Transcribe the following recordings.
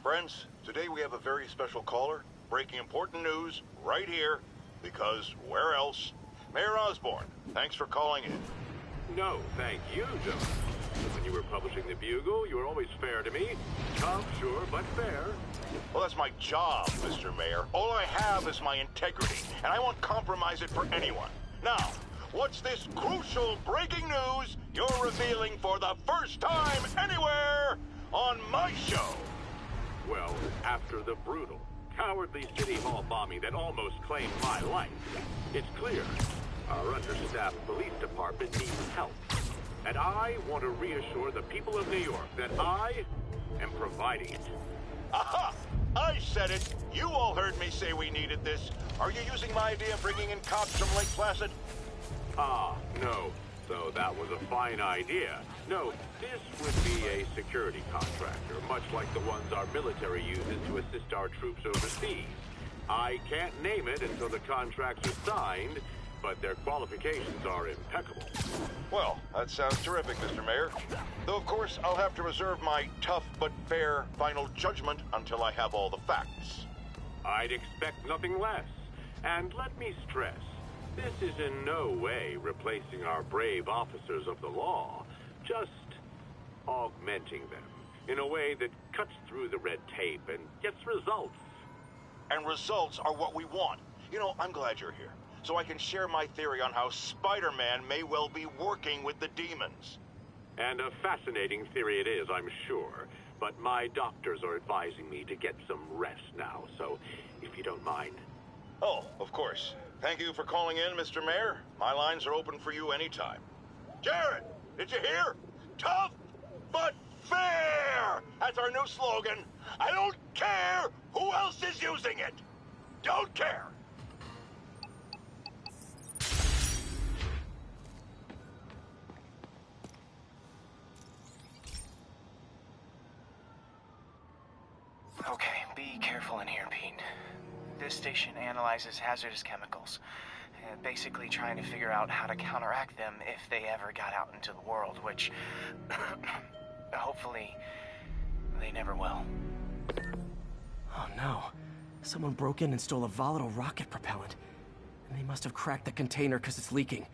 Friends, today we have a very special caller, breaking important news right here, because where else? Mayor Osborn, thanks for calling in. No, thank you, Joe. When you were publishing the Bugle, you were always fair to me. Tough, sure, but fair. Well, that's my job, Mr. Mayor. All I have is my integrity, and I won't compromise it for anyone. Now, what's this crucial breaking news you're revealing for the first time anywhere on my show? Well, after the brutal, cowardly City Hall bombing that almost claimed my life, it's clear our understaffed police department needs help. And I want to reassure the people of New York that I am providing it. Aha! I said it! You all heard me say we needed this. Are you using my idea of bringing in cops from Lake Placid? Ah, no. So that was a fine idea. No, this would be a security contractor, much like the ones our military uses to assist our troops overseas. I can't name it until the contracts are signed, but their qualifications are impeccable. Well, that sounds terrific, Mr. Mayor. Though, of course, I'll have to reserve my tough but fair final judgment until I have all the facts. I'd expect nothing less. And let me stress, this is in no way replacing our brave officers of the law, just augmenting them in a way that cuts through the red tape and gets results. And results are what we want. You know, I'm glad you're here, so I can share my theory on how Spider-Man may well be working with the demons. And a fascinating theory it is, I'm sure. But my doctors are advising me to get some rest now, so if you don't mind. Oh, of course. Thank you for calling in, Mr. Mayor. My lines are open for you anytime. Jared, did you hear? Tough but fair! That's our new slogan. I don't care who else is using it. Don't care. Okay, be careful in here, Pete. This station analyzes hazardous chemicals, basically trying to figure out how to counteract them if they ever got out into the world, which hopefully they never will. Oh no. Someone broke in and stole a volatile rocket propellant. And they must have cracked the container because it's leaking.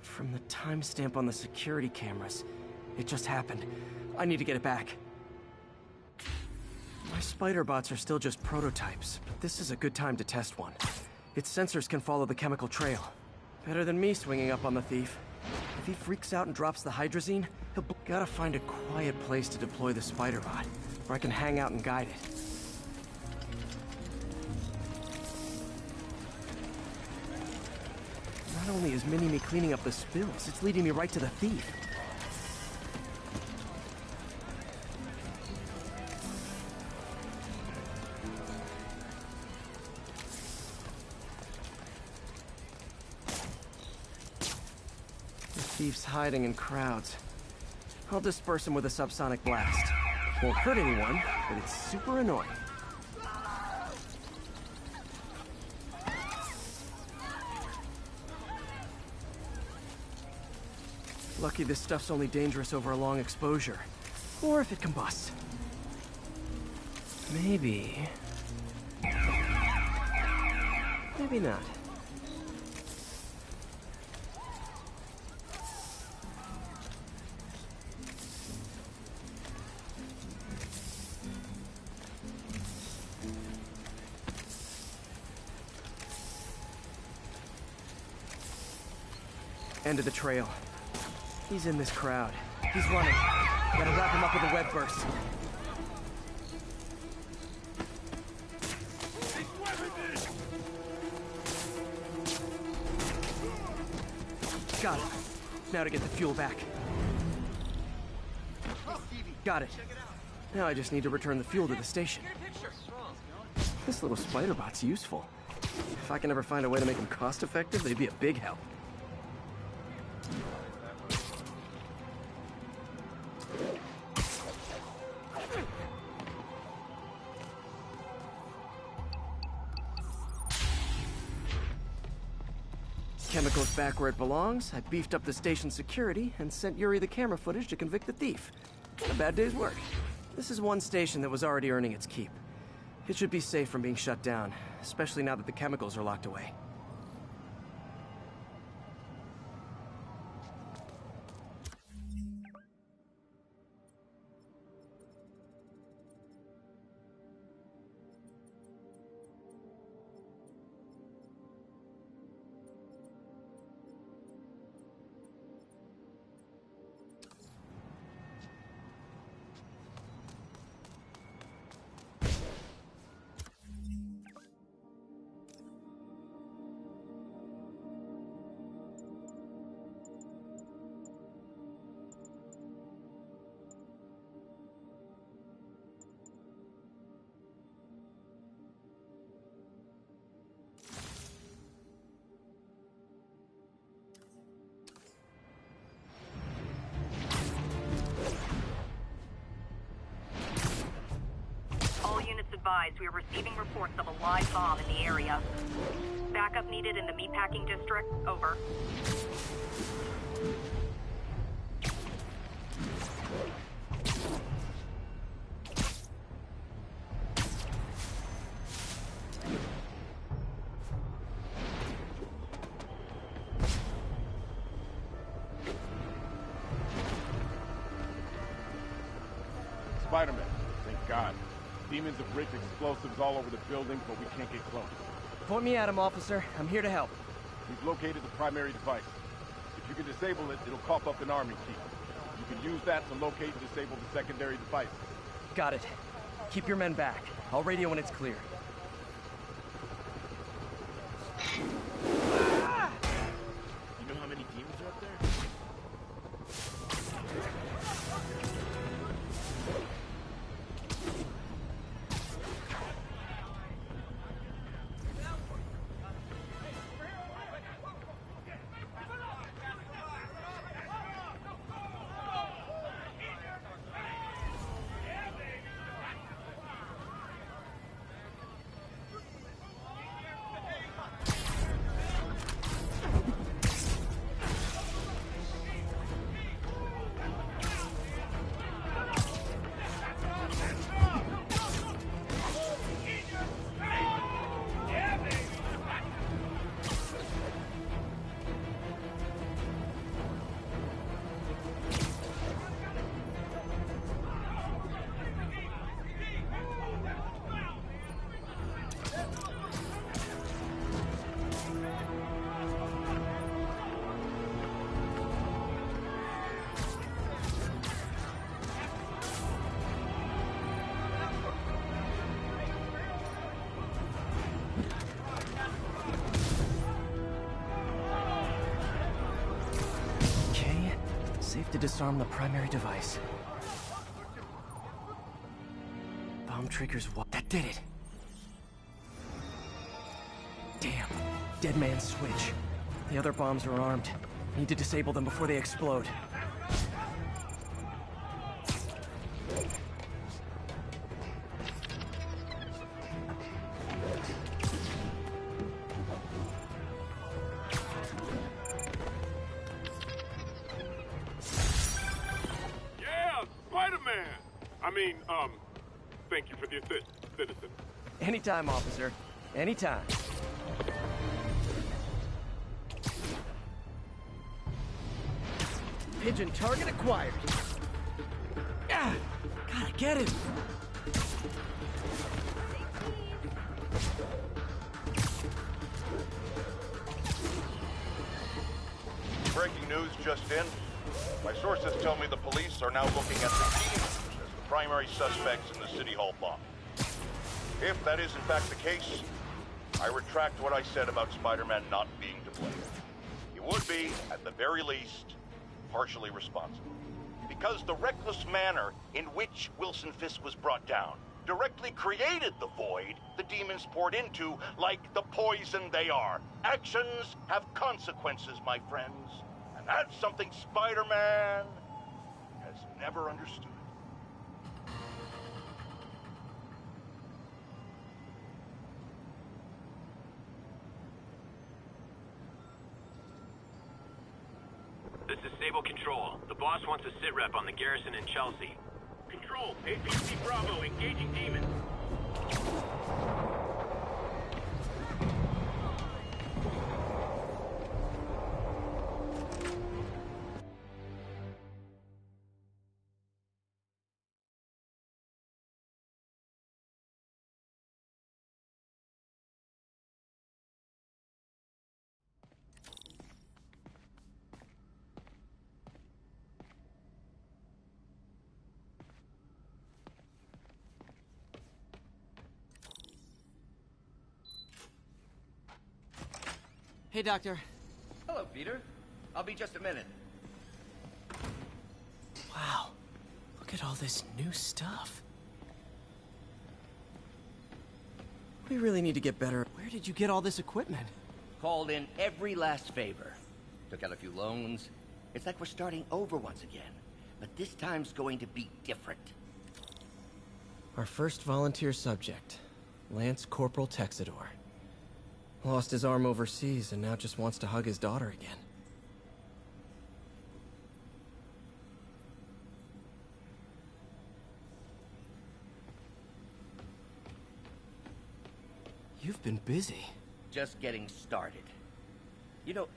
From the timestamp on the security cameras, it just happened. I need to get it back. My spider bots are still just prototypes, but this is a good time to test one. Its sensors can follow the chemical trail. Better than me swinging up on the thief. If he freaks out and drops the hydrazine, he'll gotta find a quiet place to deploy the spider bot, where I can hang out and guide it. Not only is Mini-Me cleaning up the spills, it's leading me right to the thief. Thief's hiding in crowds. I'll disperse him with a subsonic blast. Won't hurt anyone, but it's super annoying. Lucky this stuff's only dangerous over a long exposure. Or if it combusts. Maybe... maybe not. End of the trail. He's in this crowd. He's running. Gotta wrap him up with a web burst. Got it. Now to get the fuel back. Got it. Now I just need to return the fuel to the station. This little spider bot's useful. If I can ever find a way to make them cost-effective, they'd be a big help. Chemicals back where it belongs. I beefed up the station's security and sent Yuri the camera footage to convict the thief. Not a bad day's work. This is one station that was already earning its keep. It should be safe from being shut down, especially now that the chemicals are locked away. Advised, we are receiving reports of a live bomb in the area. Backup needed in the meatpacking district. Over. Spider-Man, thank God. Demons have rigged explosives all over the building, but we can't get close. Point me at him, officer. I'm here to help. We've located the primary device. If you can disable it, it'll cough up an army key. You can use that to locate and disable the secondary device. Got it. Keep your men back. I'll radio when it's clear. You know how many demons are up there? Safe to disarm the primary device. Bomb triggers what? That did it! Damn. Dead man's switch. The other bombs are armed. Need to disable them before they explode. Thank you for the assist, citizen. Anytime, officer. Anytime. Pigeon target acquired. Ah, gotta get him. Breaking news just in. My sources tell me the police are now looking at the Demons as the primary suspects in the City Hall bomb. If that is in fact the case, I retract what I said about Spider-Man not being to blame. He would be, at the very least, partially responsible. Because the reckless manner in which Wilson Fisk was brought down directly created the void the demons poured into, like the poison they are. Actions have consequences, my friends. And that's something Spider-Man has never understood. This is Sable Control. The boss wants a sit rep on the garrison in Chelsea. Control Control, APC Bravo, engaging demons. Hey, Doctor. Hello, Peter. I'll be just a minute. Wow. Look at all this new stuff. We really need to get better. Where did you get all this equipment? Called in every last favor. Took out a few loans. It's like we're starting over once again. But this time's going to be different. Our first volunteer subject, Lance Corporal Texidor. Lost his arm overseas and now just wants to hug his daughter again. You've been busy. Just getting started. You know,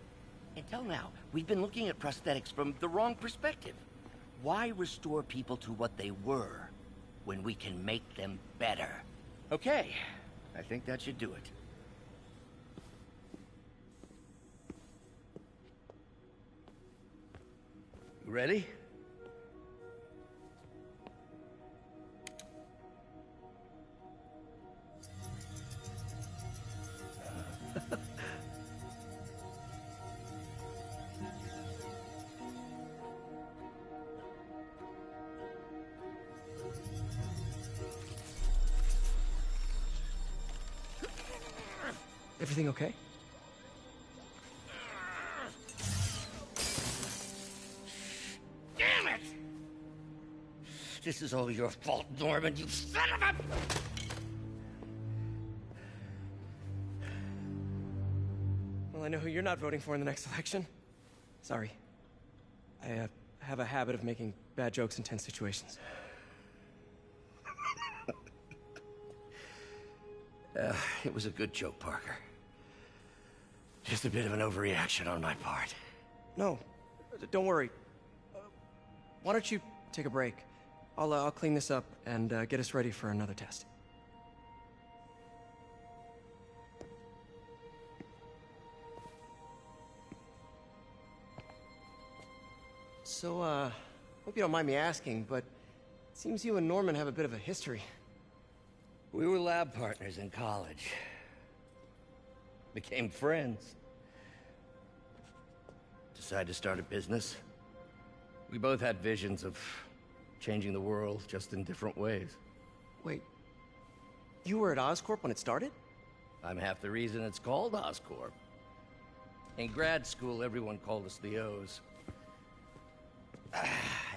until now, we've been looking at prosthetics from the wrong perspective. Why restore people to what they were when we can make them better? Okay, I think that should do it. You ready? Everything okay? Damn it! This is all your fault, Norman, you son of a... Well, I know who you're not voting for in the next election. Sorry. I have a habit of making bad jokes in tense situations. It was a good joke, Parker. Just a bit of an overreaction on my part. No, don't worry. Why don't you take a break? I'll clean this up and get us ready for another test. So, hope you don't mind me asking, but it seems you and Norman have a bit of a history. We were lab partners in college. Became friends. Decided to start a business. We both had visions of changing the world, just in different ways. Wait, you were at Oscorp when it started? I'm half the reason it's called Oscorp. In grad school, everyone called us the O's.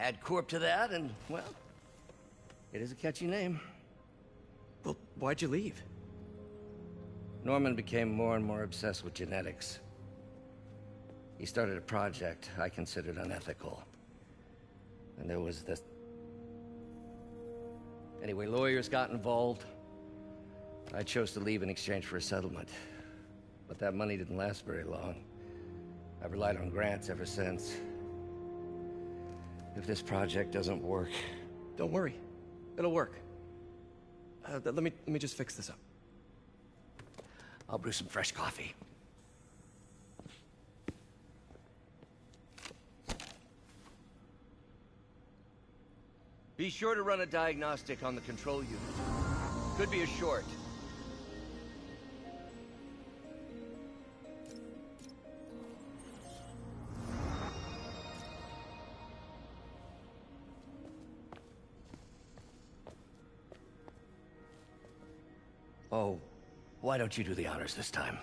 Add Corp to that, and, well, it is a catchy name. Well, why'd you leave? Norman became more and more obsessed with genetics. He started a project I considered unethical. And there was this... Anyway, lawyers got involved. I chose to leave in exchange for a settlement. But that money didn't last very long. I've relied on grants ever since. If this project doesn't work... Don't worry. It'll work. Let me just fix this up. I'll brew some fresh coffee. Be sure to run a diagnostic on the control unit. Could be a short. Oh, why don't you do the honors this time?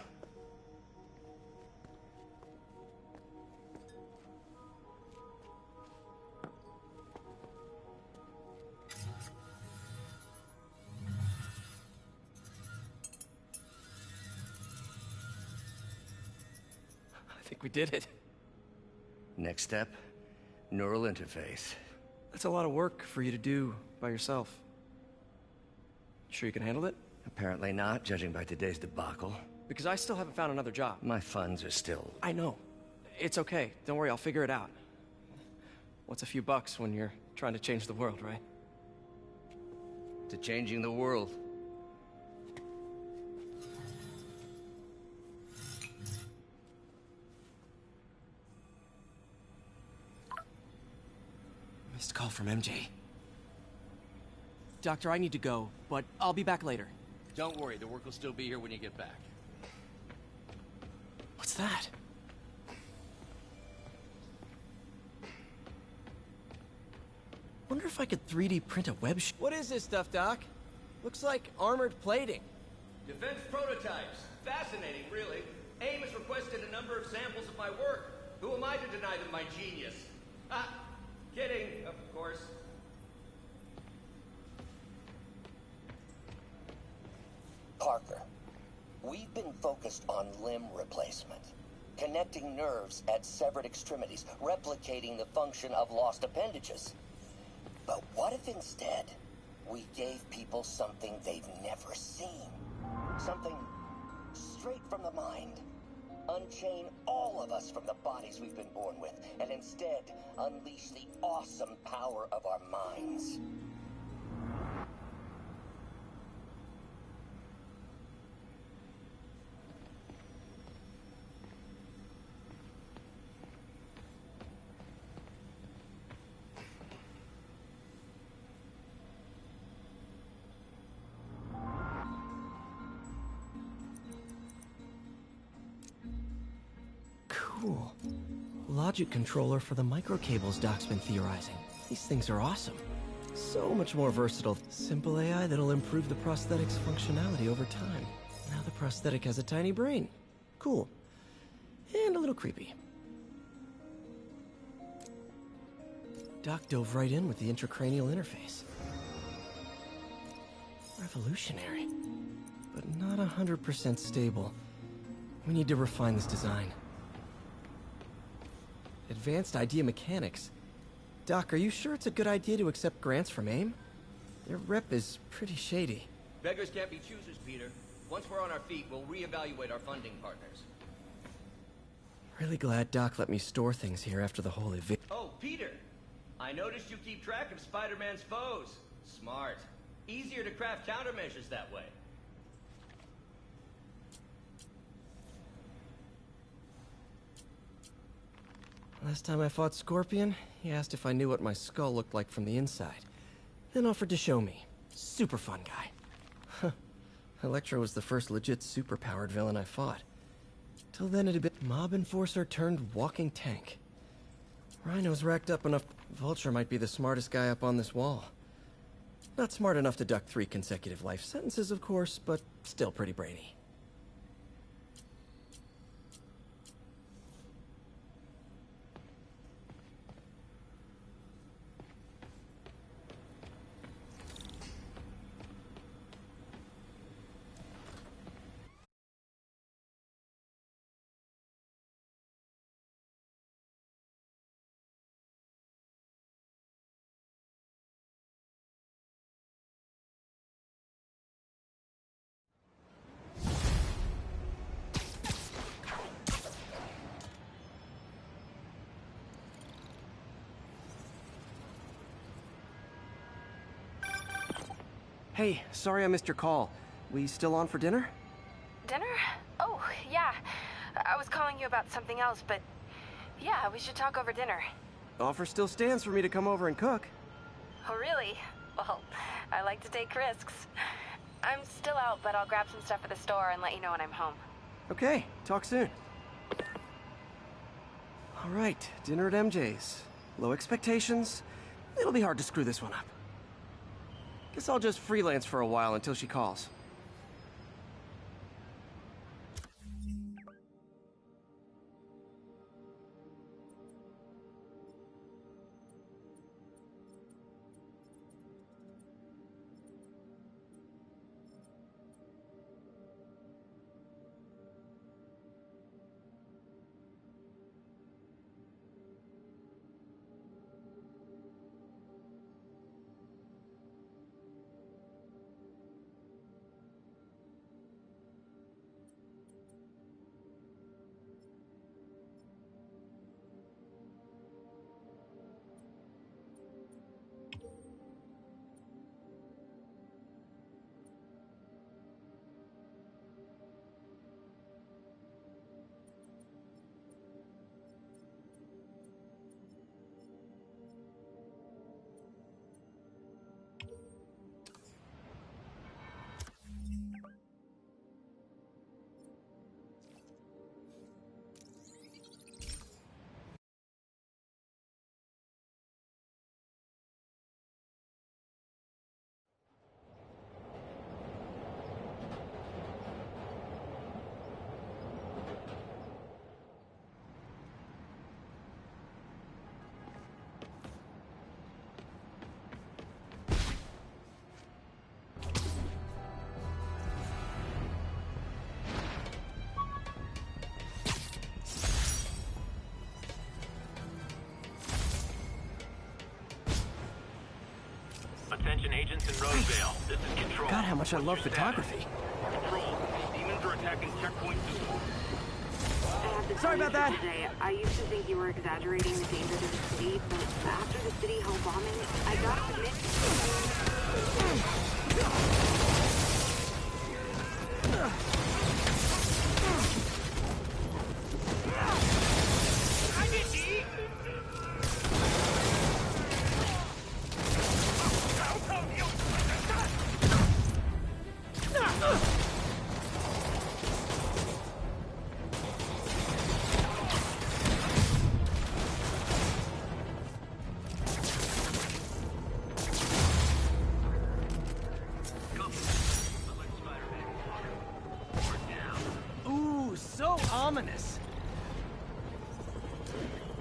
I think we did it. Next step, neural interface. That's a lot of work for you to do by by yourself. Sure you can handle it? Apparently not, judging by today's debacle. Because I still haven't found another job. My funds are still... I know. It's okay. Don't worry, I'll figure it out. What's a few bucks when you're trying to change the world, right? to changing the world. Missed call from MJ. Doctor, I need to go, but I'll be back later. Don't worry, the work will still be here when you get back. What's that? Wonder if I could 3D print a web What is this stuff, Doc? Looks like armored plating. Defense prototypes. Fascinating, really. AIM has requested a number of samples of my work. Who am I to deny them my genius? Ah, kidding, of course. Parker, we've been focused on limb replacement. Connecting nerves at severed extremities, replicating the function of lost appendages. But what if instead, we gave people something they've never seen? Something straight from the mind. Unchain all of us from the bodies we've been born with, and instead unleash the awesome power of our minds. Cool. Logic controller for the microcables Doc's been theorizing. These things are awesome. So much more versatile. Simple AI that'll improve the prosthetic's functionality over time. Now the prosthetic has a tiny brain. Cool. And a little creepy. Doc dove right in with the intracranial interface. Revolutionary. But not 100% stable. We need to refine this design. Advanced idea mechanics. Doc, are you sure it's a good idea to accept grants from AIM? Their rep is pretty shady. Beggars can't be choosers, Peter. Once we're on our feet, we'll reevaluate our funding partners. Really glad Doc let me store things here after the whole event. Oh, Peter! I noticed you keep track of Spider-Man's foes. Smart. Easier to craft countermeasures that way. Last time I fought Scorpion, he asked if I knew what my skull looked like from the inside. Then offered to show me. Super fun guy. Huh. Electro was the first legit super-powered villain I fought. Till then it had been mob enforcer turned walking tank. Rhino's racked up enough. Vulture might be the smartest guy up on this wall. Not smart enough to duck 3 consecutive life sentences, of course, but still pretty brainy. Hey, sorry I missed your call. We still on for dinner? Dinner? Oh, yeah. I was calling you about something else, but yeah, we should talk over dinner. Offer still stands for me to come over and cook. Oh, really? Well, I like to take risks. I'm still out, but I'll grab some stuff at the store and let you know when I'm home. Okay, talk soon. All right, dinner at MJ's. Low expectations. It'll be hard to screw this one up. Guess I'll just freelance for a while until she calls. Jackson Rosedale. This is Control. God, how much I love photography. Control. Demons are attacking checkpoint 2. Sorry about that. Today, I used to think you were exaggerating the dangers of the city, but after the City Hall bombing, I gotta admit... Ominous.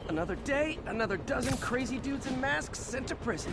Another day, another dozen crazy dudes in masks sent to prison.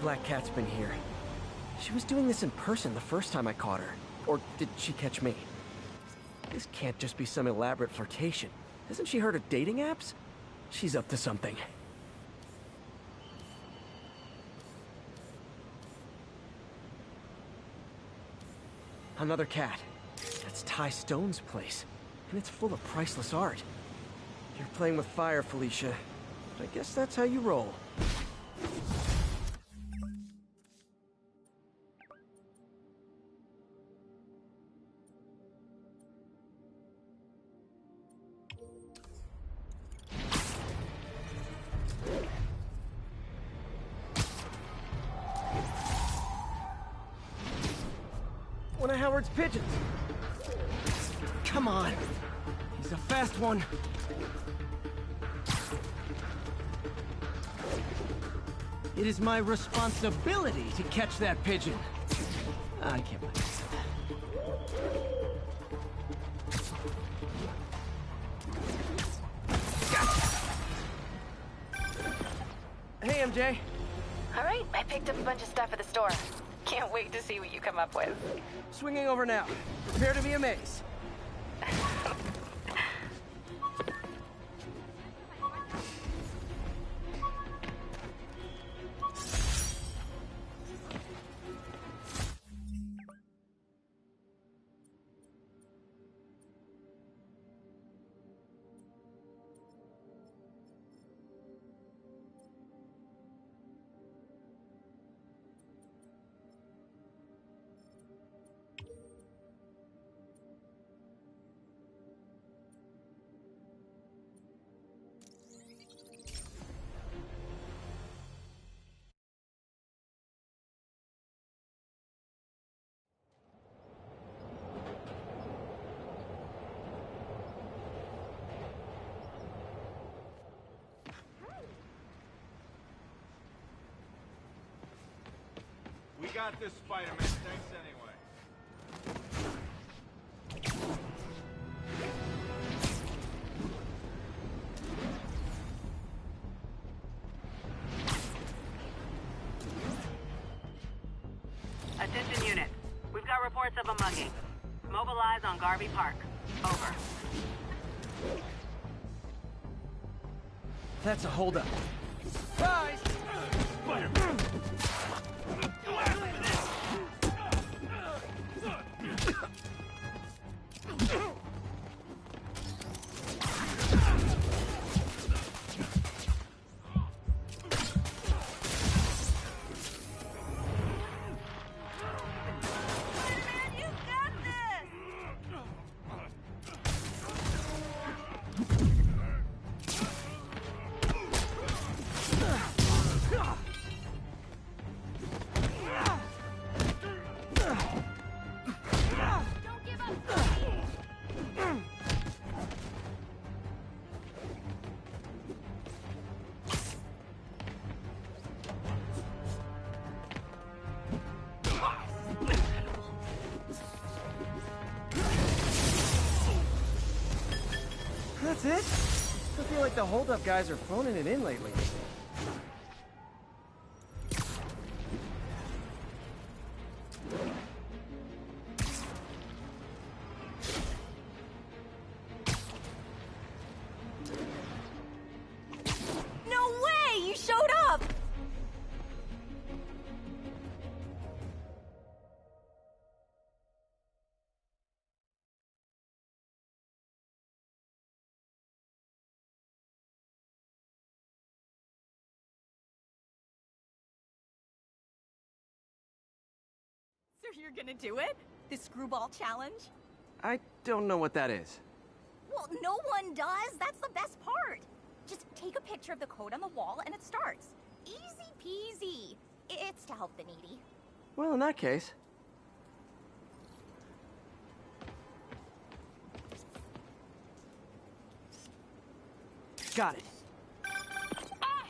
Black Cat's been here. She was doing this in person the first time I caught her. Or did she catch me? This can't just be some elaborate flirtation. Hasn't she heard of dating apps? She's up to something. Another cat. That's Ty Stone's place. And it's full of priceless art. You're playing with fire, Felicia. I guess that's how you roll. One of Howard's pigeons. Come on. He's a fast one. It is my responsibility to catch that pigeon. I can't believe I said that. Hey, MJ. All right, I picked up a bunch of stuff at the store. Can't wait to see what you come up with. Swinging over now. Prepare to be amazed. We got this, Spider-Man. Thanks anyway. Attention unit. We've got reports of a mugging. Mobilize on Garvey Park. Over. That's a holdup. Rise! Spider-Man! That's it? I feel like the hold-up guys are phoning it in lately. No way! You showed up! So you're gonna do it? The screwball challenge? I don't know what that is. Well, no one does. That's the best part. Just take a picture of the code on the wall and it starts. Easy peasy. It's to help the needy. Well, in that case... Got it.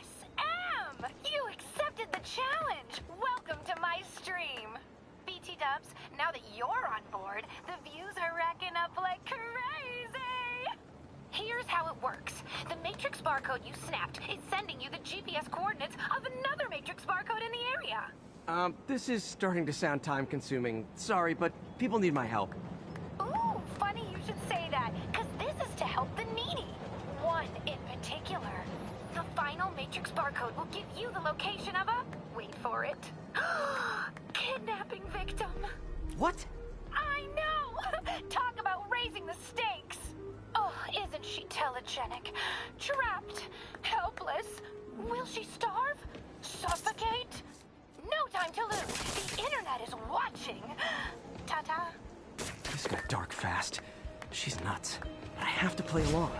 SM! You accepted the challenge! Welcome to my stream! BT Dubs, now that you're on board, the views are racking up like crazy! Here's how it works. The Matrix barcode you snapped is sending you the GPS coordinates of another Matrix barcode in the area. This is starting to sound time-consuming. Sorry, but people need my help. Ooh, funny you should say that, because this is to help the needy. One in particular. The final Matrix barcode will give you the location of a... wait for it. Kidnapping victim. What? I know! Talk about raising the stakes. Oh, isn't she telegenic? Trapped. Helpless. Will she starve? Suffocate? No time to lose. The internet is watching. Ta-ta. This got dark fast. She's nuts. I have to play along.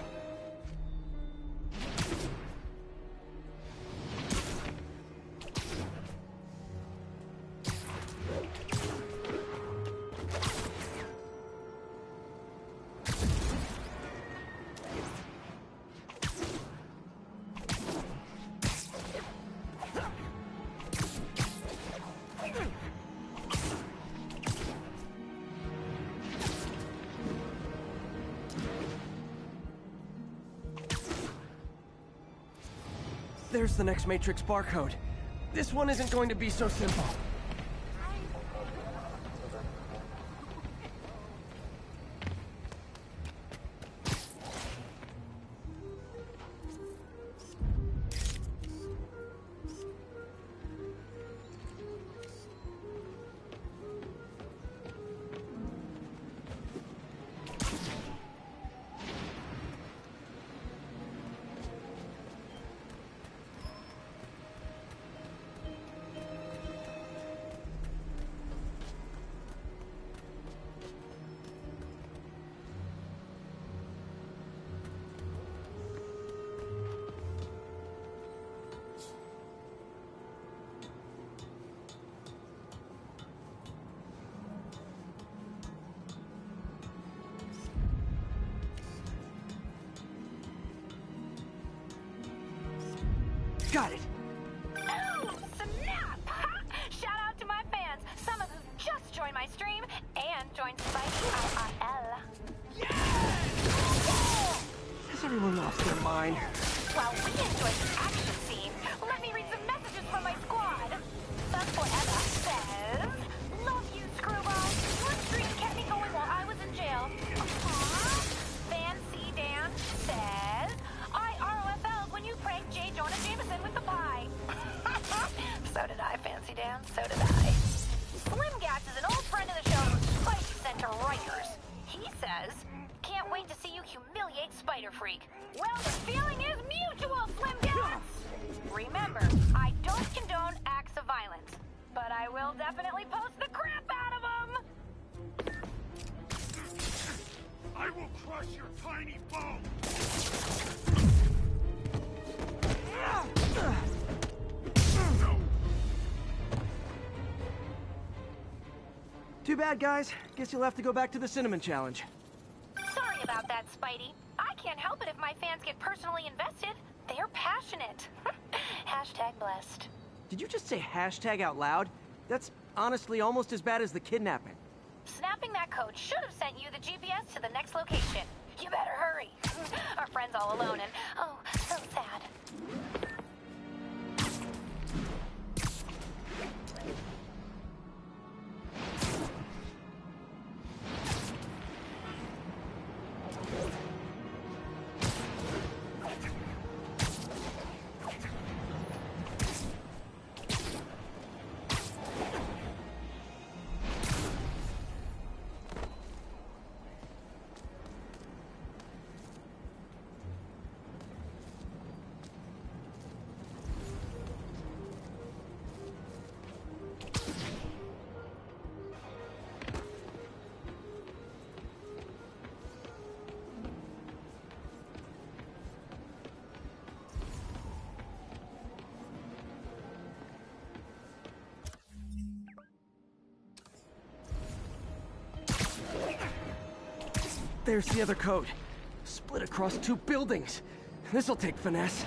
There's the next Matrix barcode. This one isn't going to be so simple. Got it! Oh, snap! Shout out to my fans, some of who just joined my stream and joined Spidey IRL. Has everyone lost their mind? While we enjoy the action scene, let me read some messages from my squad. Thug Forever says, "Love you, Screwball. Your stream kept me going while I was in jail." Aww. Fancy Dan says, "I ROFL'd when you pranked J. Jonah Jameson with the pie." So did I, Fancy Dan. So did I. Slim Gas is an old friend of the show who Spidey sent to Rikers. He says, "Can't wait to see you humiliate Spider Freak." Well, the feeling is mutual, Slim Gas! Remember, I don't condone acts of violence, but I will definitely post the crap out of them! I will crush your tiny bone! Too bad, guys. Guess you'll have to go back to the Cinnamon Challenge. Sorry about that, Spidey. I can't help it if my fans get personally invested. They're passionate. Hashtag blessed. Did you just say hashtag out loud? That's honestly almost as bad as the kidnapping. Snapping that code should have sent you the GPS to the next location. You better hurry. Our friend's all alone and, oh, so sad. There's the other code. Split across 2 buildings. This'll take finesse.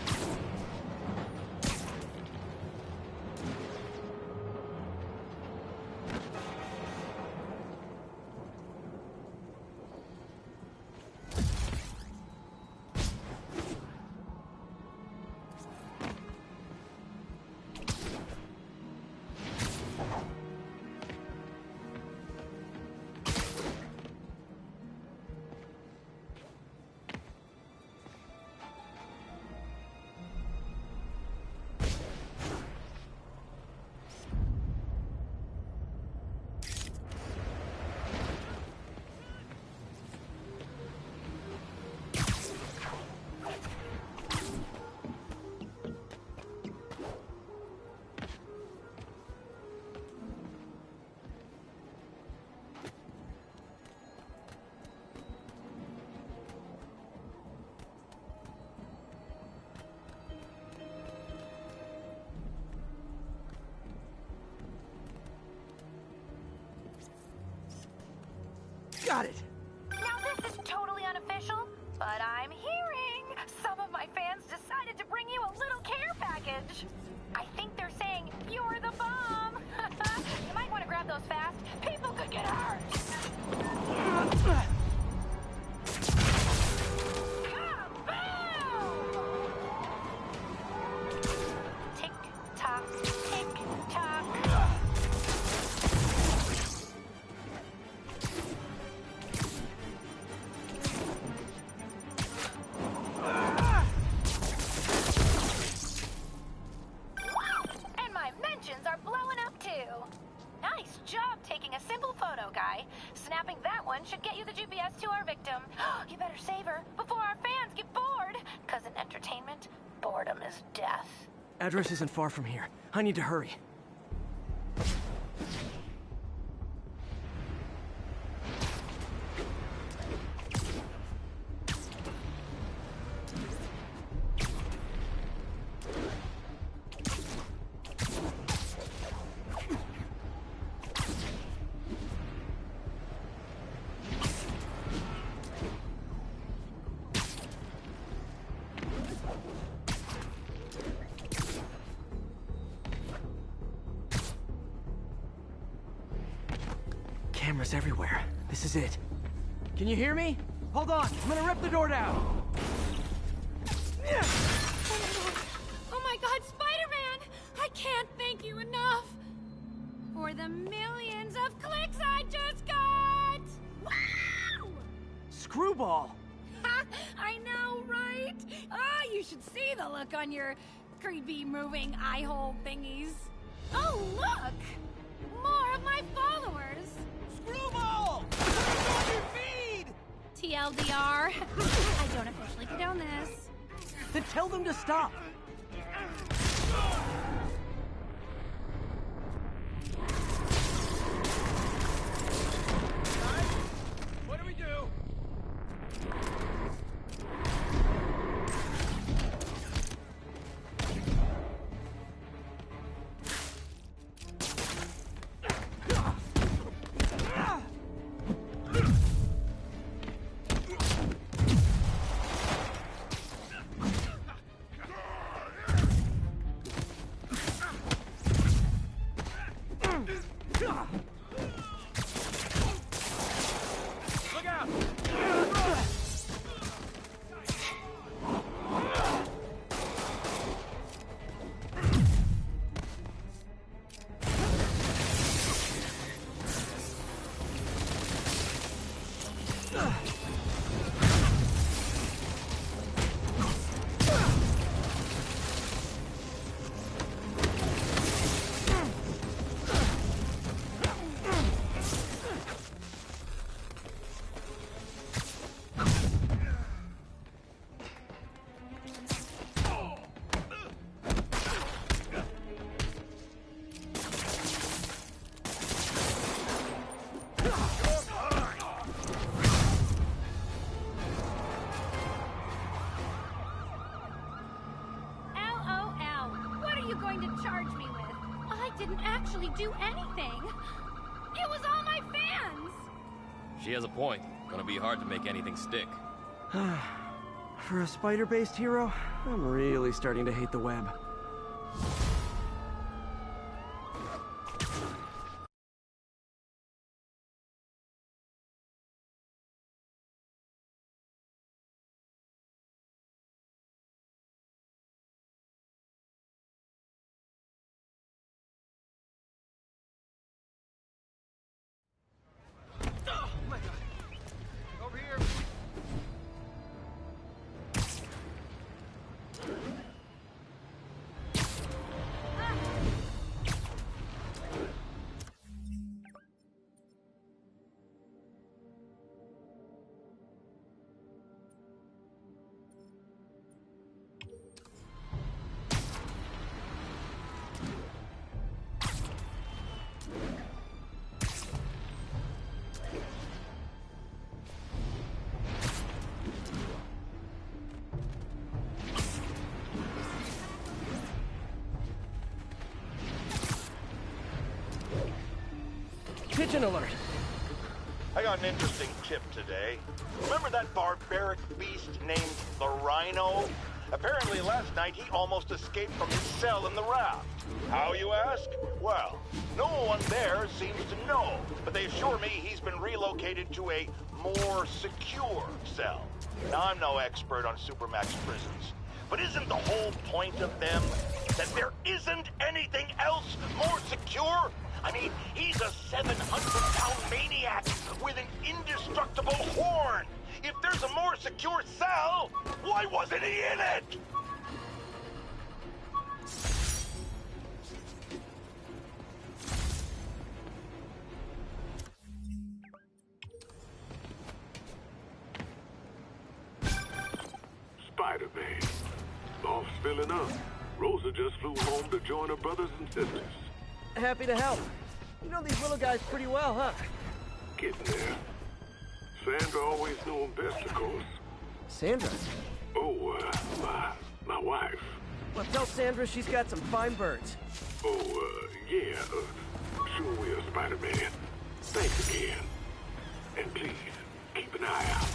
Got it! Now this is totally unofficial, but I'm hearing some of my fans decided to bring you a little care package. I think they're saying you're the bomb. You might want to grab those fast. People could get hurt. Tick tock, tick tock. And my mentions are blowing up too. Nice job taking a simple photo, guy. Snapping that one should get you the GPS to our victim. You better save her before our fans get bored. 'Cause in entertainment, boredom is death. Address isn't far from here. I need to hurry. Cameras everywhere. This is it. Can you hear me? Hold on, I'm gonna rip the door down. Oh my god, Spider-Man! I can't thank you enough for the millions of clicks I just got! Wow! Screwball! Ha! I know, right? Ah, you should see the look on your creepy moving eye hole thingies. Oh, look! More of my followers! Screwball! It's on your feed! TLDR, I don't officially condone this. Then tell them to stop. What do we do? are you going to charge me with? I didn't actually do anything. It was all my fans. She has a point. Gonna be hard to make anything stick. For a spider-based hero, I'm really starting to hate the web. Pigeon alert! I got an interesting tip today. Remember that barbaric beast named the Rhino? Apparently last night he almost escaped from his cell in the raft. How, you ask? Well, no one there seems to know, but they assure me he's been relocated to a more secure cell. Now, I'm no expert on Supermax prisons, but isn't the whole point of them that there isn't anything else more secure? I mean, he's a 700-pound maniac with an indestructible horn. If there's a more secure cell, why wasn't he in it? Spider-Man. Loft's filling up. Rosa just flew home to join her brothers and sisters. Happy to help. You know these little guys pretty well, huh? Getting there. Sandra always knew him best, of course. Sandra? Oh, my wife. Well, tell Sandra she's got some fine birds. Oh, yeah. Sure will, Spider-Man. Thanks again. And please, keep an eye out.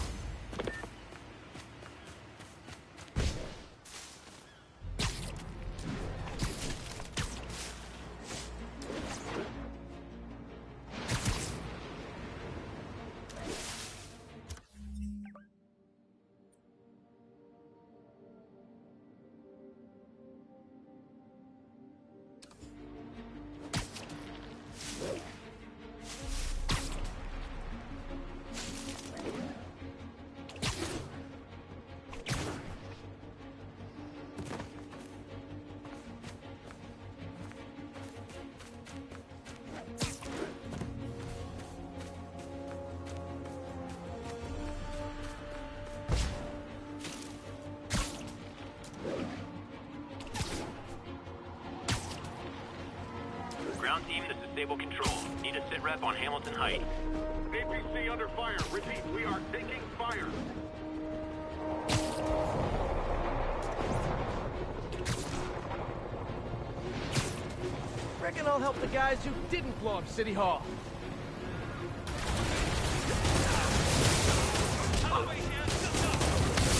Ground team, this is Stable Control. Need a sit rep on Hamilton Heights. APC under fire. Repeat, we are taking fire. Reckon I'll help the guys who didn't blow up City Hall.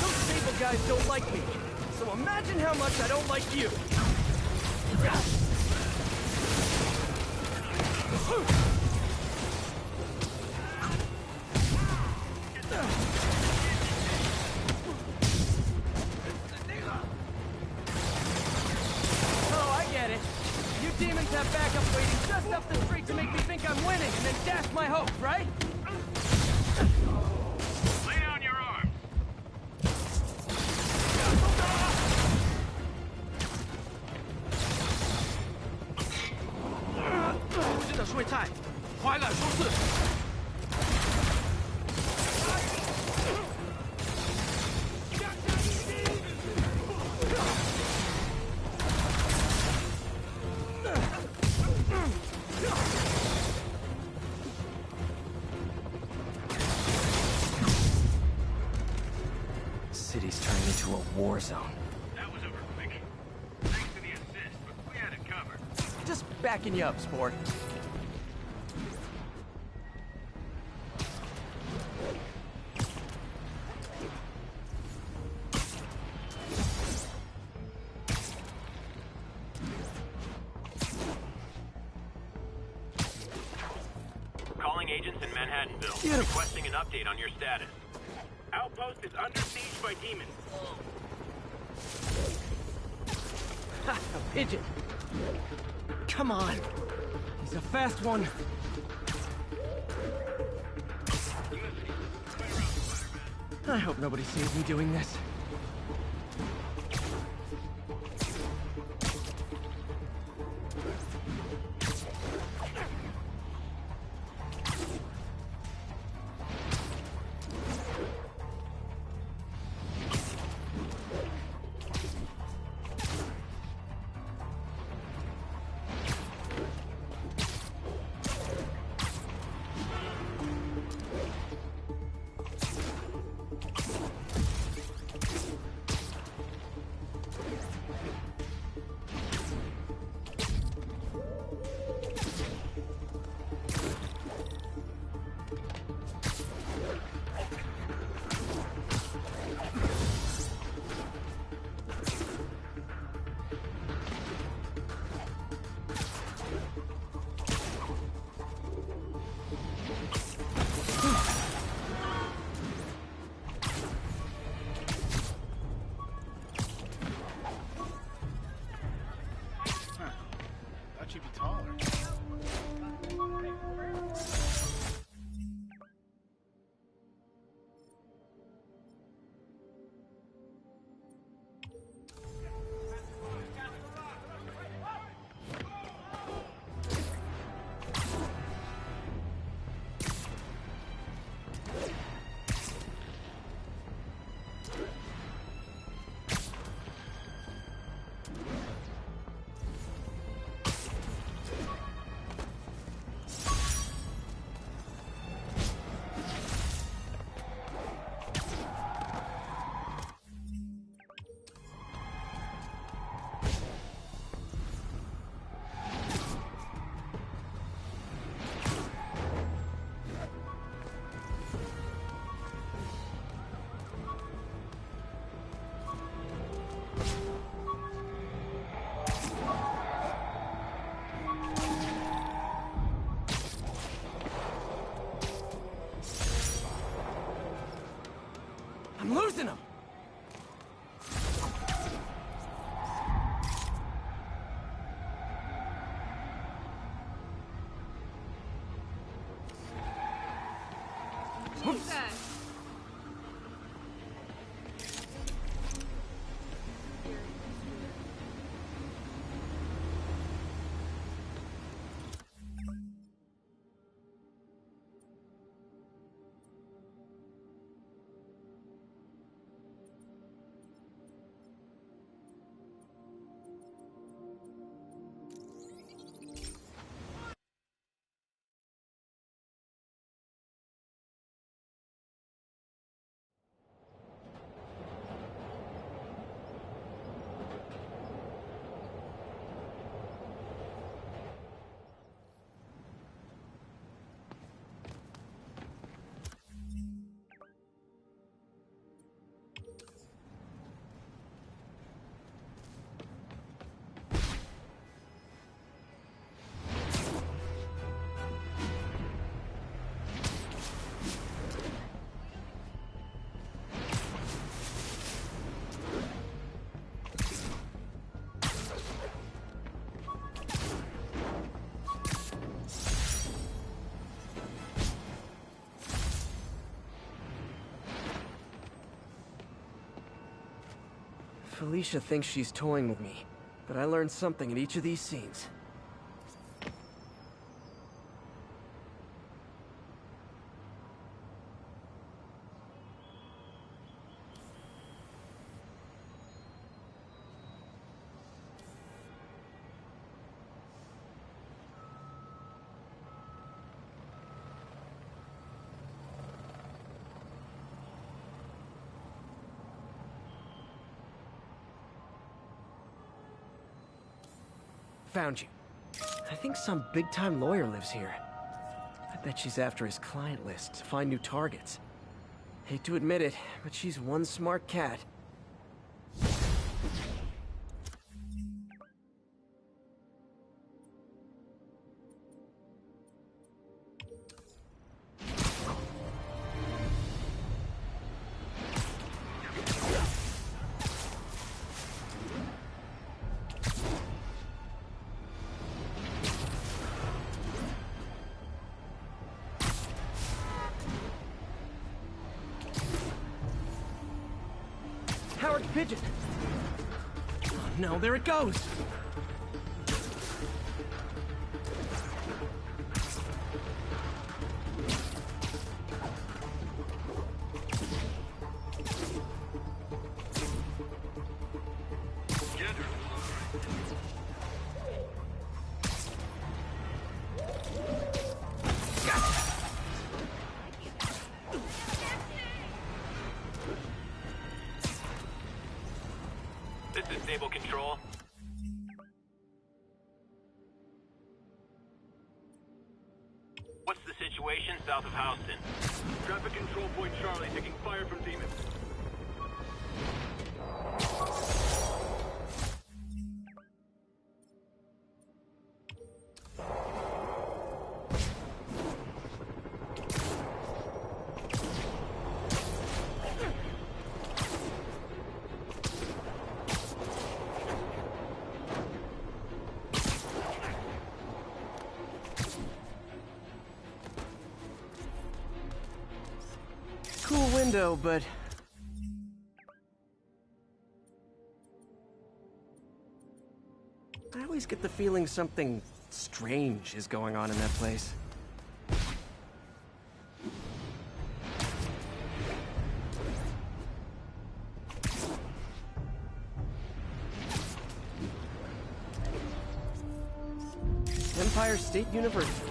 Those Stable guys don't like me, so imagine how much I don't like you. Oh, I get it. You demons have backup waiting just up the street to make me think I'm winning and then dash my hopes, right? Lay down your arms. 真的是味菜，快来收拾！ City's turning into a war zone. That was over quick. Thanks to the assist, but Backing you up, sport. Calling agents in Manhattanville. Beautiful. Requesting an update on your status. Outpost is under siege by demons. Ha! A pigeon! Come on! He's a fast one! I hope nobody sees me doing this. Thought you'd be taller. I'm losing him! Jesus! Felicia thinks she's toying with me, but I learned something in each of these scenes. Found you. I think some big-time lawyer lives here. I bet she's after his client list to find new targets. Hate to admit it, but she's one smart cat. Howard Pigeon! Oh no, there it goes! This is Stable Control. What's the situation south of Houston? Traffic control point Charlie taking fire from demons. Cool window, but... I always get the feeling something strange is going on in that place. Empire State University.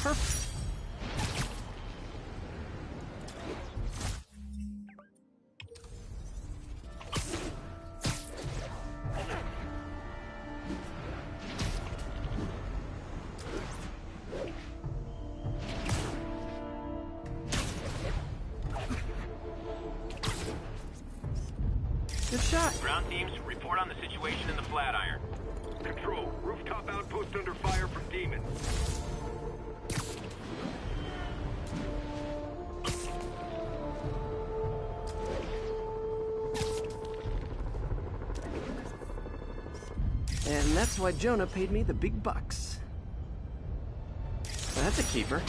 Perfect. Good shot. Ground teams, report on the situation in the Flatiron. Control, rooftop outpost under fire from demons. And that's why Jonah paid me the big bucks. That's a keeper.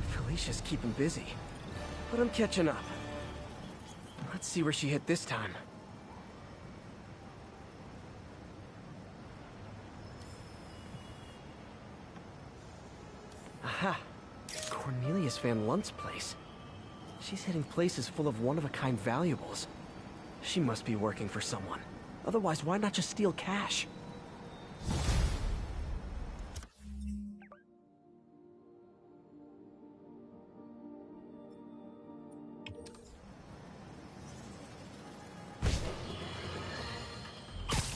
Felicia's keeping busy, but I'm catching up. Let's see where she hit this time. Aha! Cornelius Van Lunt's place. She's hitting places full of one-of-a-kind valuables. She must be working for someone. Otherwise, why not just steal cash?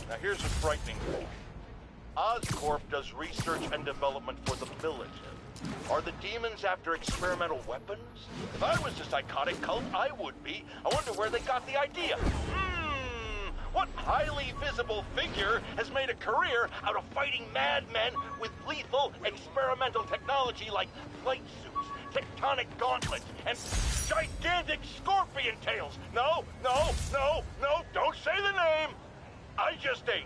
Now here's a frightening thought. Oscorp does research and development for the military. Are the demons after experimental weapons? If I was a psychotic cult, I would be. I wonder where they got the idea. What highly visible figure has made a career out of fighting madmen with lethal experimental technology like flight suits, tectonic gauntlets, and gigantic scorpion tails? No, no, no, no, don't say the name! I just ate.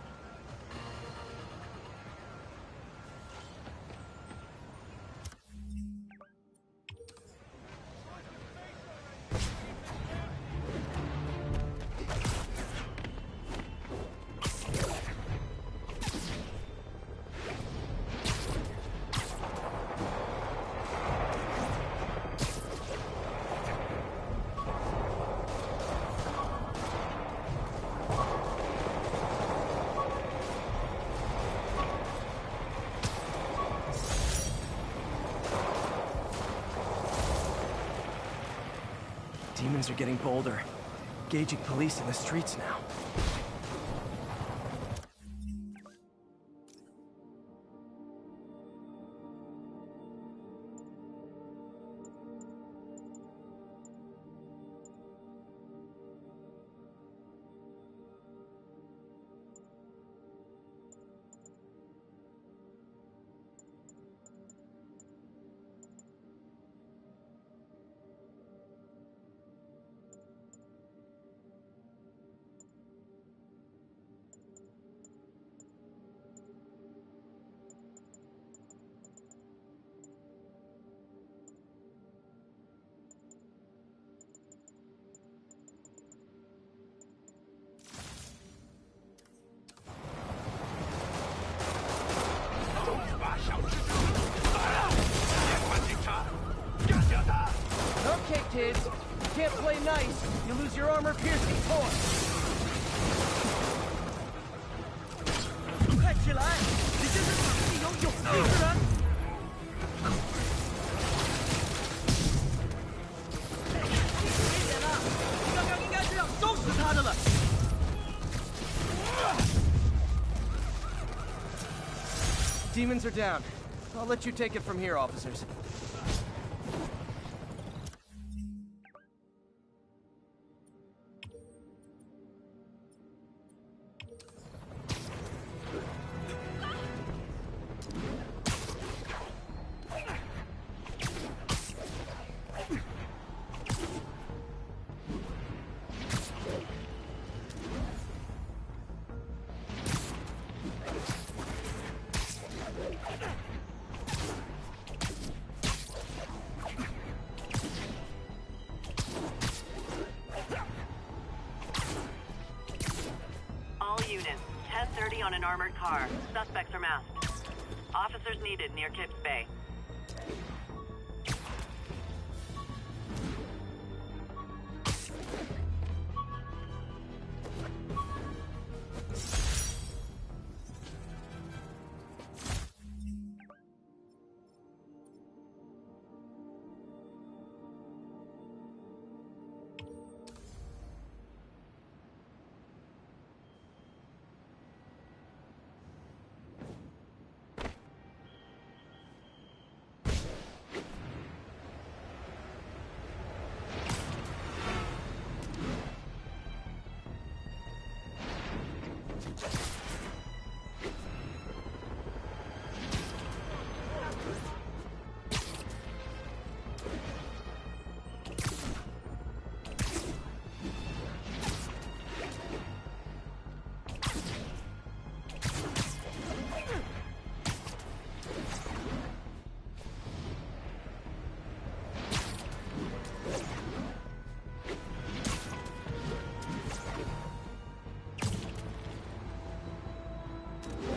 Things are getting bolder. Gauging police in the streets now. Okay, kids. You can't play nice. You lose your armor-piercing torch. 快起来！你这是场地有勇气之人。危险了！刚刚应该这样收拾他的了。Demons are down. I'll let you take it from here, officers. All units, 10:30 on an armored car. Suspects are masked. Officers needed near Kips Bay.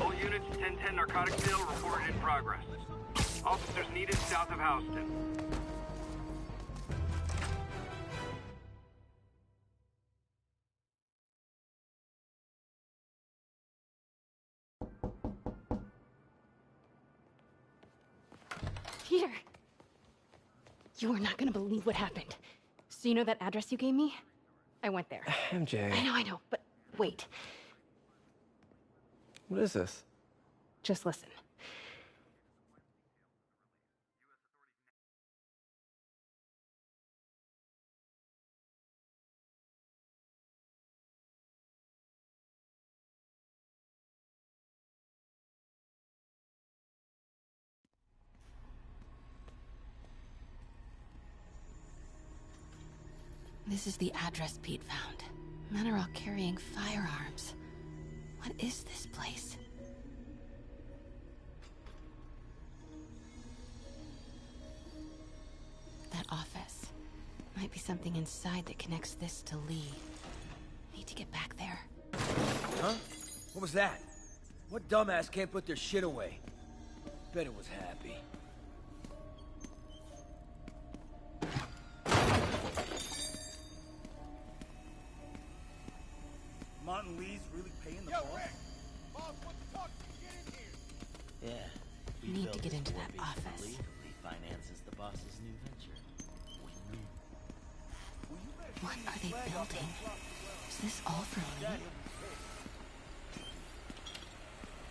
All units, 1010 narcotic sale reported in progress. Officers needed south of Houston. Peter! You are not gonna believe what happened. So you know that address you gave me? I went there. MJ. I know, but wait. What is this? Just listen. This is the address Pete found. Men are all carrying firearms. What is this place? That office. Might be something inside that connects this to Lee. Need to get back there. Huh? What was that? What dumbass can't put their shit away? Bet it was Happy. Martin Lee's really paying the boss? Boss wants to talk to you. Get in here. Yeah. Need to get into that office. Lee finances the boss's new venture. Well, you better What are they building? Is this all for Lee?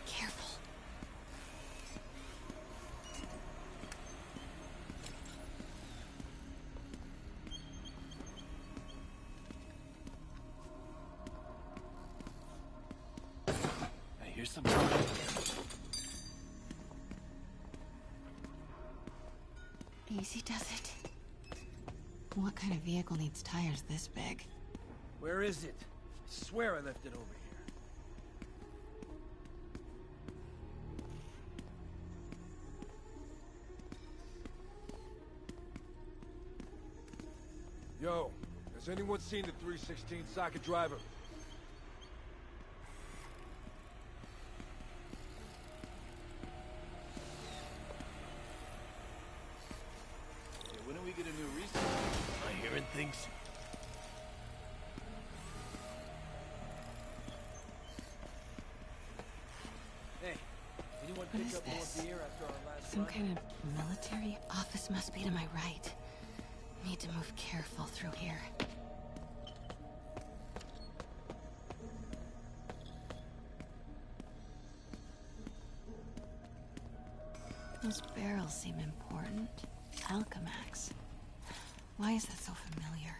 Careful. Hey, here's something. Easy does it. What kind of vehicle needs tires this big? Where is it? I swear I left it over here. Yo, has anyone seen the 316 socket driver? Hey, when do we get a new reset? Am I hearing things? Hey, anyone What pick is up this? more beer after our last Some run? kind of military office must be to my right. Need to move careful through here. Those barrels seem important. Alchemax. Why is that so familiar?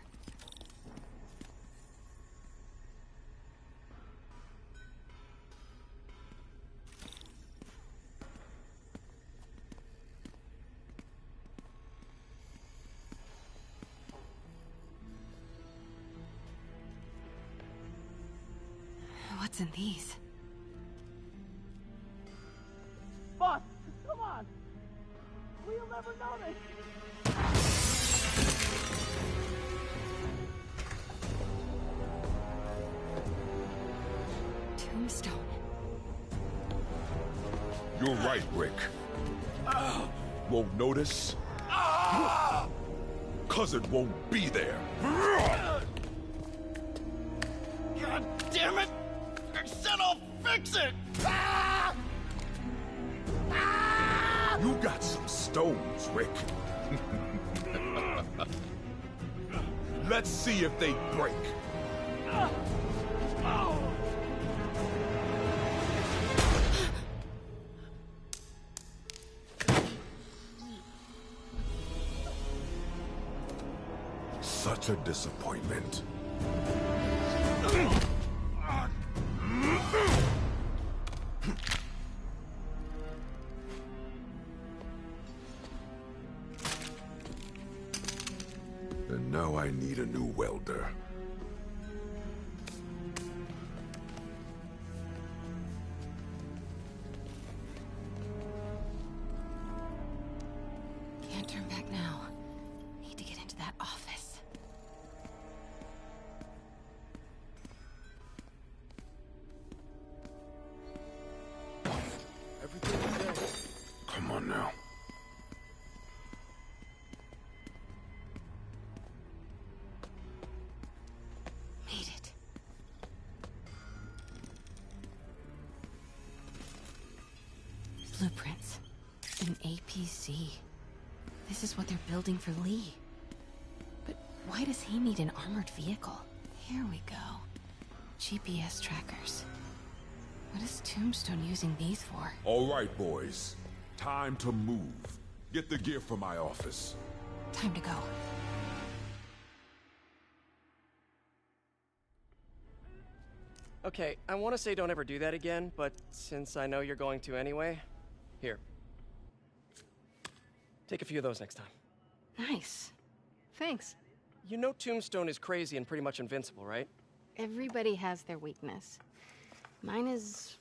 What's in these? Boss, come on! We'll never know this! Tombstone. You're right, Rick. Won't notice? Cause it won't be there. God damn it! I said I'll fix it! You got some stones, Rick. Let's see if they break. Such a disappointment. And now I need a new welder. Can't turn back now. Need to get into that office. Everything okay? Come on now. Made it. Blueprints. An APC. This is what they're building for Lee. But why does he need an armored vehicle? Here we go. GPS trackers. What is Tombstone using these for? All right, boys. Time to move. Get the gear from my office. Time to go. Okay, I want to say don't ever do that again, but since I know you're going to anyway, here. Take a few of those next time. Nice. Thanks. You know Tombstone is crazy and pretty much invincible, right? Everybody has their weakness. Mine is...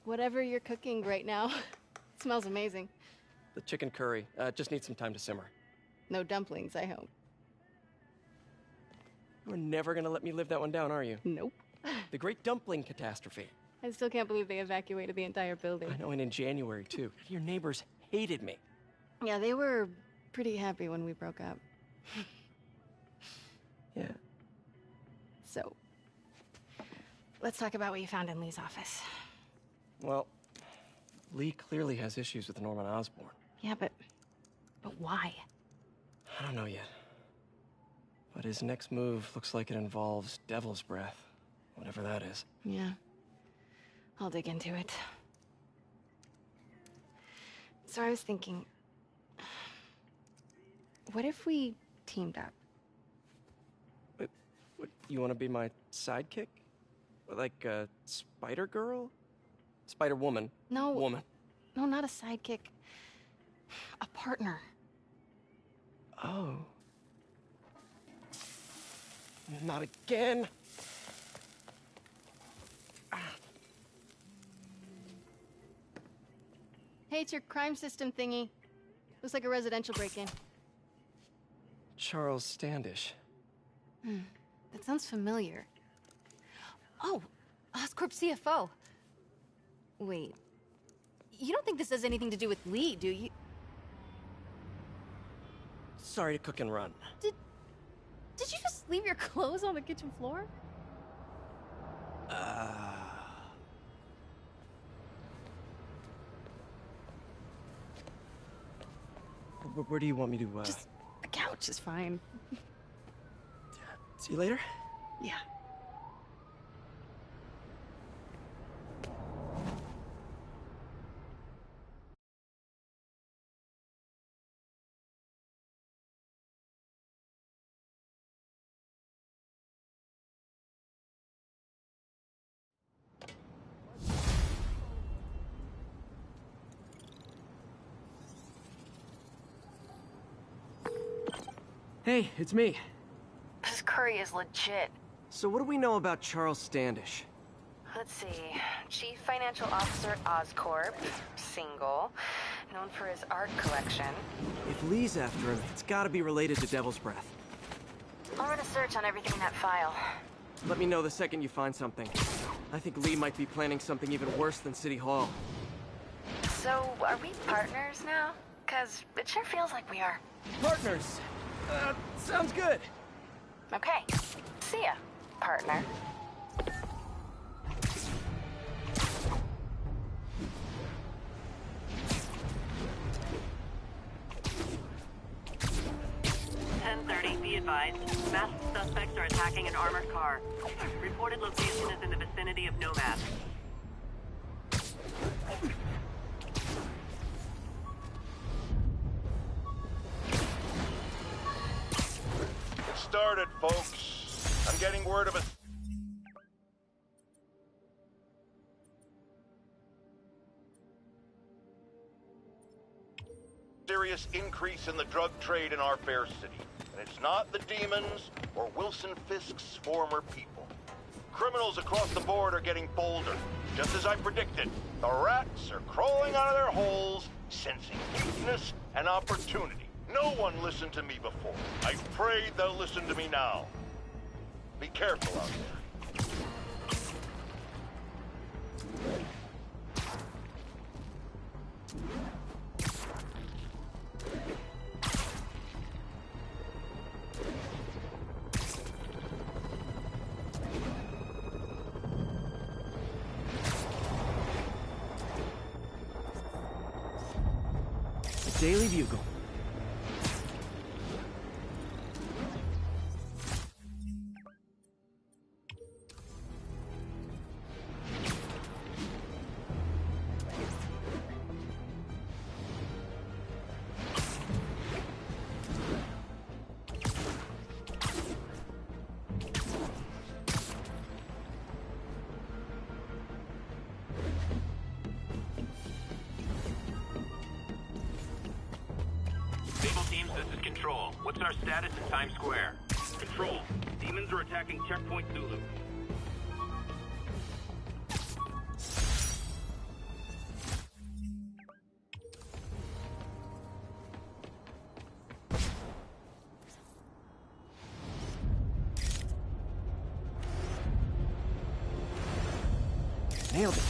whatever you're cooking right now. It smells amazing. The chicken curry. Just needs some time to simmer. No dumplings, I hope. You're never gonna let me live that one down, are you? Nope. The Great Dumpling Catastrophe. I still can't believe they evacuated the entire building. I know, and in January, too. Your neighbors hated me. Yeah, they were pretty happy when we broke up. Yeah. So, let's talk about what you found in Lee's office. Well, Lee clearly has issues with Norman Osborn. Yeah, but why? I don't know yet. But But his next move looks like it involves Devil's Breath, whatever that is. Yeah. I'll dig into it. So I was thinking, what if we teamed up? What, you want to be my sidekick? Like a spider girl? Spider woman? No. Woman. No, not a sidekick. A partner. Oh. Not again. Hey, it's your crime system thingy. Looks like a residential break-in. Charles Standish. That sounds familiar. Oh, Oscorp CFO. Wait. You don't think this has anything to do with Lee, do you? Sorry to cook and run. Did you just leave your clothes on the kitchen floor? Where do you want me to, Just the couch is fine. See you later? Yeah. Hey, it's me. This curry is legit. So what do we know about Charles Standish? Let's see. Chief Financial Officer at Oscorp. Single. Known for his art collection. If Lee's after him, it's gotta be related to Devil's Breath. I'll run a search on everything in that file. Let me know the second you find something. I think Lee might be planning something even worse than City Hall. So, are we partners now? 'Cause it sure feels like we are. Partners! Sounds good! Okay. See ya, partner. Be advised, masked suspects are attacking an armored car. Reported location is in the vicinity of Nomad. Get started, folks. I'm getting word of a serious increase in the drug trade in our fair city. And it's not the demons or Wilson Fisk's former people. Criminals across the board are getting bolder. Just as I predicted, the rats are crawling out of their holes, sensing weakness and opportunity. No one listened to me before. I pray they'll listen to me now. Be careful out there. Daily Bugle. What's our status in Times Square? Control. Demons are attacking Checkpoint Zulu. Nailed it.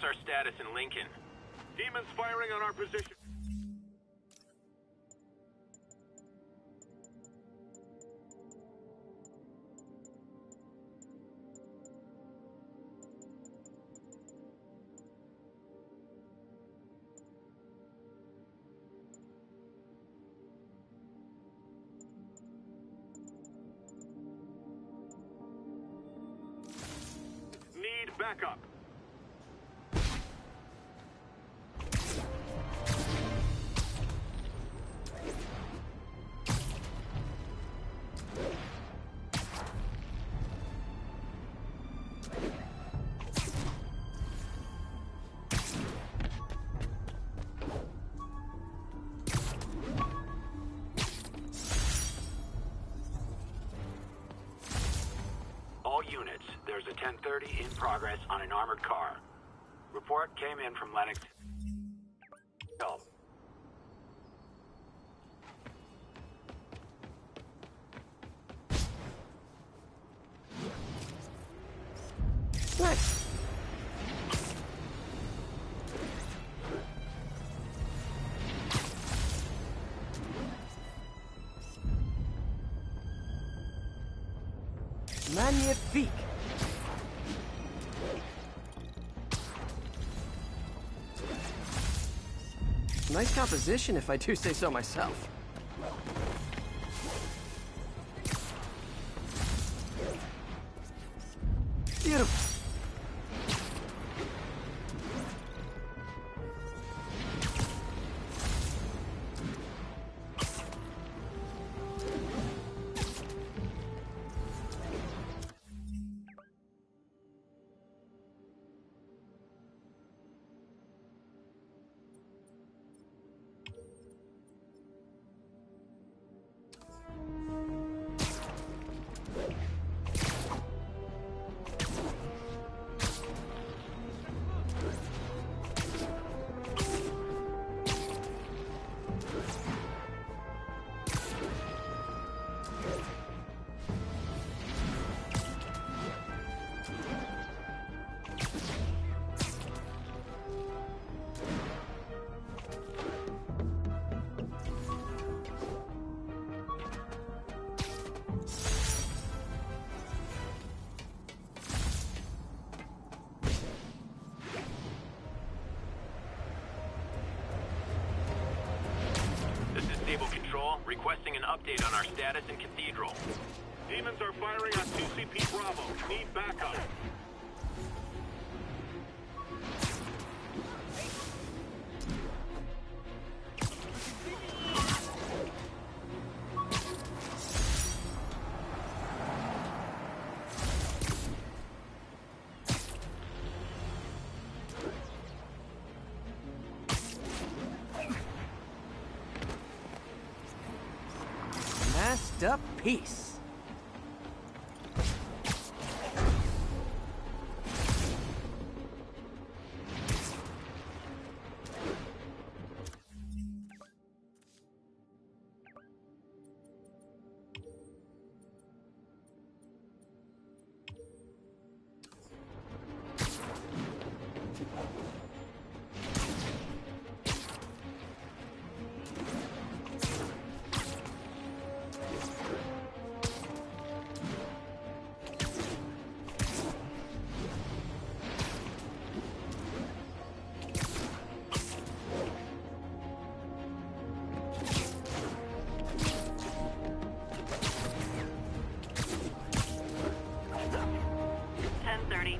What's our status in Lincoln? Demons firing on our position. Need backup. All units, there's a 1030 in progress on an armored car. Report came in from Lennox. Help. Nice. Magnifique. Nice composition, if I do say so myself. Beautiful. Stable Control, requesting an update on our status in Cathedral. Demons are firing on 2CP Bravo. Need backup. Masked up piece.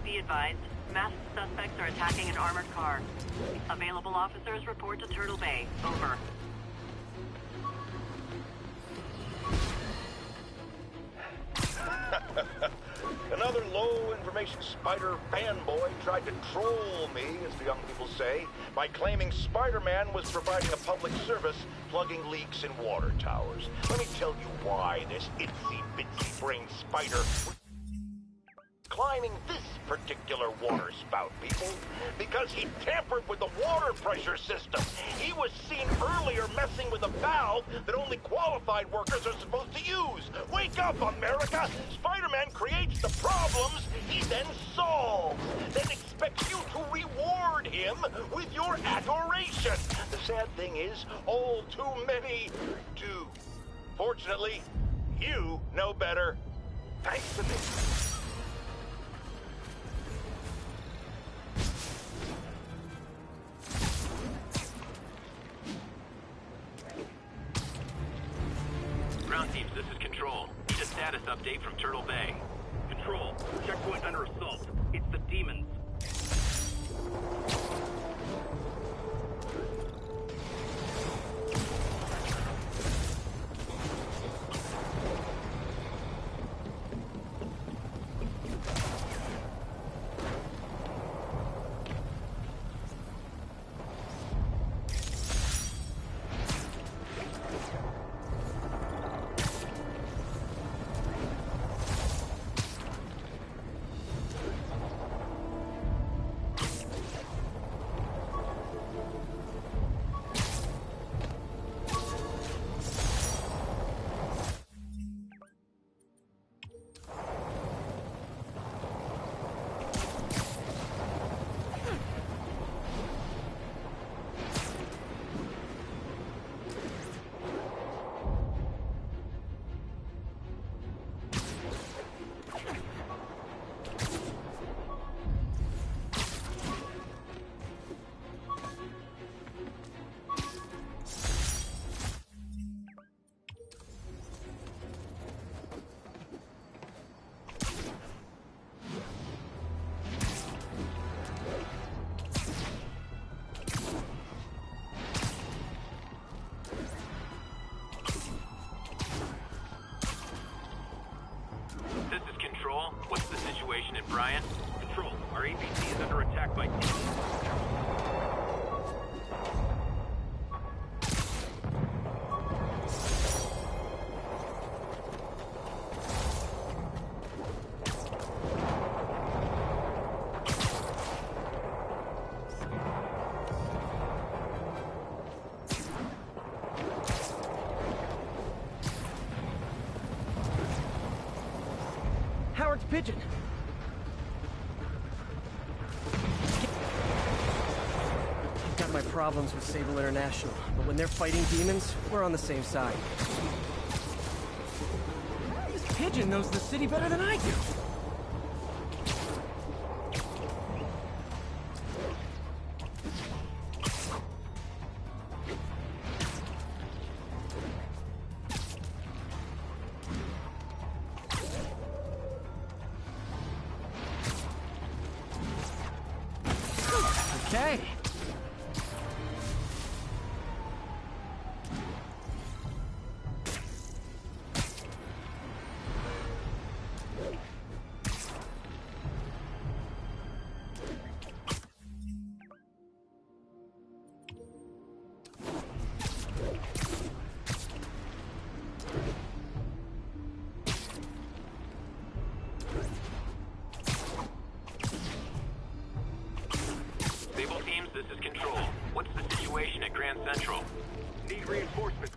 Be advised, masked suspects are attacking an armored car. Available officers report to Turtle Bay. Over. Another low-information Spider fanboy tried to troll me, as the young people say, by claiming Spider-Man was providing a public service plugging leaks in water towers. Let me tell you why this itsy-bitsy brain spider climbing this particular water spout, people. Because he tampered with the water pressure system. He was seen earlier messing with a valve that only qualified workers are supposed to use. Wake up, America! Spider-Man creates the problems he then solves, then expects expects you to reward him with your adoration. The sad thing is, all too many do. Fortunately, you know better. Thanks to me. Ground teams, this is Control. Need a status update from Turtle Bay. Control, checkpoint under assault. It's the demons. What's the situation at Bryan? Control, our APC is under attack by demons. Howard's Pigeon. I've got my problems with Sable International, but when they're fighting demons, we're on the same side. This Pigeon knows the city better than I do. Okay. This is Control. What's the situation at Grand Central? Need reinforcements.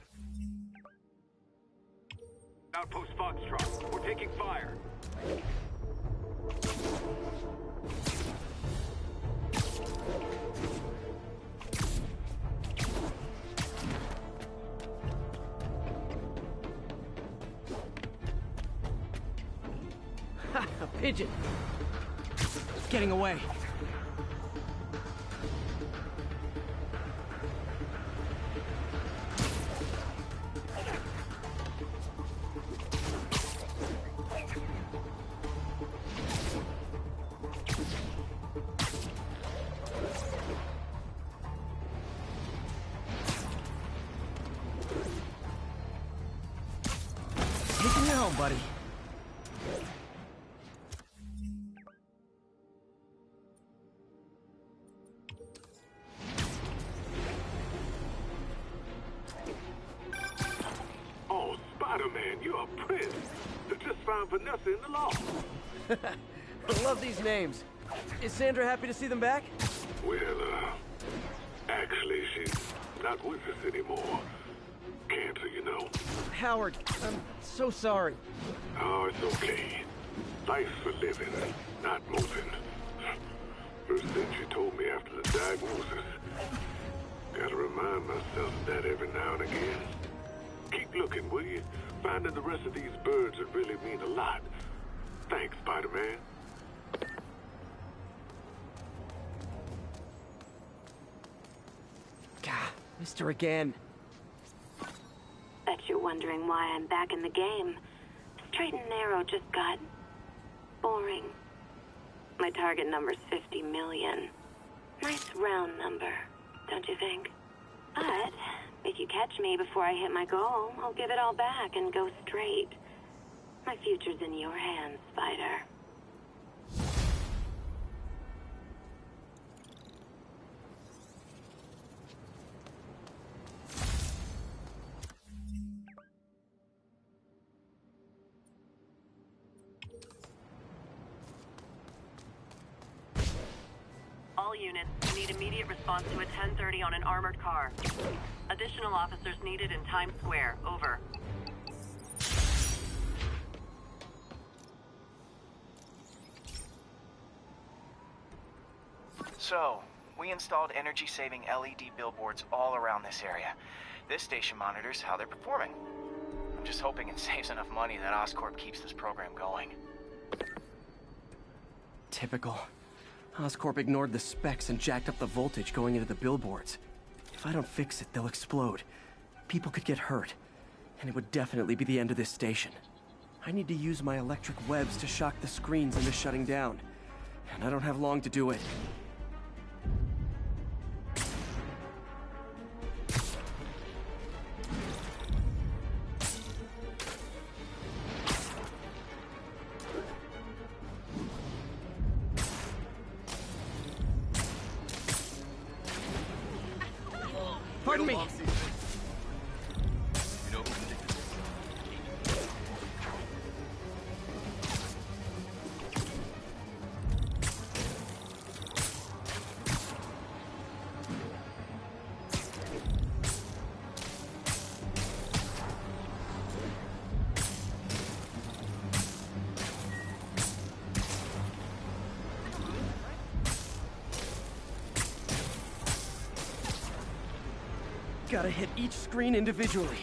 Outpost Foxtrot. We're taking fire. Ha! A pigeon! It's getting away. Taking you home, buddy. Oh, Spider-Man, you're a prince. You just found Vanessa in the law. I love these names. Is Sandra happy to see them back? Well, actually, she's not with us anymore. Cancer, you know. Howard, I'm so sorry. Oh, it's okay. Life's for living, not moving. First thing she told me after the diagnosis. Gotta remind myself of that every now and again. Keep looking, will you? Finding the rest of these birds would really mean a lot. Thanks, Spider-Man. Gah, Mr. Again. Bet you're wondering why I'm back in the game. Straight and narrow just got boring. My target number's 50 million. Nice round number, don't you think? But if you catch me before I hit my goal, I'll give it all back and go straight. My future's in your hands, Spider. All units need immediate response to a 1030 on an armored car. Additional officers needed in Times Square. Over. So, we installed energy-saving LED billboards all around this area. This station monitors how they're performing. I'm just hoping it saves enough money that Oscorp keeps this program going. Typical. Oscorp ignored the specs and jacked up the voltage going into the billboards. If I don't fix it, they'll explode. People could get hurt. And it would definitely be the end of this station. I need to use my electric webs to shock the screens into shutting down. And I don't have long to do it. Pardon me. Gotta hit each screen individually.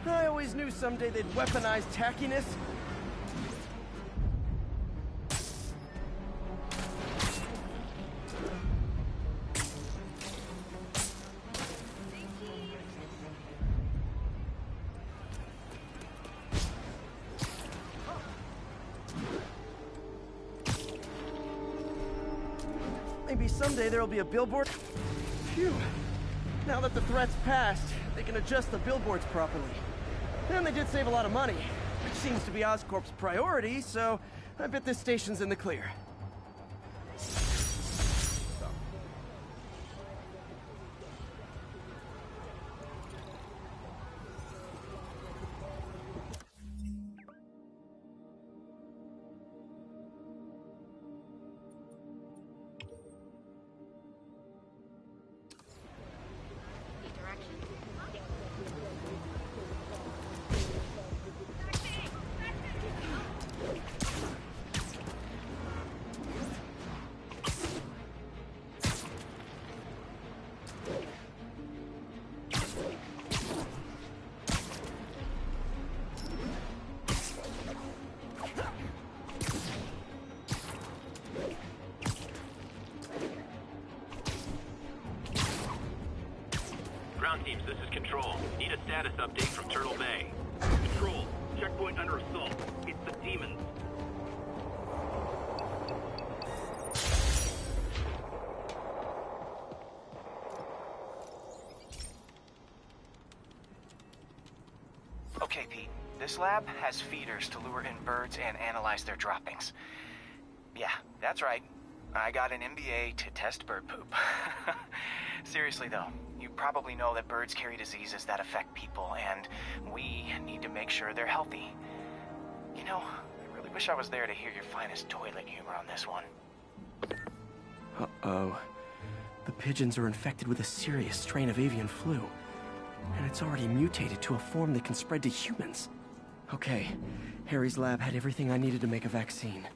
I always knew someday they'd weaponize tackiness. Maybe someday there'll be a billboard. Phew. Now that the threat's passed, they can adjust the billboards properly. And they did save a lot of money, which seems to be Oscorp's priority, so I bet this station's in the clear. Ground teams, this is Control. Need a status update from Turtle Bay. Control, checkpoint under assault. It's the demons. Okay, Pete. This lab has feeders to lure in birds and analyze their droppings. Yeah, that's right. I got an MBA to test bird poop. Seriously, though, you probably know that birds carry diseases that affect people, and we need to make sure they're healthy. You know, I really wish I was there to hear your finest toilet humor on this one. Uh-oh. The pigeons are infected with a serious strain of avian flu. And it's already mutated to a form that can spread to humans. Okay, Harry's lab had everything I needed to make a vaccine.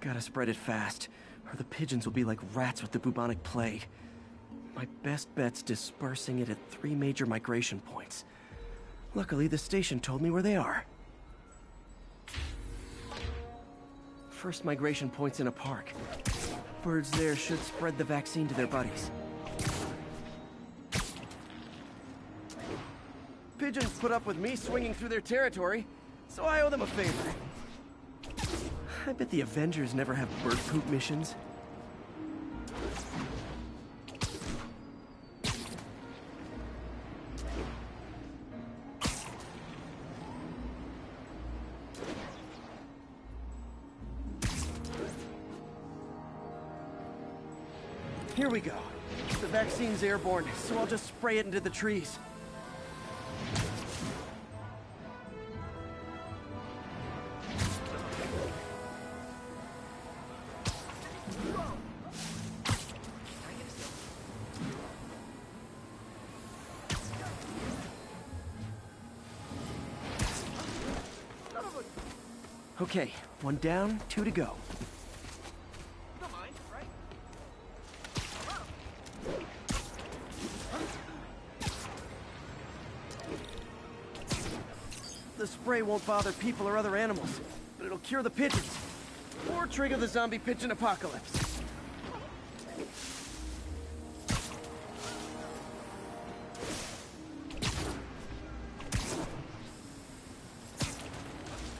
Gotta spread it fast, or the pigeons will be like rats with the bubonic plague. My best bet's dispersing it at 3 major migration points. Luckily, the station told me where they are. First migration point's in a park. Birds there should spread the vaccine to their buddies. Pigeons put up with me swinging through their territory, so I owe them a favor. I bet the Avengers never have bird poop missions. Here we go. The vaccine's airborne, so I'll just spray it into the trees. Okay, 1 down, 2 to go. The spray won't bother people or other animals, but it'll cure the pigeons. Or trigger the zombie pigeon apocalypse.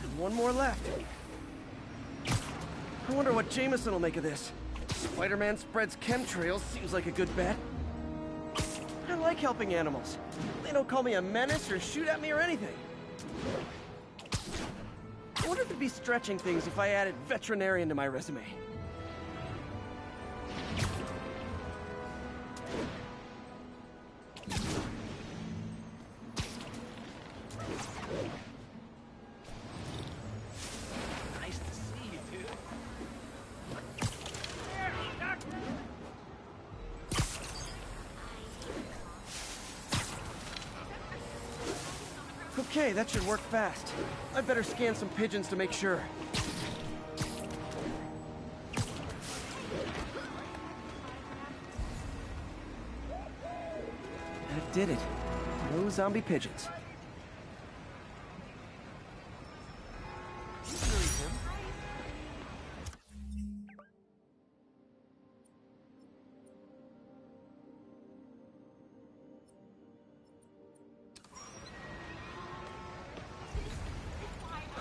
And 1 more left. I wonder what Jameson will make of this. Spider-Man spreads chemtrails seems like a good bet. I like helping animals. They don't call me a menace or shoot at me or anything. I wonder if it'd be stretching things if I added veterinarian to my resume. Nice to see you, dude. Okay, that should work fast. I'd better scan some pigeons to make sure. That did it. No zombie pigeons.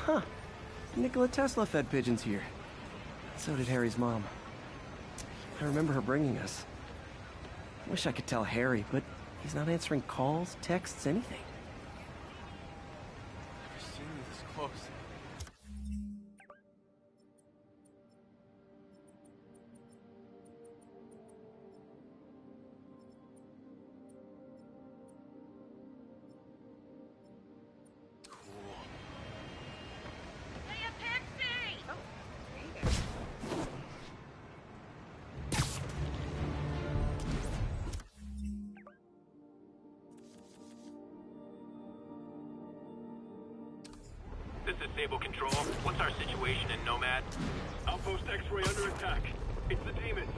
Huh. Nikola Tesla fed pigeons here. So did Harry's mom. I remember her bringing us. Wish I could tell Harry, but he's not answering calls, texts, anything. Never seen you this close. This is Sable Control. What's our situation in Nomad? Outpost X-Ray under attack. It's the demons.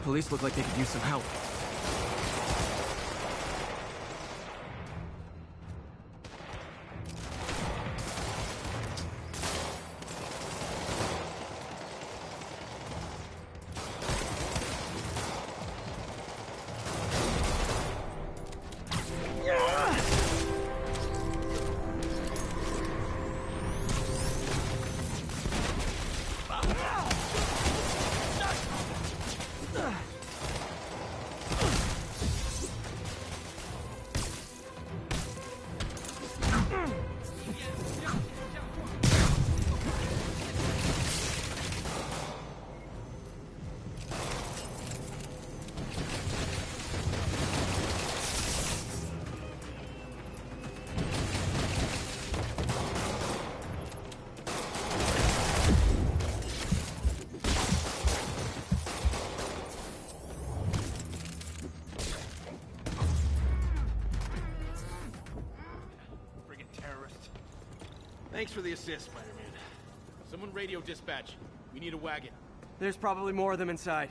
Police look like they could use some help. Thanks for the assist, Spider-Man. Someone radio dispatch. We need a wagon. There's probably more of them inside.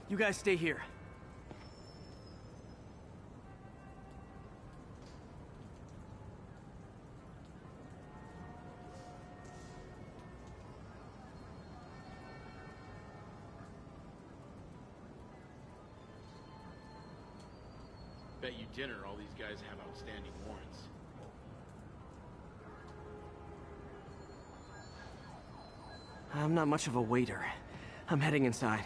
You guys stay here. Bet you dinner all these guys have outstanding warrants. I'm not much of a waiter. I'm heading inside.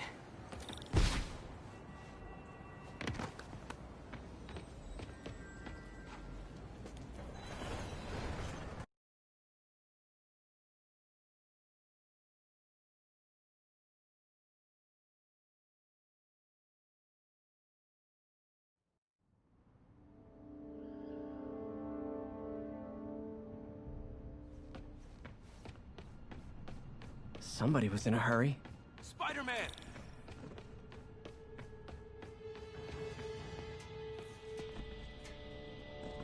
Somebody was in a hurry. Spider-Man!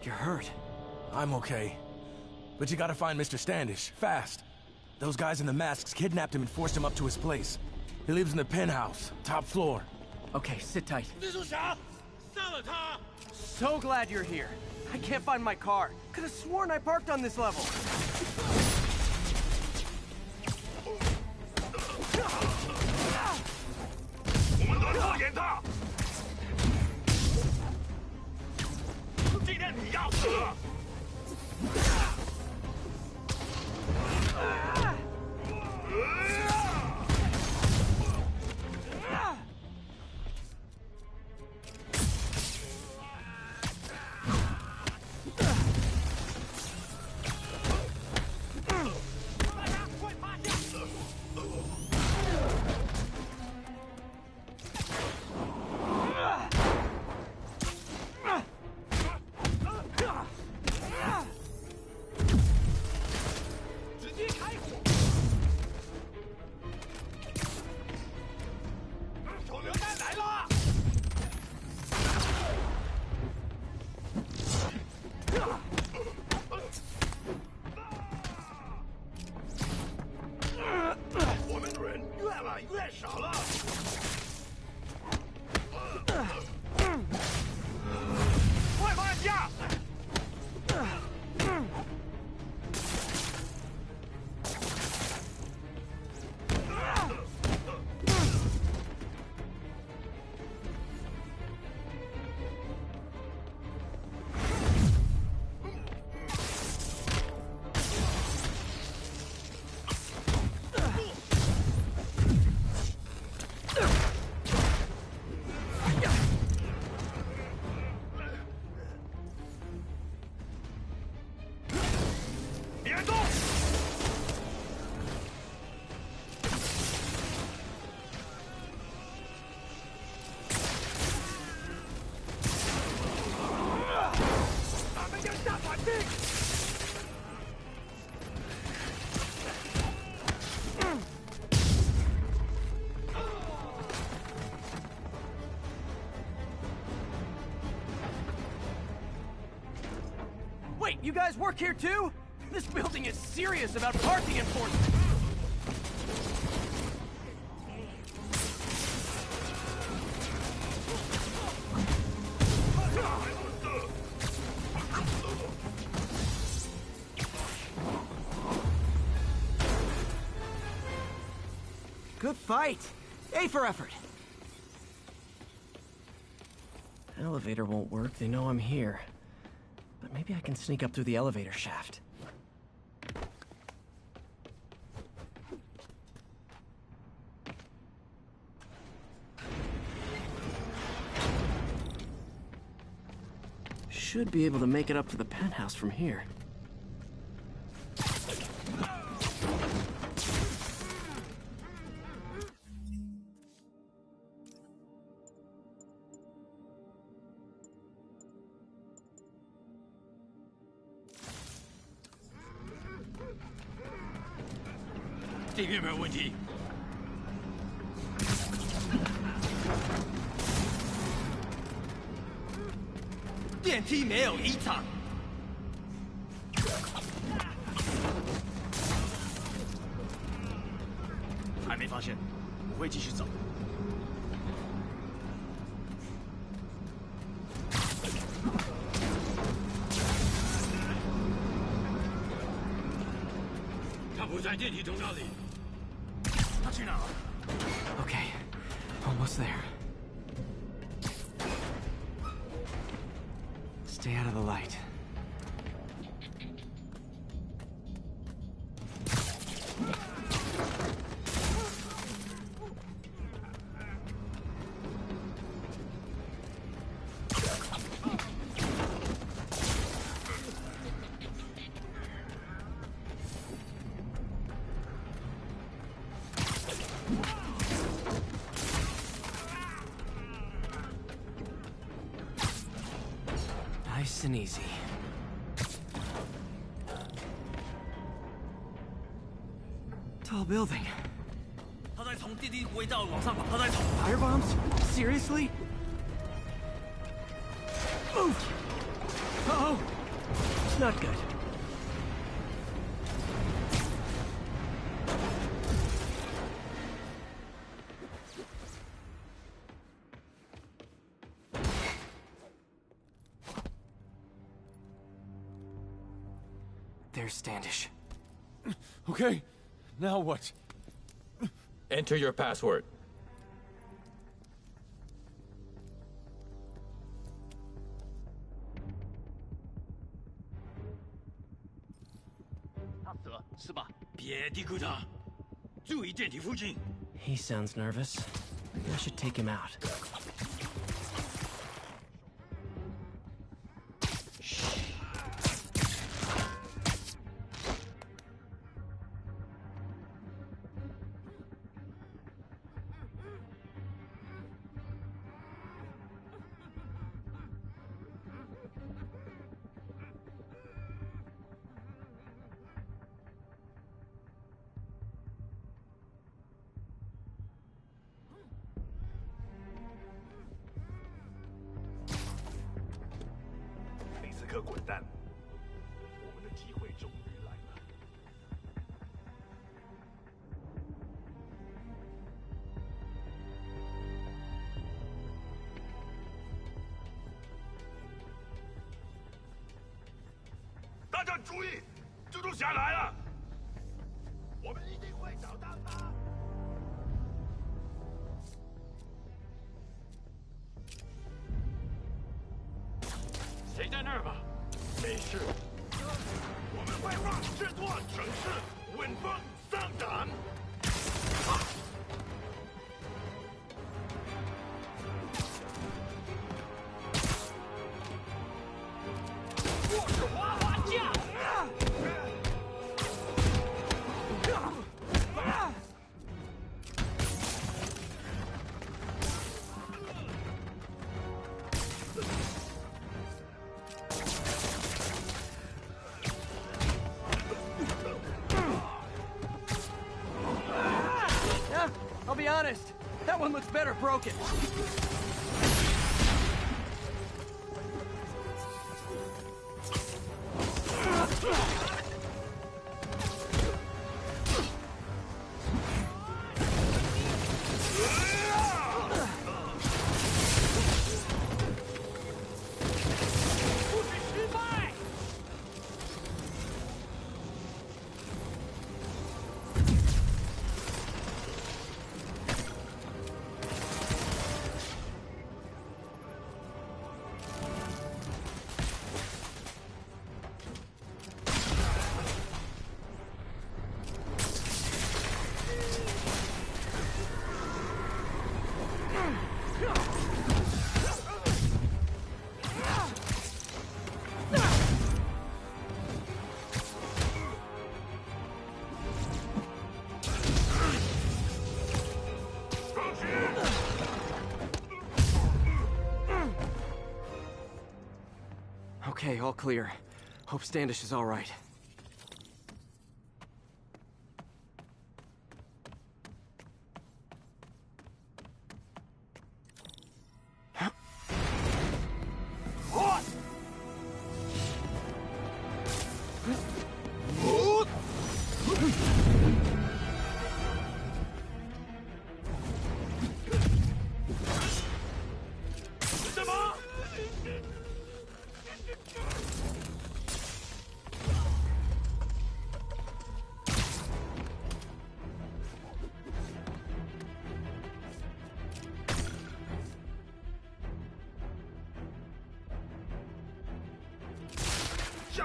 You're hurt. I'm okay. But you gotta find Mr. Standish, fast. Those guys in the masks kidnapped him and forced him up to his place. He lives in the penthouse, top floor. Okay, sit tight. So glad you're here. I can't find my car. Could have sworn I parked on this level. Wait, you guys work here too? This building is serious about parking enforcement. Good fight. A for effort. Elevator won't work. They know I'm here. But maybe I can sneak up through the elevator shaft. Should be able to make it up to the penthouse from here. 没发现，我会继续找。他不在电梯中那里。他去哪了 Okay, almost there. Stay out of the light. Nice and easy. Tall building. 他在从电梯轨道往上跑，他在冲。 Fire bombs? Seriously? Move! Uh-oh! It's not good. There's Standish. Okay, now what? Enter your password. He sounds nervous. Maybe I should take him out. I'll be honest, that one looks better broken. Okay, all clear. Hope Standish is all right.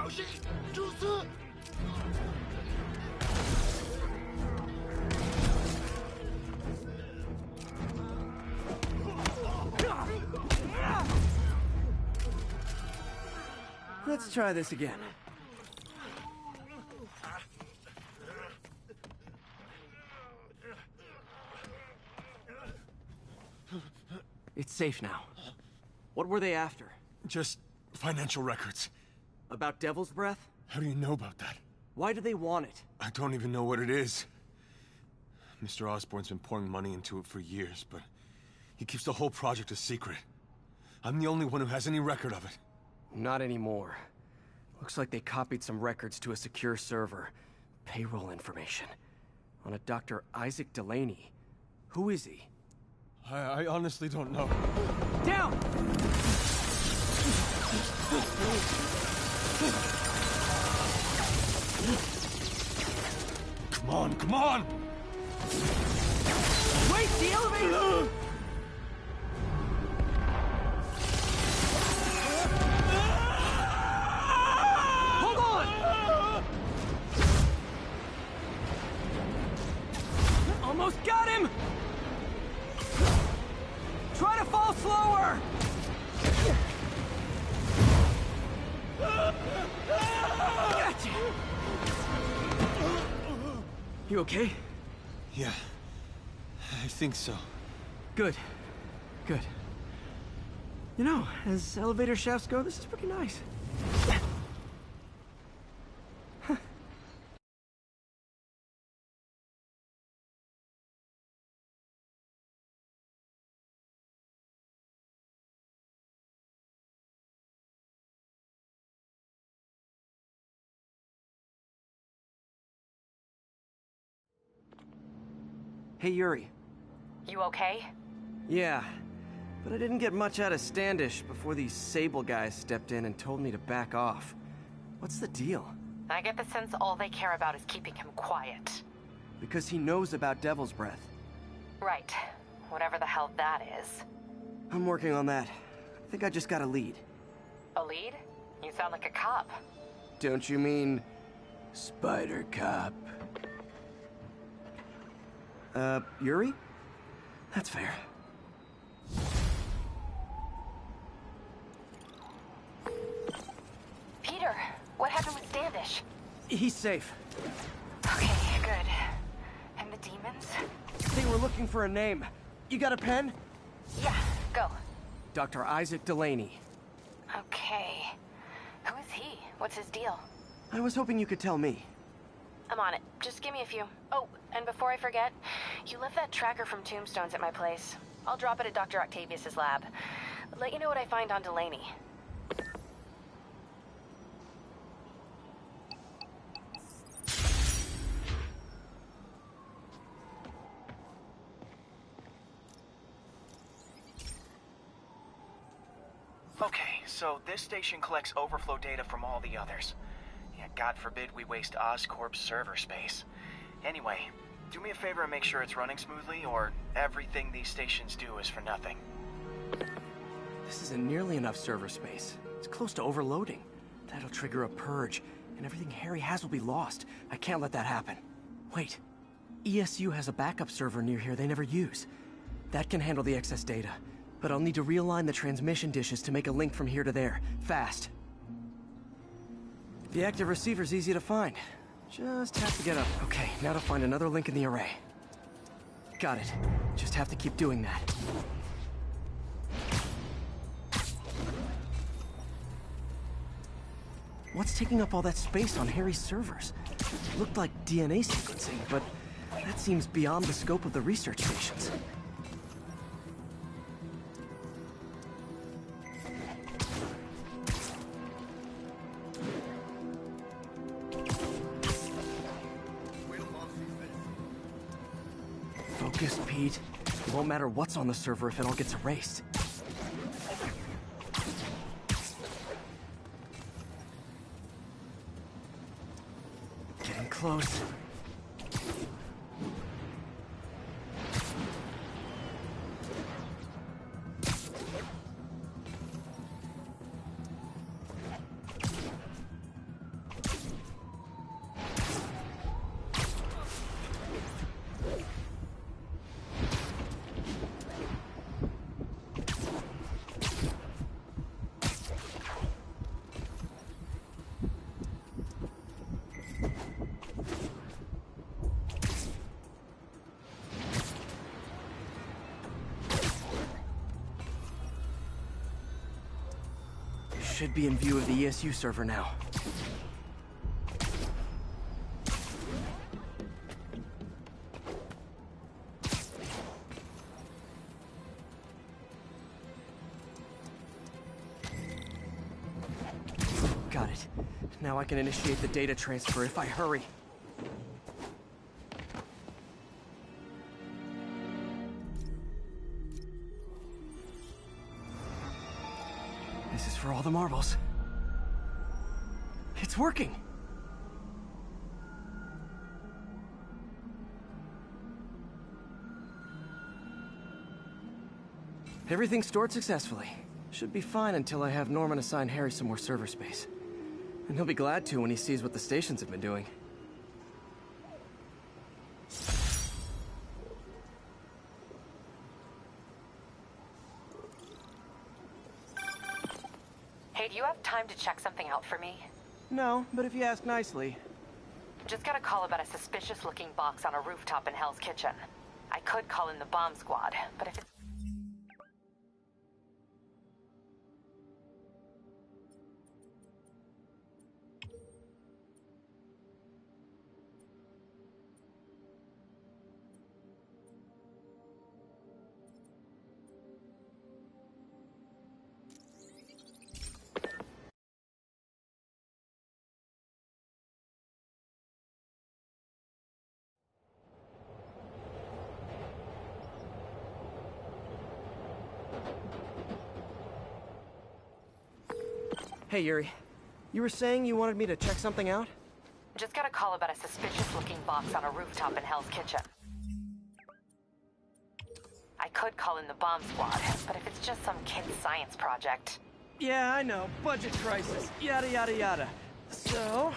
小心，蛛丝！ Let's try this again. It's safe now. What were they after? Just financial records. About Devil's Breath? How do you know about that? Why do they want it? I don't even know what it is. Mr. Osborn's been pouring money into it for years, but he keeps the whole project a secret. I'm the only one who has any record of it. Not anymore. Looks like they copied some records to a secure server. Payroll information. On a Dr. Isaac Delaney. Who is he? I honestly don't know. Down! Come on, come on! Wait, the elevator! Hold on! Almost got him! Try to fall slower! Gotcha! You okay? Yeah, I think so. Good. Good. You know, as elevator shafts go, this is pretty nice. Hey, Yuri. You okay? Yeah, but I didn't get much out of Standish before these Sable guys stepped in and told me to back off. What's the deal? I get the sense all they care about is keeping him quiet. Because he knows about Devil's Breath. Right. Whatever the hell that is. I'm working on that. I think I just got a lead. A lead? You sound like a cop. Don't you mean... Spider Cop? Yuri? That's fair. Peter, what happened with Standish? He's safe. Okay, good. And the demons? They were looking for a name. You got a pen? Yeah, go. Dr. Isaac Delaney. Okay. Who is he? What's his deal? I was hoping you could tell me. I'm on it. Just give me a few. Oh, and before I forget, you left that tracker from Tombstones at my place. I'll drop it at Dr. Octavius's lab. Let you know what I find on Delaney. Okay, so this station collects overflow data from all the others. Yeah, God forbid we waste Oscorp's server space. Anyway, do me a favor and make sure it's running smoothly, or everything these stations do is for nothing. This isn't nearly enough server space. It's close to overloading. That'll trigger a purge, and everything Harry has will be lost. I can't let that happen. Wait. ESU has a backup server near here they never use. That can handle the excess data, but I'll need to realign the transmission dishes to make a link from here to there, fast. The active receiver's easy to find. Just have to get up. Okay, now to find another link in the array. Got it. Just have to keep doing that. What's taking up all that space on Harry's servers? It looked like DNA sequencing, but that seems beyond the scope of the research stations. Focus, Pete. It won't matter what's on the server if it all gets erased. Getting close. Should be in view of the ESU server now. Got it. Now I can initiate the data transfer if I hurry. This is for all the marbles. It's working! Everything stored successfully. Should be fine until I have Norman assign Harry some more server space. And he'll be glad to when he sees what the stations have been doing. Hey, do you have time to check something out for me? No, but if you ask nicely. Just got a call about a suspicious-looking box on a rooftop in Hell's Kitchen. I could call in the bomb squad, but if it's... Hey, Yuri. You were saying you wanted me to check something out? Just got a call about a suspicious-looking box on a rooftop in Hell's Kitchen. I could call in the bomb squad, but if it's just some kid's science project... Yeah, I know. Budget crisis. Yada, yada, yada. So...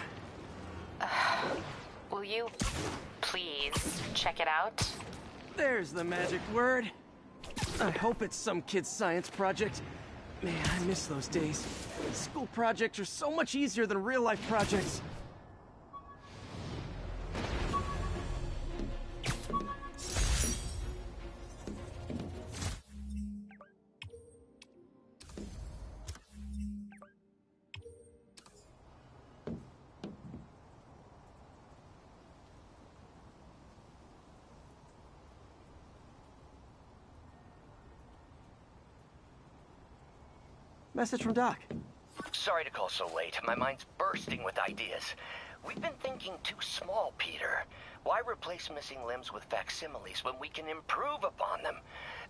will you... please check it out? There's the magic word. I hope it's some kid's science project. Man, I miss those days. School projects are so much easier than real-life projects. Message from Doc. Sorry to call so late. My mind's bursting with ideas. We've been thinking too small, Peter. Why replace missing limbs with facsimiles when we can improve upon them?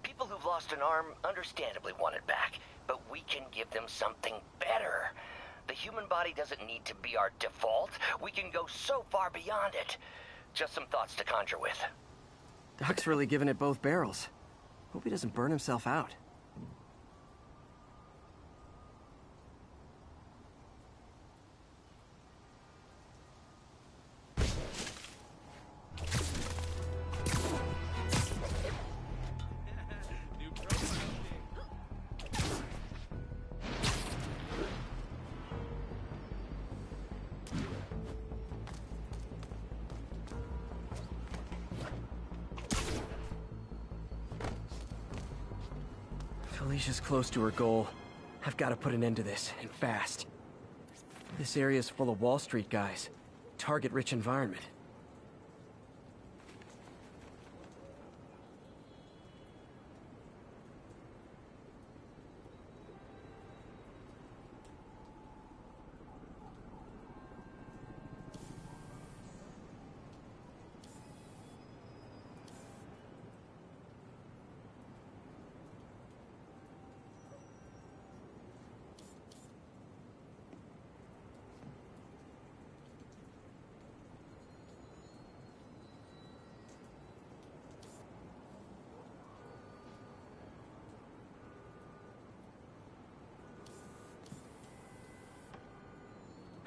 People who've lost an arm understandably want it back, but we can give them something better. The human body doesn't need to be our default. We can go so far beyond it. Just some thoughts to conjure with. Doc's really giving it both barrels. Hope he doesn't burn himself out. Felicia's close to her goal. I've got to put an end to this, and fast. This area's full of Wall Street guys. Target-rich environment.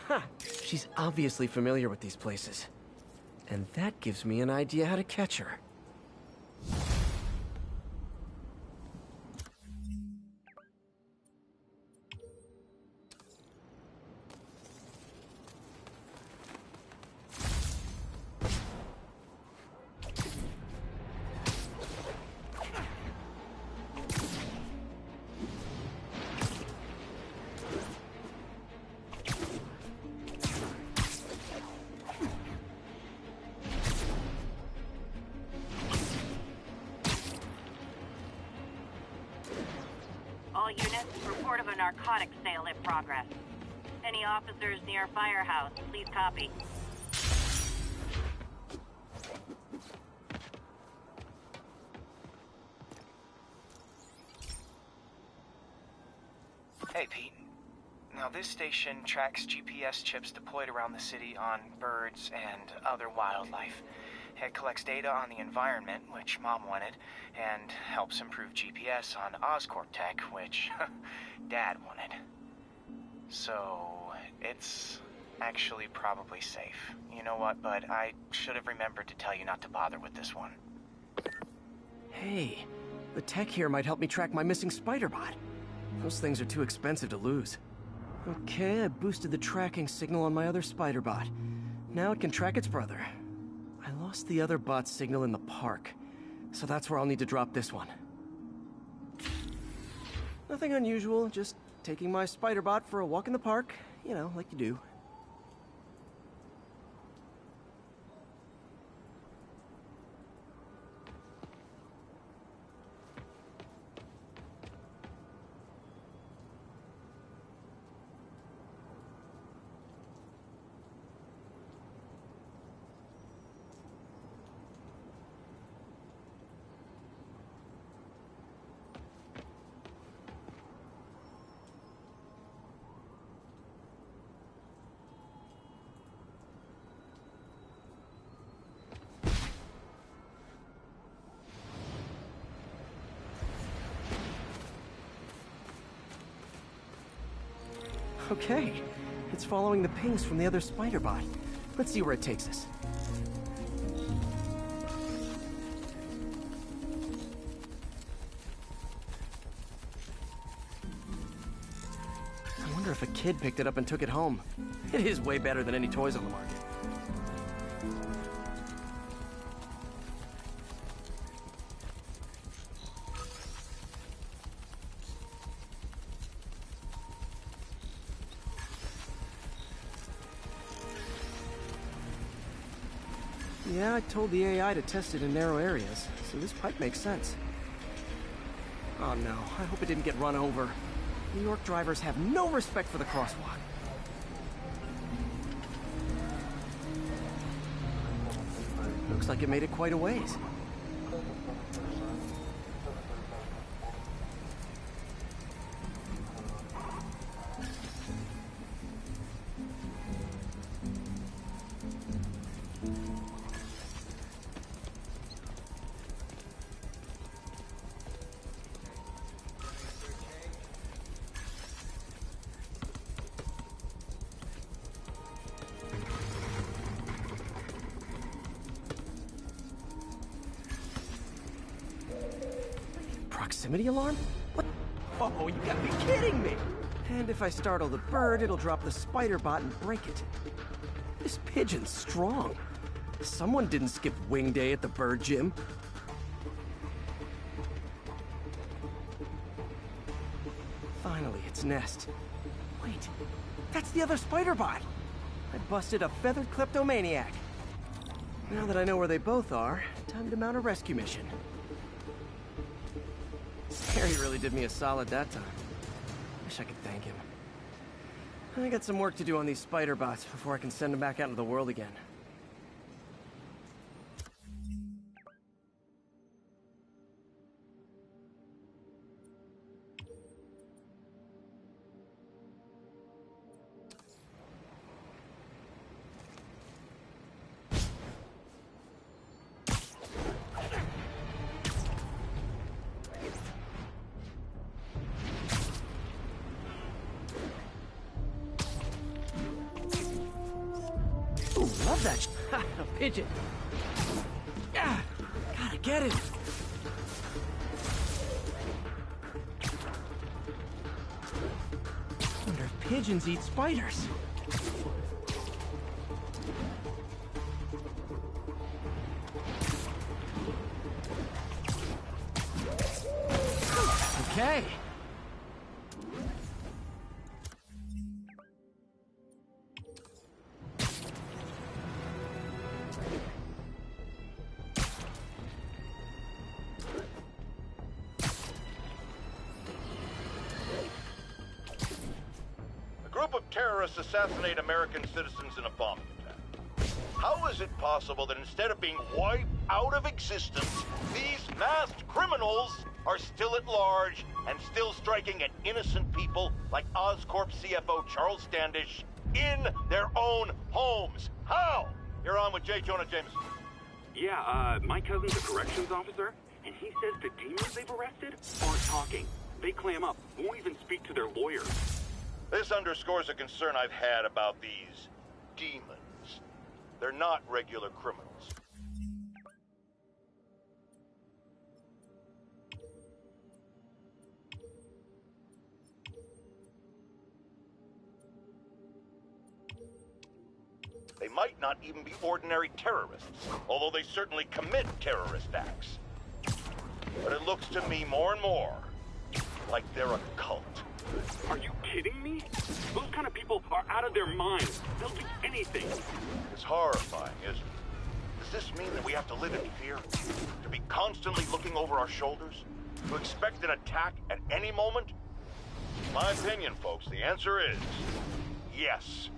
Huh. She's obviously familiar with these places. And that gives me an idea how to catch her. units, report of a narcotics sale in progress. Any officers near Firehouse, please copy. Hey, Pete. Now, this station tracks GPS chips deployed around the city on birds and other wildlife. It collects data on the environment, which Mom wanted, and helps improve GPS on Oscorp tech, which Dad wanted. So, it's actually probably safe. You know what, bud? I should have remembered to tell you not to bother with this one. Hey, the tech here might help me track my missing Spider-Bot. Those things are too expensive to lose. Okay, I boosted the tracking signal on my other Spider-Bot. Now it can track its brother. I lost the other bot's signal in the park, so that's where I'll need to drop this one. Nothing unusual, just taking my Spider-Bot for a walk in the park, you know, like you do. Okay, it's following the pings from the other Spider-Bot. Let's see where it takes us. I wonder if a kid picked it up and took it home. It is way better than any toys on the market. Yeah, I told the AI to test it in narrow areas, so this pipe makes sense. Oh no, I hope it didn't get run over. New York drivers have no respect for the crosswalk. Looks like it made it quite a ways. Proximity alarm? What? Oh, you gotta be kidding me! And if I startle the bird, it'll drop the Spider-Bot and break it. This pigeon's strong. Someone didn't skip wing day at the bird gym. Finally, its nest. Wait, that's the other Spider-Bot! I busted a feathered kleptomaniac. Now that I know where they both are, time to mount a rescue mission. Harry really did me a solid that time. Wish I could thank him. I got some work to do on these Spider-Bots before I can send them back out into the world again. Ooh, love that a pigeon. Ah, gotta get it. Wonder if pigeons eat spiders. Okay. terrorists assassinate American citizens in a bombing attack. How is it possible that instead of being wiped out of existence, these masked criminals are still at large and still striking at innocent people like Oscorp CFO Charles Standish in their own homes? How? You're on with J. Jonah Jameson. Yeah, my cousin's a corrections officer, and he says the demons they've arrested aren't talking. They clam up, won't even speak to their lawyers. This underscores a concern I've had about these demons. They're not regular criminals. They might not even be ordinary terrorists, although they certainly commit terrorist acts. But it looks to me more and more like they're a cult. Are you kidding me? Those kind of people are out of their minds. They'll do anything. It's horrifying, isn't it? Does this mean that we have to live in fear? To be constantly looking over our shoulders? To expect an attack at any moment? In my opinion, folks, the answer is yes.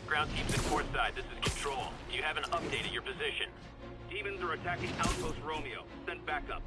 Ground teams in port side, this is Control. Do you have an update at your position? Demons are attacking Outpost Romeo. Send backup.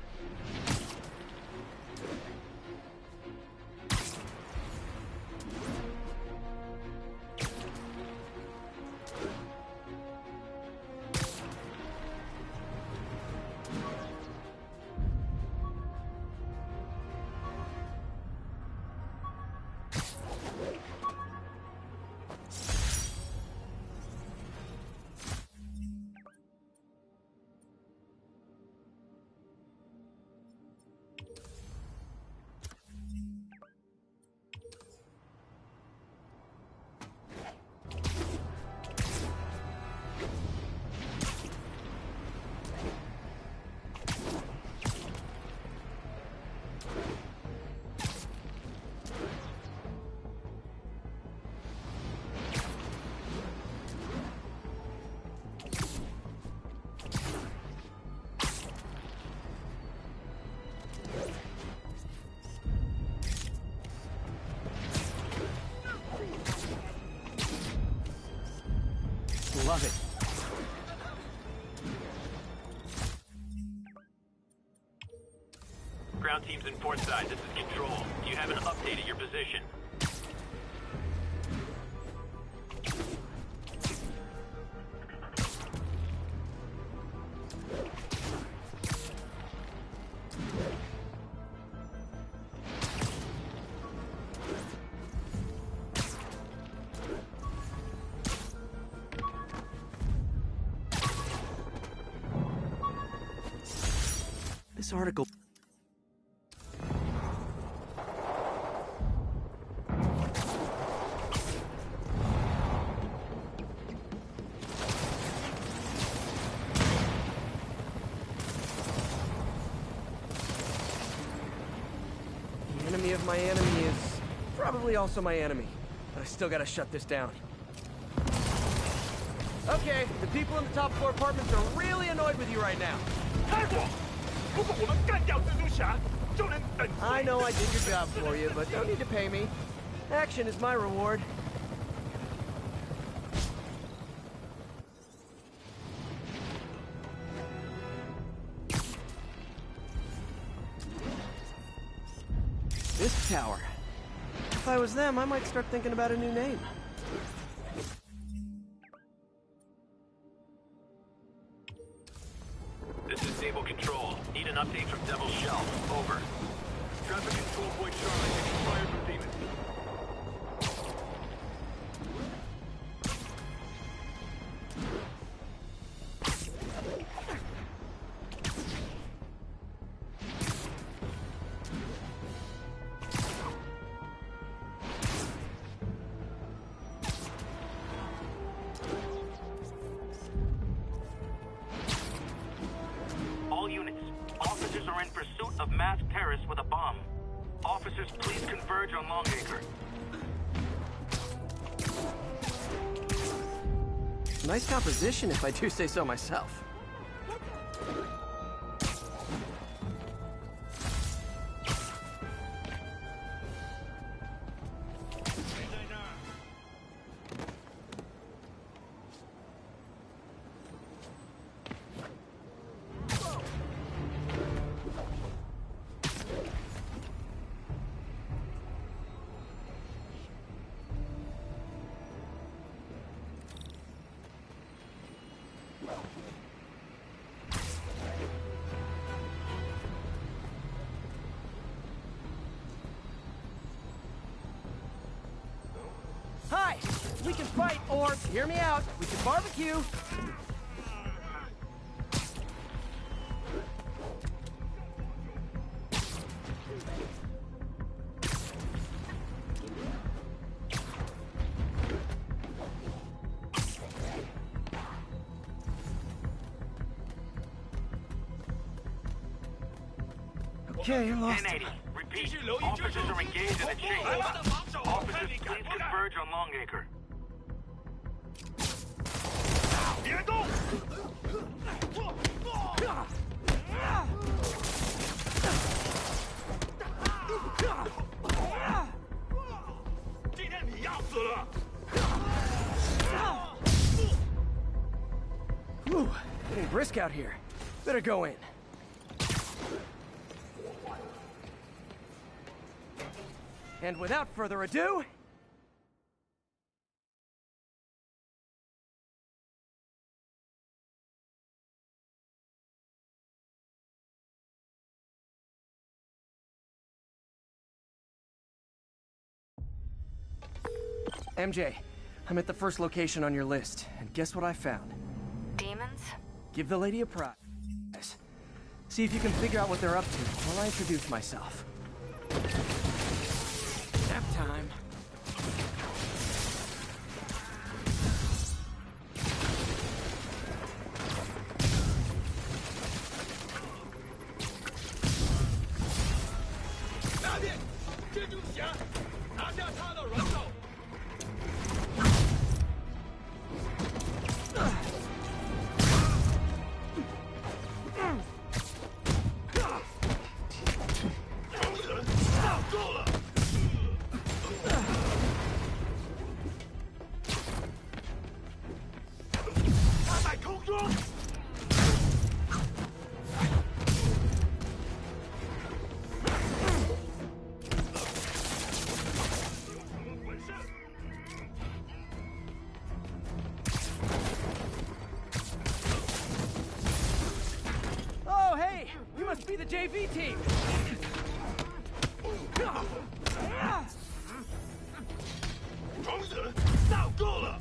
Love it. Ground teams in port side, this is Control. Do you have an update at your position? This article... The enemy of my enemy is probably also my enemy. But I still gotta shut this down. Okay, the people in the top floor apartments are really annoyed with you right now. I know I did your job for you, but don't need to pay me. Action is my reward. This tower. If I was them, I might start thinking about a new name. This is Naval Control. Need an update from Devil's Shelf. Over. Traffic control point Charlie taking fire from demons. terrorists with a bomb. Officers, please converge on Longacre. Nice composition, if I do say so myself. Hi! We can fight, or, hear me out, we can barbecue! Okay, I lost 1080. Repeat. Officers are engaged in a chase. Officers, please converge on Longacre. 别动！今天你要死了！ Whew, getting brisk out here. Better go in. And without further ado... MJ, I'm at the first location on your list, and guess what I found? Demons? Give the lady a prize. See if you can figure out what they're up to while I introduce myself. Nap time. Be the JV team. 虫子，闹够了！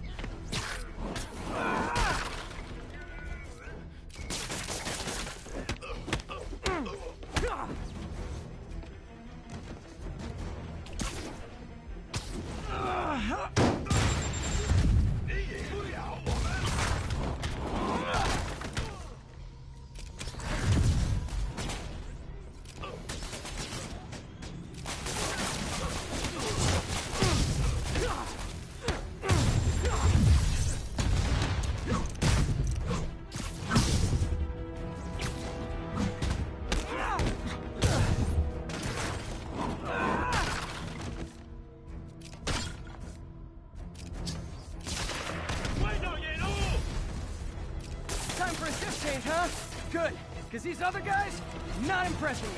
Time for a shift change, huh? Good, because these other guys, not impressing me.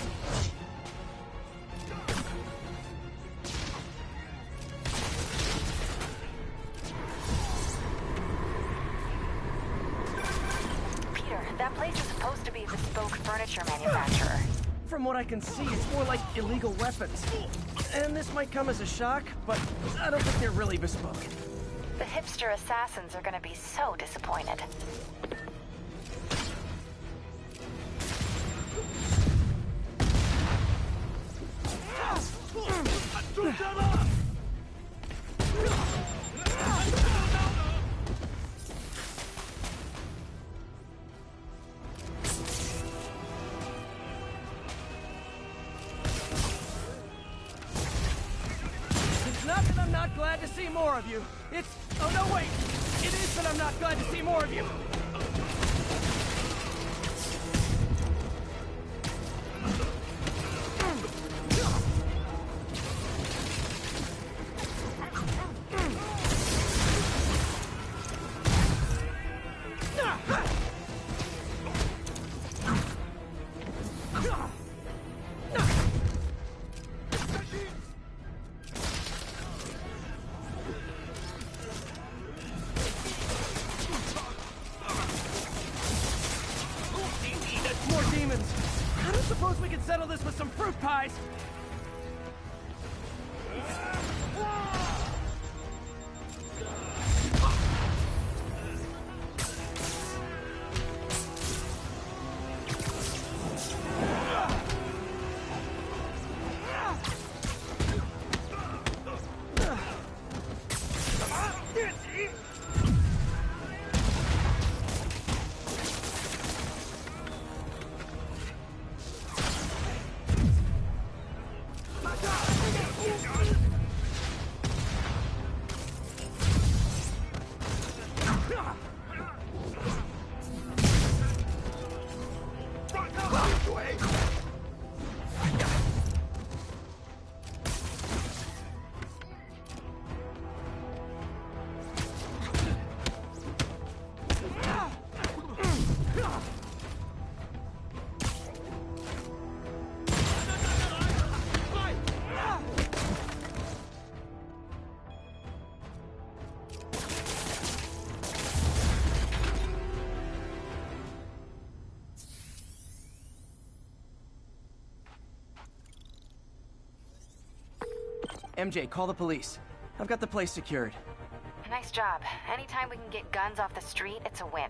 Peter, that place is supposed to be a bespoke furniture manufacturer. From what I can see, it's more like illegal weapons. And this might come as a shock, but I don't think they're really bespoke. The hipster assassins are gonna be so disappointed. not glad to see more of you. It's... Oh, no, wait! It is that I'm not glad to see more of you. More demons. I don't suppose we can settle this with some fruit pies. MJ, call the police. I've got the place secured. Nice job. Anytime we can get guns off the street, it's a win.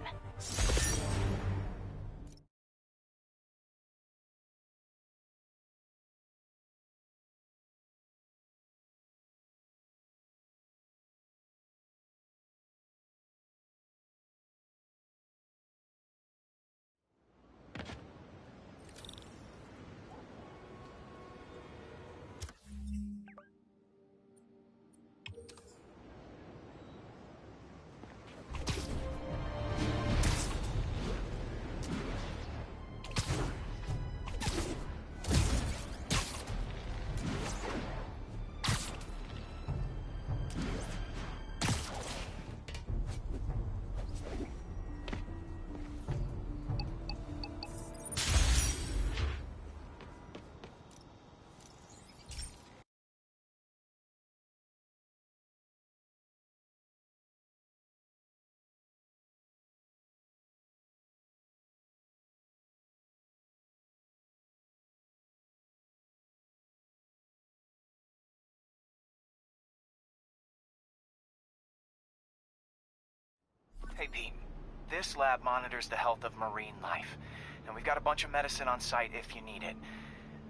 Hey, Pete. This lab monitors the health of marine life, and we've got a bunch of medicine on site if you need it.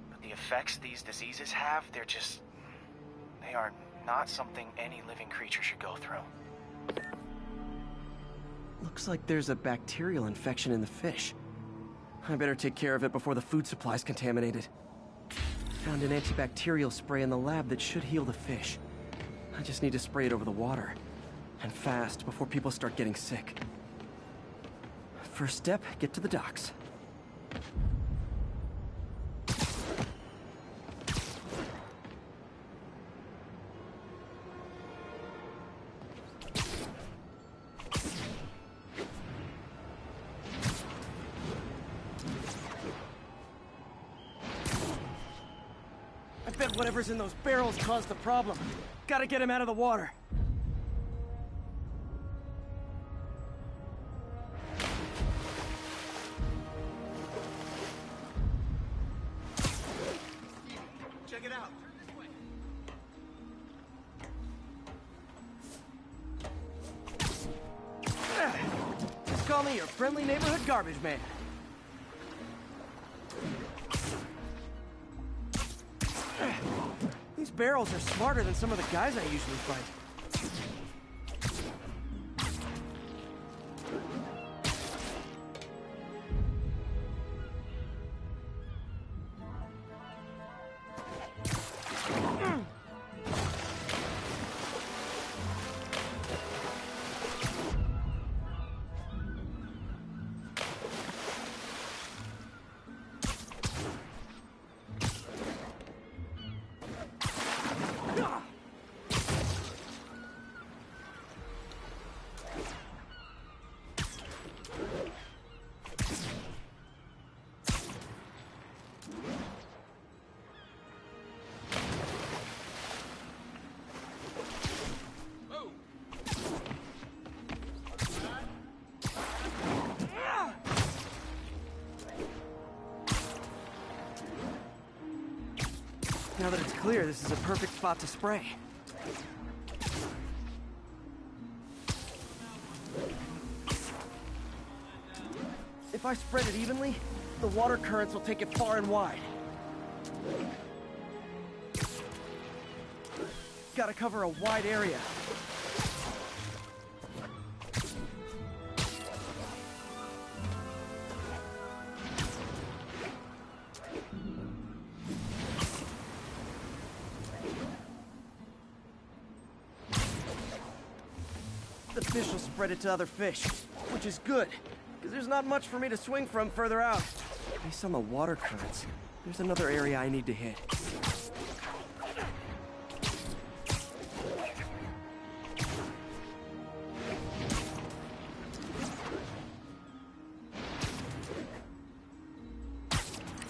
But the effects these diseases have, they are not something any living creature should go through. Looks like there's a bacterial infection in the fish. I better take care of it before the food supply's contaminated. Found an antibacterial spray in the lab that should heal the fish. I just need to spray it over the water. And fast, before people start getting sick. First step, get to the docks. I bet whatever's in those barrels caused the problem. Gotta get him out of the water. Call me your friendly neighborhood garbage man. These barrels are smarter than some of the guys I usually fight. Now that it's clear, this is a perfect spot to spray. If I spread it evenly, the water currents will take it far and wide. Gotta cover a wide area. The fish will spread it to other fish, which is good, because there's not much for me to swing from further out. Based on the water currents, there's another area I need to hit.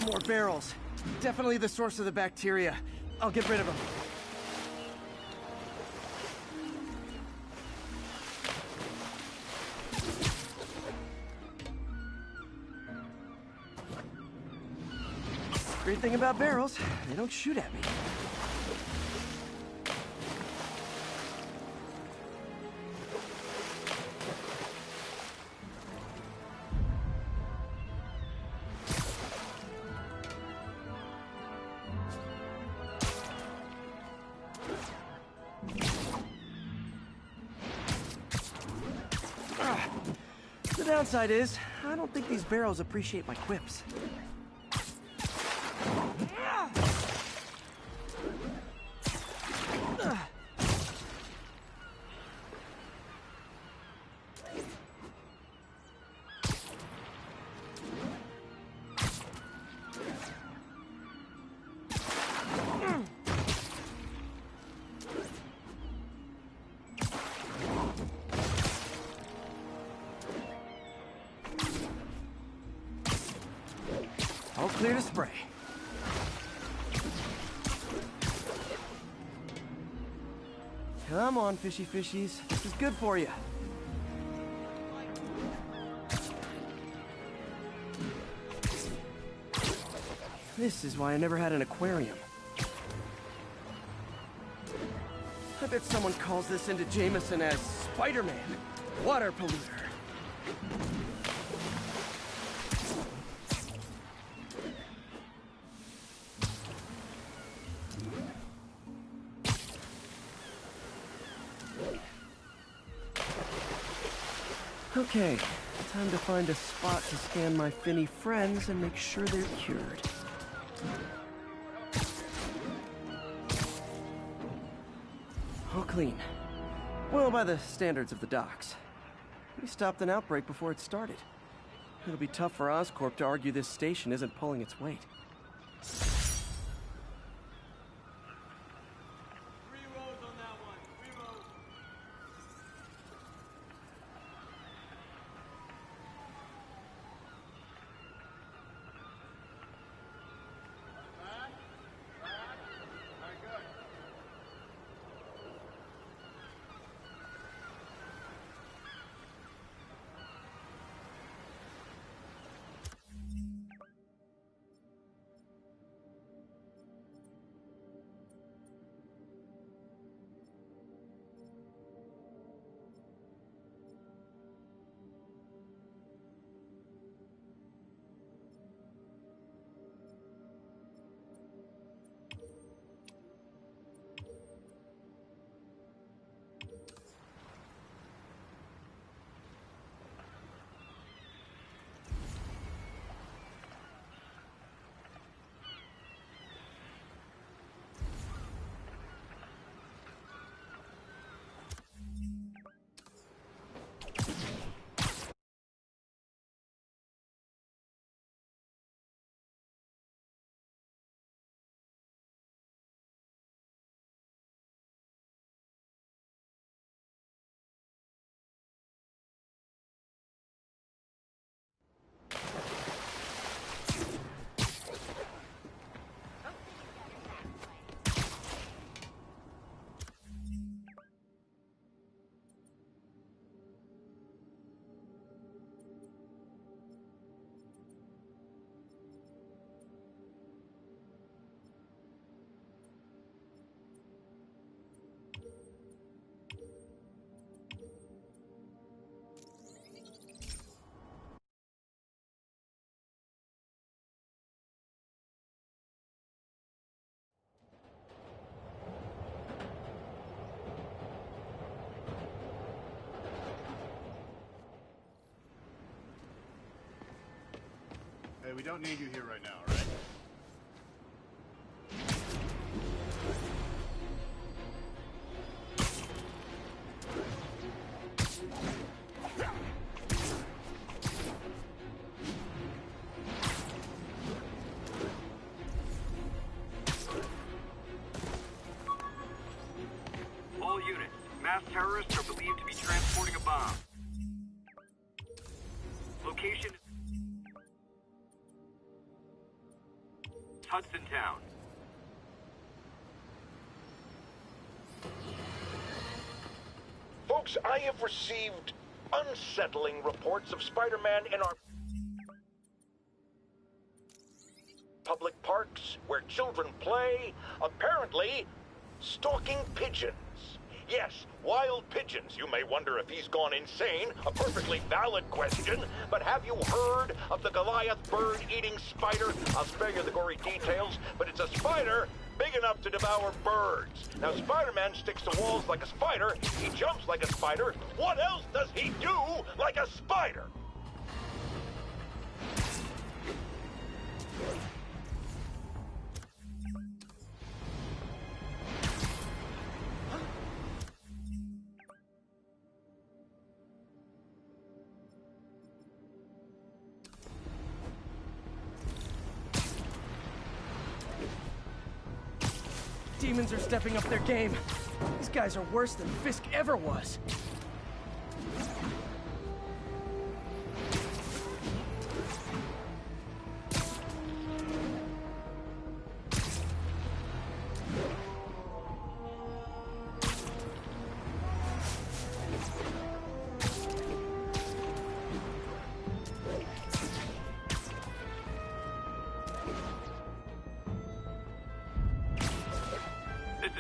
More barrels. Definitely the source of the bacteria. I'll get rid of them. Great thing about barrels, they don't shoot at me. The downside is, I don't think these barrels appreciate my quips. All clear to spray. Come on, fishy fishies. This is good for you. This is why I never had an aquarium. I bet someone calls this into Jameson as Spider-Man, water polluter. Okay, time to find a spot to scan my finny friends and make sure they're cured. All clean. Well, by the standards of the docks. We stopped an outbreak before it started. It'll be tough for Oscorp to argue this station isn't pulling its weight. Hey, we don't need you here right now, all right? All units, mass terrorists are believed to be transporting a bomb. Location Hudson Town. Folks, I have received unsettling reports of Spider-Man in our public parks where children play, apparently stalking pigeons. Yes, wild pigeons. You may wonder if he's gone insane. A perfectly valid question. But have you heard of the Goliath bird-eating spider? I'll spare you the gory details, but it's a spider big enough to devour birds. Now, Spider-Man sticks to walls like a spider. He jumps like a spider. What else does he do like a spider? Demons are stepping up their game. These guys are worse than Fisk ever was.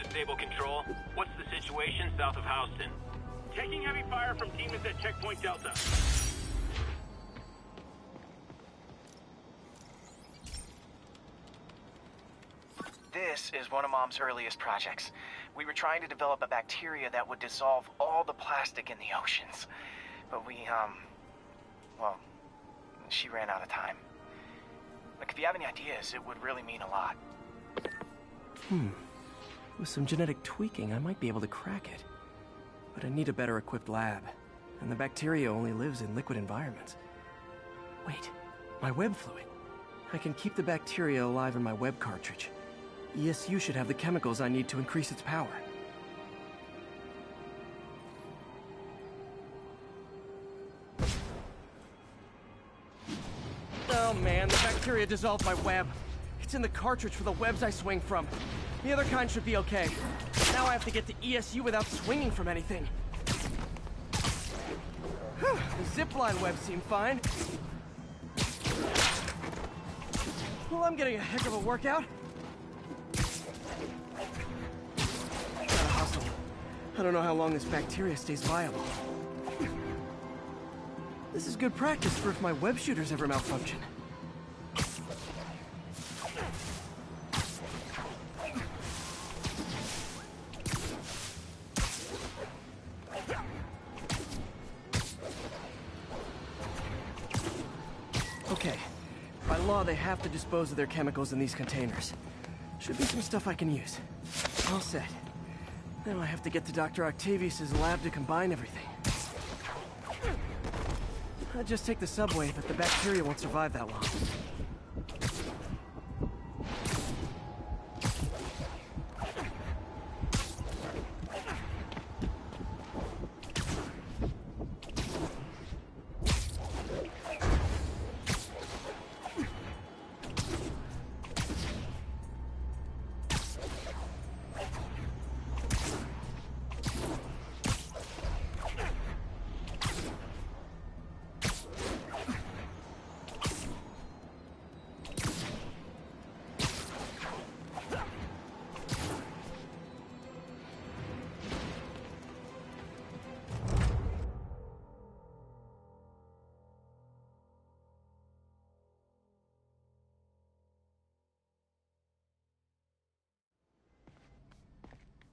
Stable Control. What's the situation south of Houston? Taking heavy fire from demons at Checkpoint Delta. This is one of Mom's earliest projects. We were trying to develop a bacteria that would dissolve all the plastic in the oceans. But well, she ran out of time. Like, if you have any ideas, it would really mean a lot. With some genetic tweaking, I might be able to crack it. But I need a better equipped lab. And the bacteria only lives in liquid environments. Wait, my web fluid. I can keep the bacteria alive in my web cartridge. ESU should have the chemicals I need to increase its power. Oh man, the bacteria dissolved my web. It's in the cartridge for the webs I swing from. The other kind should be okay. Now I have to get to ESU without swinging from anything. The zipline webs seem fine. Well, I'm getting a heck of a workout. Gotta hustle. I don't know how long this bacteria stays viable. This is good practice for if my web shooters ever malfunction. Okay. By law, they have to dispose of their chemicals in these containers. Should be some stuff I can use. All set. Now I have to get to Dr. Octavius' lab to combine everything. I'd just take the subway, but the bacteria won't survive that long.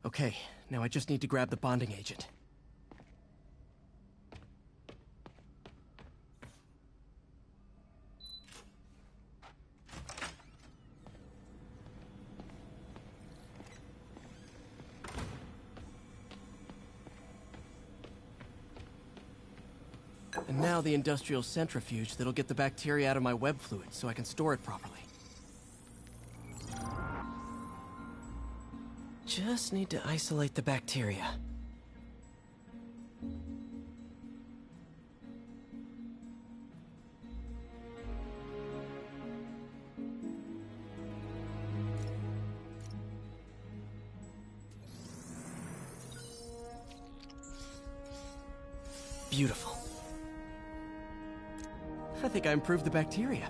Okay, now I just need to grab the bonding agent. And now the industrial centrifuge that'll get the bacteria out of my web fluid so I can store it properly. Just need to isolate the bacteria. Beautiful. I think I improved the bacteria,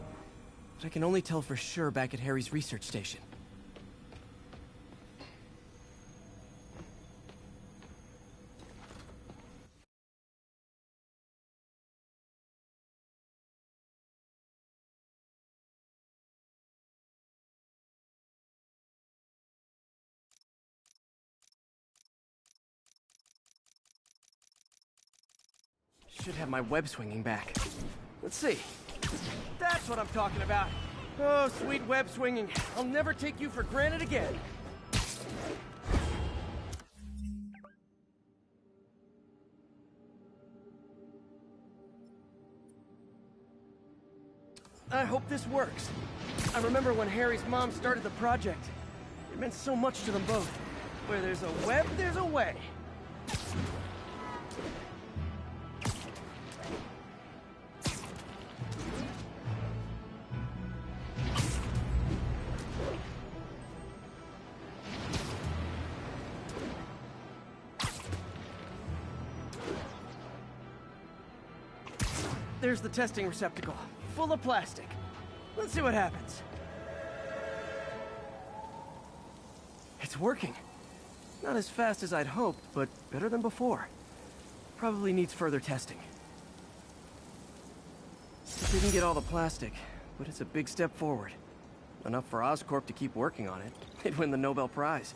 but I can only tell for sure back at Harry's research station. Should have my web swinging back. Let's see. That's what I'm talking about. Oh, sweet web swinging. I'll never take you for granted again. I hope this works. I remember when Harry's mom started the project. It meant so much to them both. Where there's a web, there's a way. There's the testing receptacle, full of plastic. Let's see what happens. It's working. Not as fast as I'd hoped, but better than before. Probably needs further testing. It didn't get all the plastic, but it's a big step forward. Enough for Oscorp to keep working on it. They'd win the Nobel Prize.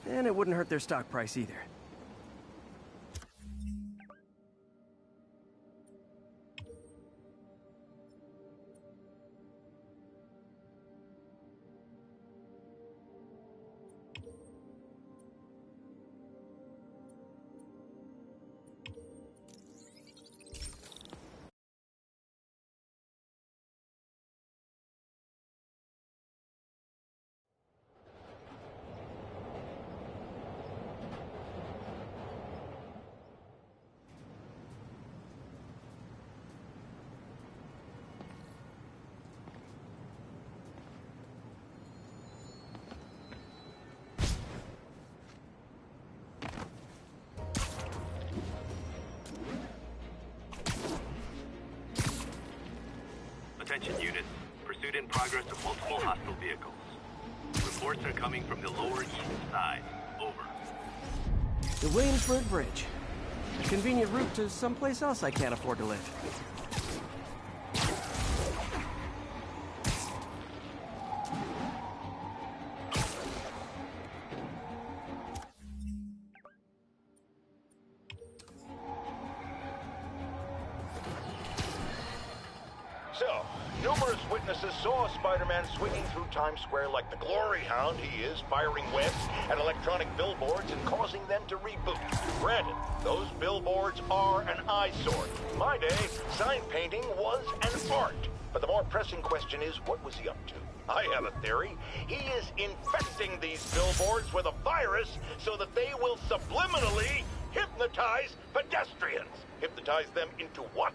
And it wouldn't hurt their stock price either. Attention units. Pursuit in progress of multiple hostile vehicles. Reports are coming from the lower east side. Over. The Waynesburg Bridge. A convenient route to someplace else I can't afford to live. So, numerous witnesses saw Spider-Man swinging through Times Square like the glory hound he is, firing webs at electronic billboards and causing them to reboot. Granted, those billboards are an eyesore. In my day, sign painting was an art. But the more pressing question is, what was he up to? I have a theory. He is infecting these billboards with a virus so that they will subliminally hypnotize pedestrians. Hypnotize them into what?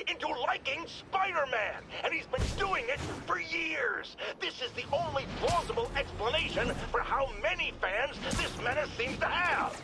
Into liking Spider-Man! And he's been doing it for years! This is the only plausible explanation for how many fans this menace seems to have!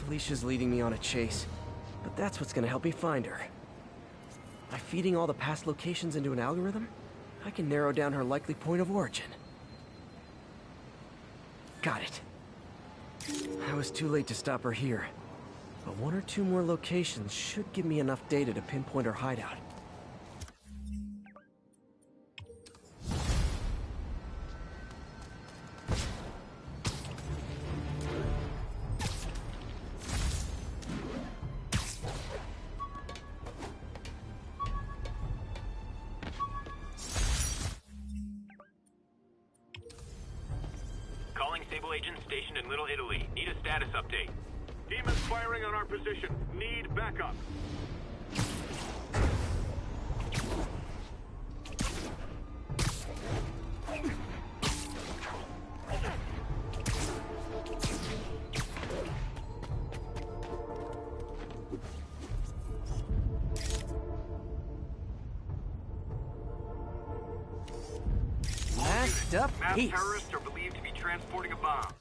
Felicia's leading me on a chase, but that's what's gonna help me find her. By feeding all the past locations into an algorithm, I can narrow down her likely point of origin. Got it. I was too late to stop her here, but one or two more locations should give me enough data to pinpoint her hideout. Calling Sable agents stationed in Little Italy. Need a status update. Demons firing on our position. Need backup. Masked up peace. Terrorists are believed to be transporting a bomb.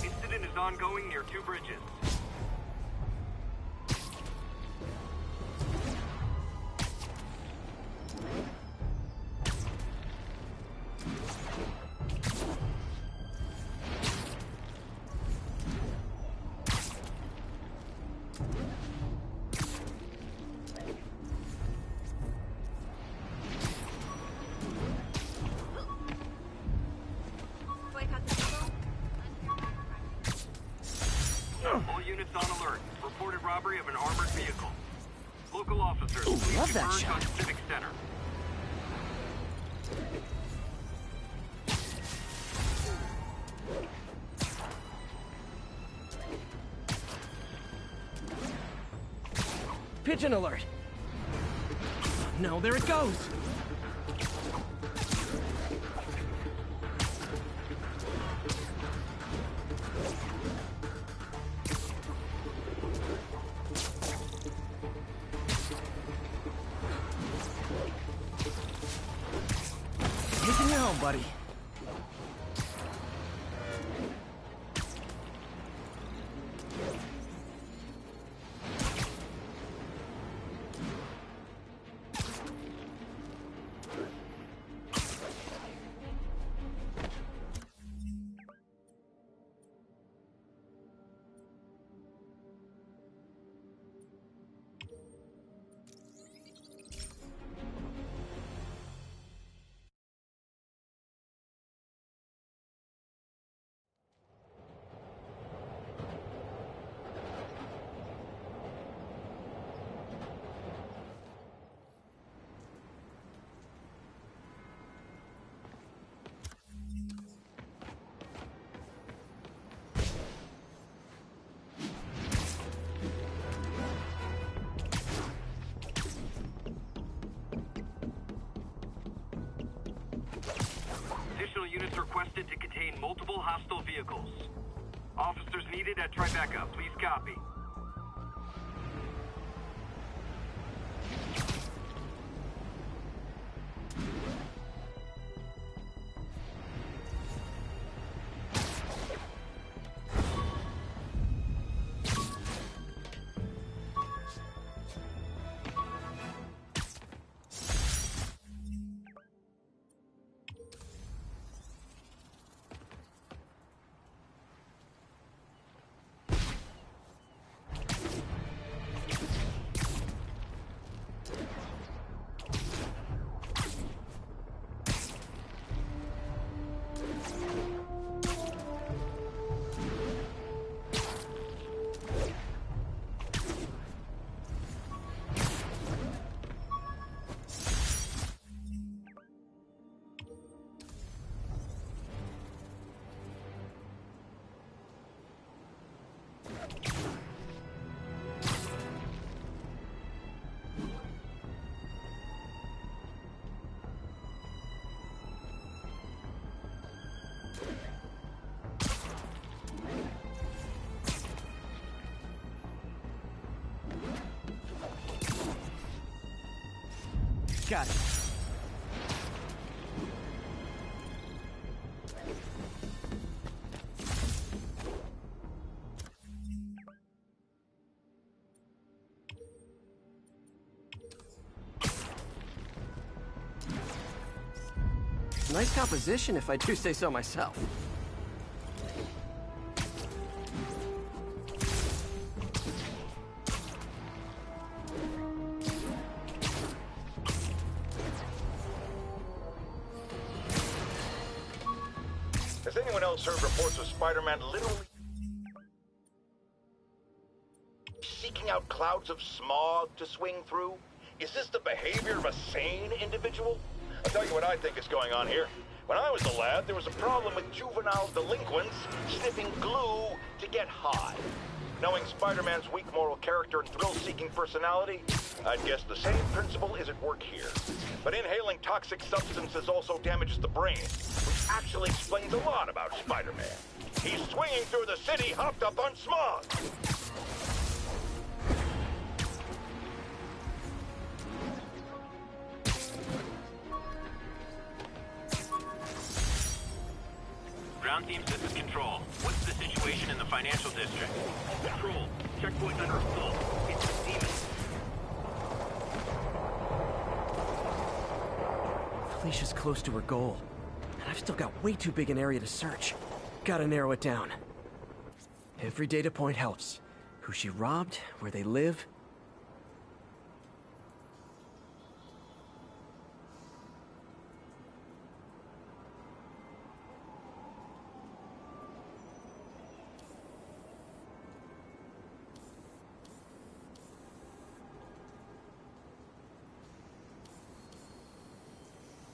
Incident is ongoing near 2 bridges. All units on alert. Reported robbery of an armored vehicle. Local officers, please love that converge shot. on Civic Center. Pigeon alert! No, there it goes! Taking you home, buddy. Additional units requested to contain multiple hostile vehicles. Officers needed at Tribeca. Please copy. Got it. Nice composition, if I do say so myself. Has anyone else heard reports of Spider-Man literally seeking out clouds of smog to swing through? Is this the behavior of a sane individual? I'll tell you what I think is going on here. When I was a lad, there was a problem with juvenile delinquents sniffing glue to get high. Knowing Spider-Man's weak moral character and thrill-seeking personality, I'd guess the same principle is at work here. But inhaling toxic substances also damages the brain, which actually explains a lot about Spider-Man. He's swinging through the city hopped up on smog. Ground team, this is Control. What's the situation in the financial district? Control, checkpoint under assault. It's the demons. Felicia's close to her goal, and I've still got way too big an area to search. Gotta narrow it down. Every data point helps. Who she robbed, where they live.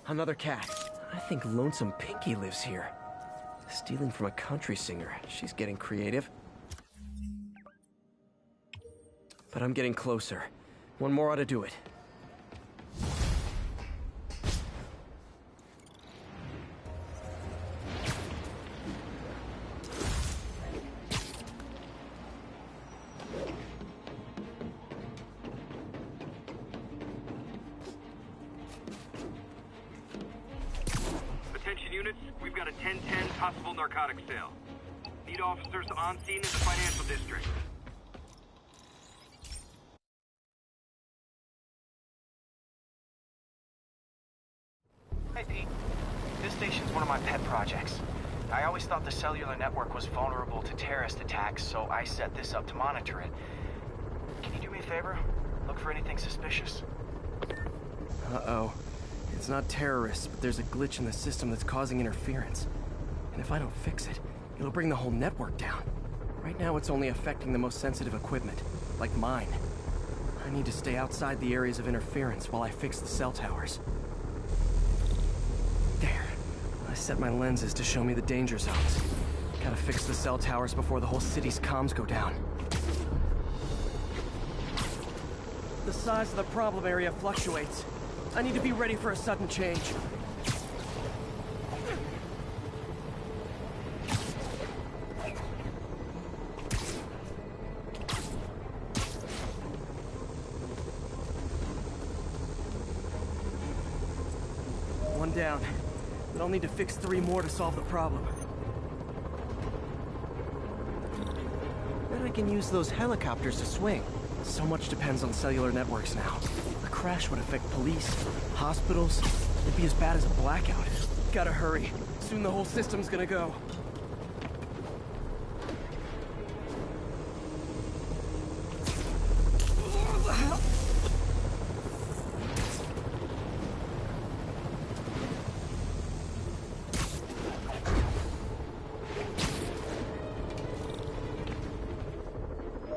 Another cat. I think Lonesome Pinky lives here. Stealing from a country singer. She's getting creative. But I'm getting closer. One more ought to do it. Attention units, we've got a 10-10 possible narcotics sale. Need officers on scene in the financial district. Hey, Pete. This station's one of my pet projects. I always thought the cellular network was vulnerable to terrorist attacks, so I set this up to monitor it. Can you do me a favor? Look for anything suspicious. Uh-oh. It's not terrorists, but there's a glitch in the system that's causing interference. And if I don't fix it, it'll bring the whole network down. Right now, it's only affecting the most sensitive equipment, like mine. I need to stay outside the areas of interference while I fix the cell towers. There. I set my lenses to show me the danger zones. Gotta fix the cell towers before the whole city's comms go down. The size of the problem area fluctuates. I need to be ready for a sudden change. One down, but I'll need to fix 3 more to solve the problem. Bet I can use those helicopters to swing. So much depends on cellular networks now. A crash would affect police, hospitals. It'd be as bad as a blackout. Gotta hurry. Soon the whole system's gonna go.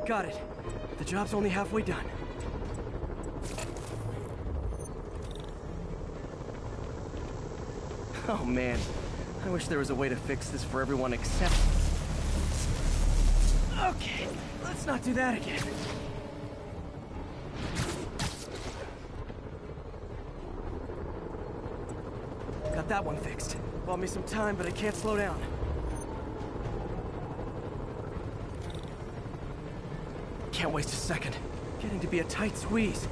Got it. The job's only halfway done. Oh man, I wish there was a way to fix this for everyone except... Okay, let's not do that again. Got that one fixed. Bought me some time, but I can't slow down. Can't waste a second. Getting to be a tight squeeze.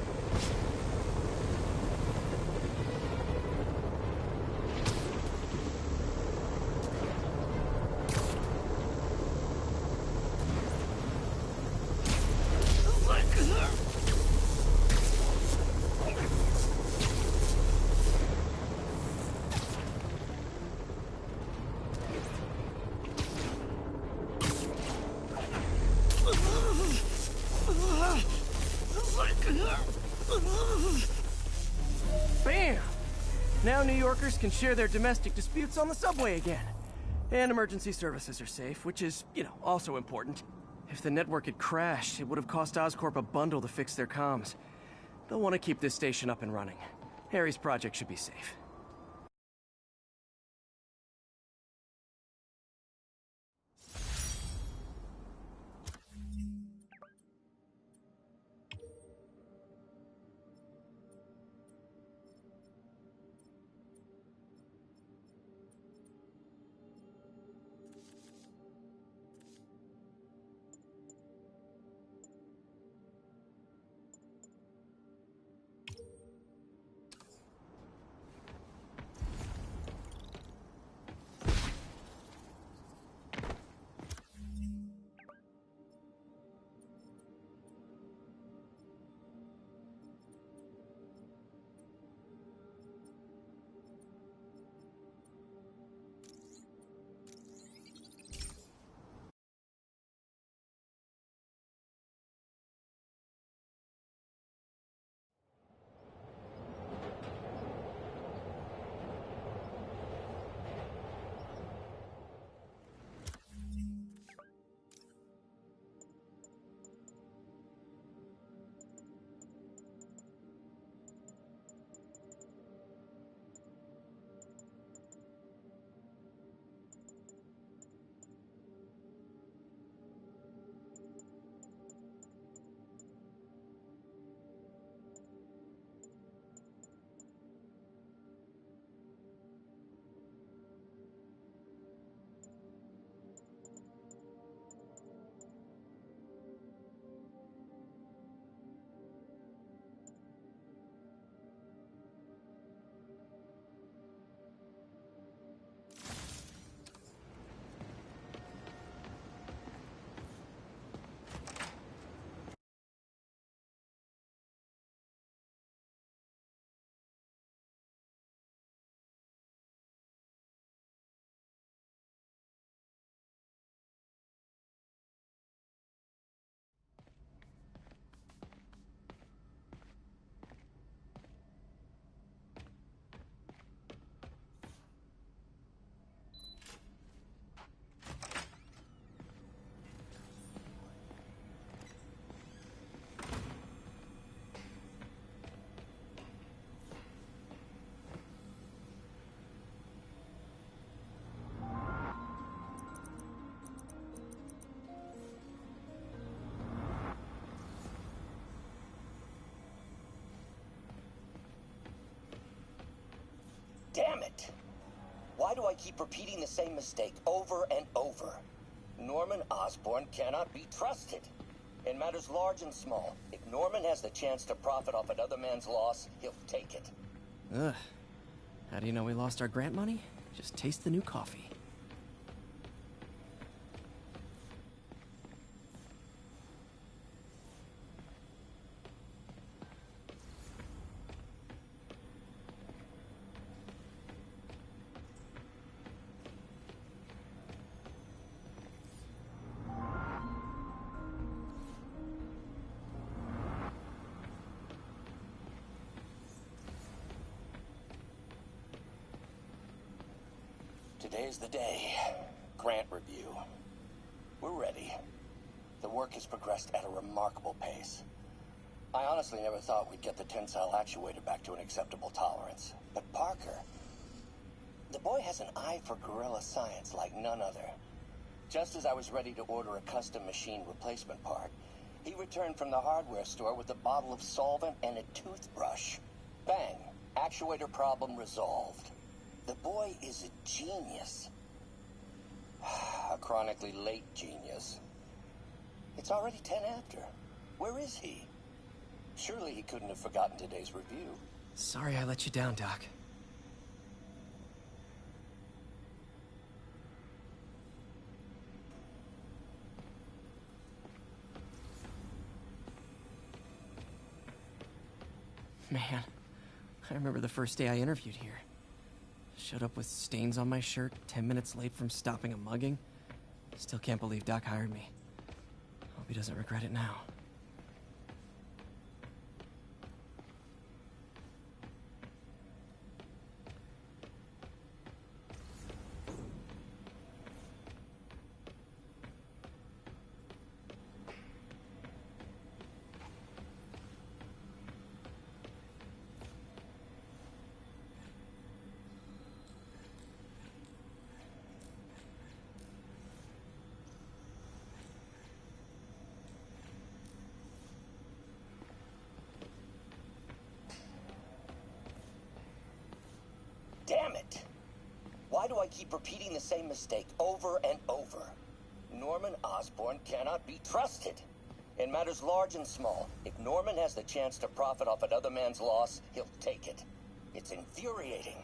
Now New Yorkers can share their domestic disputes on the subway again. And emergency services are safe, which is, also important. If the network had crashed, it would have cost Oscorp a bundle to fix their comms. They'll want to keep this station up and running. Harry's project should be safe. Damn it! Why do I keep repeating the same mistake over and over? Norman Osborn cannot be trusted. In matters large and small, if Norman has the chance to profit off another man's loss, he'll take it. Ugh. How do you know we lost our grant money? Just taste the new coffee. Today's the day. Grant review. We're ready. The work has progressed at a remarkable pace. I honestly never thought we'd get the tensile actuator back to an acceptable tolerance. But Parker, the boy has an eye for guerrilla science like none other. Just as I was ready to order a custom machine replacement part, he returned from the hardware store with a bottle of solvent and a toothbrush. Bang! Actuator problem resolved. The boy is a genius. A chronically late genius. It's already 10 after. Where is he? Surely he couldn't have forgotten today's review. Sorry I let you down, Doc. Man, I remember the first day I interviewed here. Showed up with stains on my shirt, 10 minutes late from stopping a mugging. Still can't believe Doc hired me. Hope he doesn't regret it now. Why do I keep repeating the same mistake over and over? Norman Osborn cannot be trusted. In matters large and small, if Norman has the chance to profit off another man's loss, he'll take it. It's infuriating.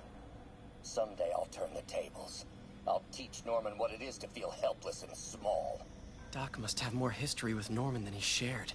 Someday I'll turn the tables. I'll teach Norman what it is to feel helpless and small. Doc must have more history with Norman than he shared.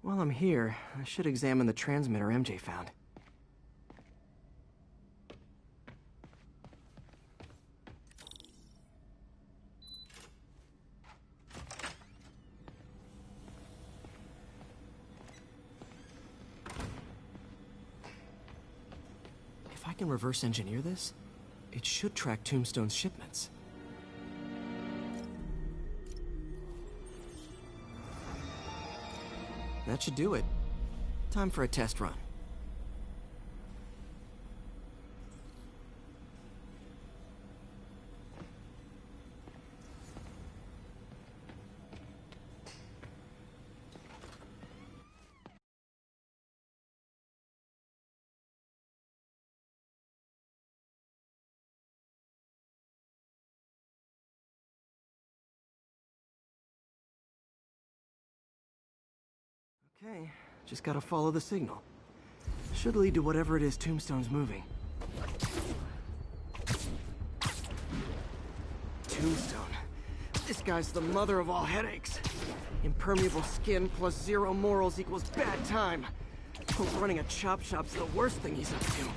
While I'm here, I should examine the transmitter MJ found. If I can reverse engineer this, it should track Tombstone's shipments. That should do it. Time for a test run. Okay, just gotta follow the signal. Should lead to whatever it is Tombstone's moving. Tombstone. This guy's the mother of all headaches. Impermeable skin plus zero morals equals bad time. Hope running a chop shop's the worst thing he's up to.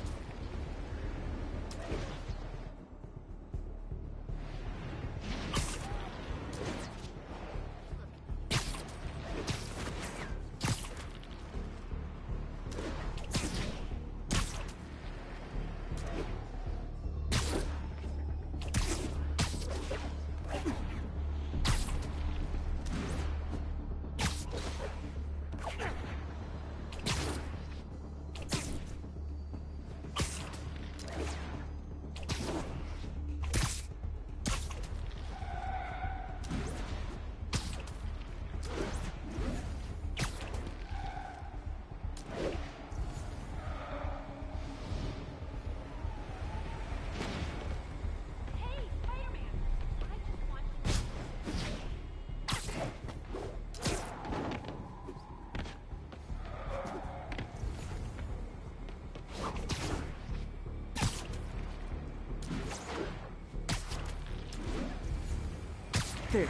There.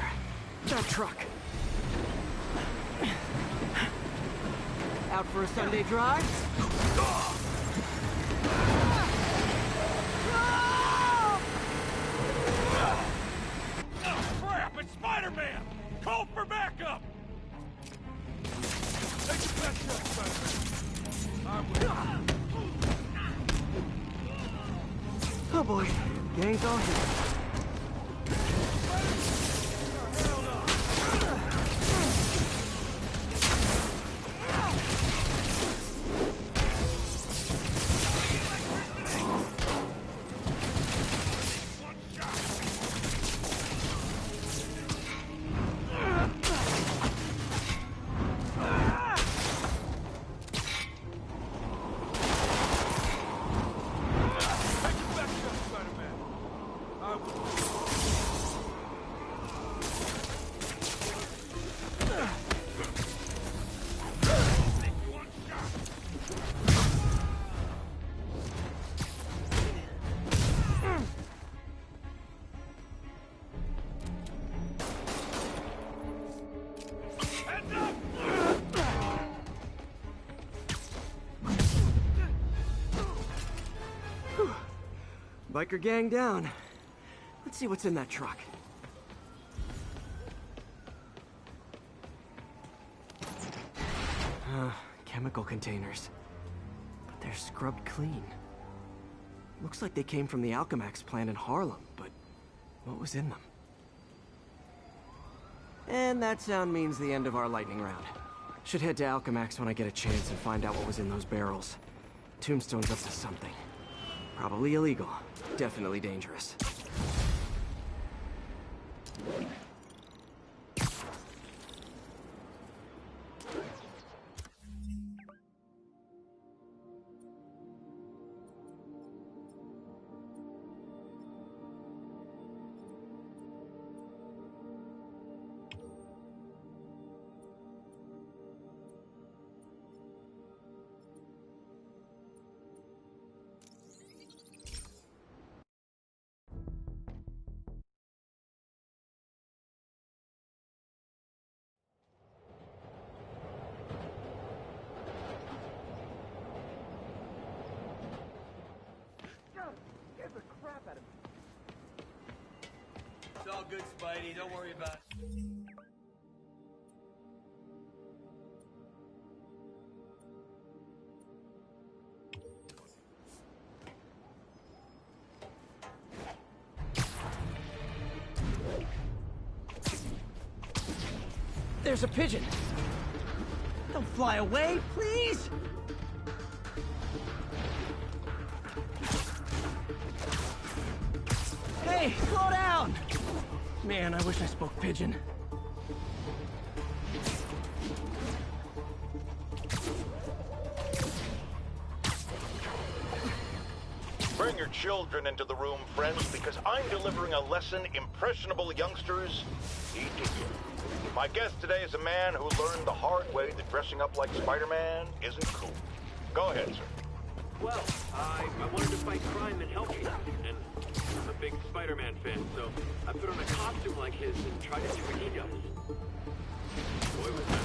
That truck. Out for a Sunday drive? Oh, crap! It's Spider-Man! Call for backup! Take the best shot, Spider-Man. I will. Oh boy. Gang's all here. biker gang down. Let's see what's in that truck. Chemical containers. But they're scrubbed clean. Looks like they came from the Alchemax plant in Harlem, but what was in them? And that sound means the end of our lightning round. Should head to Alchemax when I get a chance and find out what was in those barrels. Tombstone's up to something. Probably illegal. Definitely dangerous. It's all good, Spidey. Don't worry about it. There's a pigeon. Don't fly away, please! Hey, slow down! Man, I wish I spoke pigeon. Bring your children into the room, friends, because I'm delivering a lesson impressionable youngsters need to hear. My guest today is a man who learned the hard way that dressing up like Spider-Man isn't cool. Go ahead, sir. Well, I wanted to fight crime and help you, and I'm a big Spider-Man fan, so I put on a costume like his and tried to do what he does. Boy, was that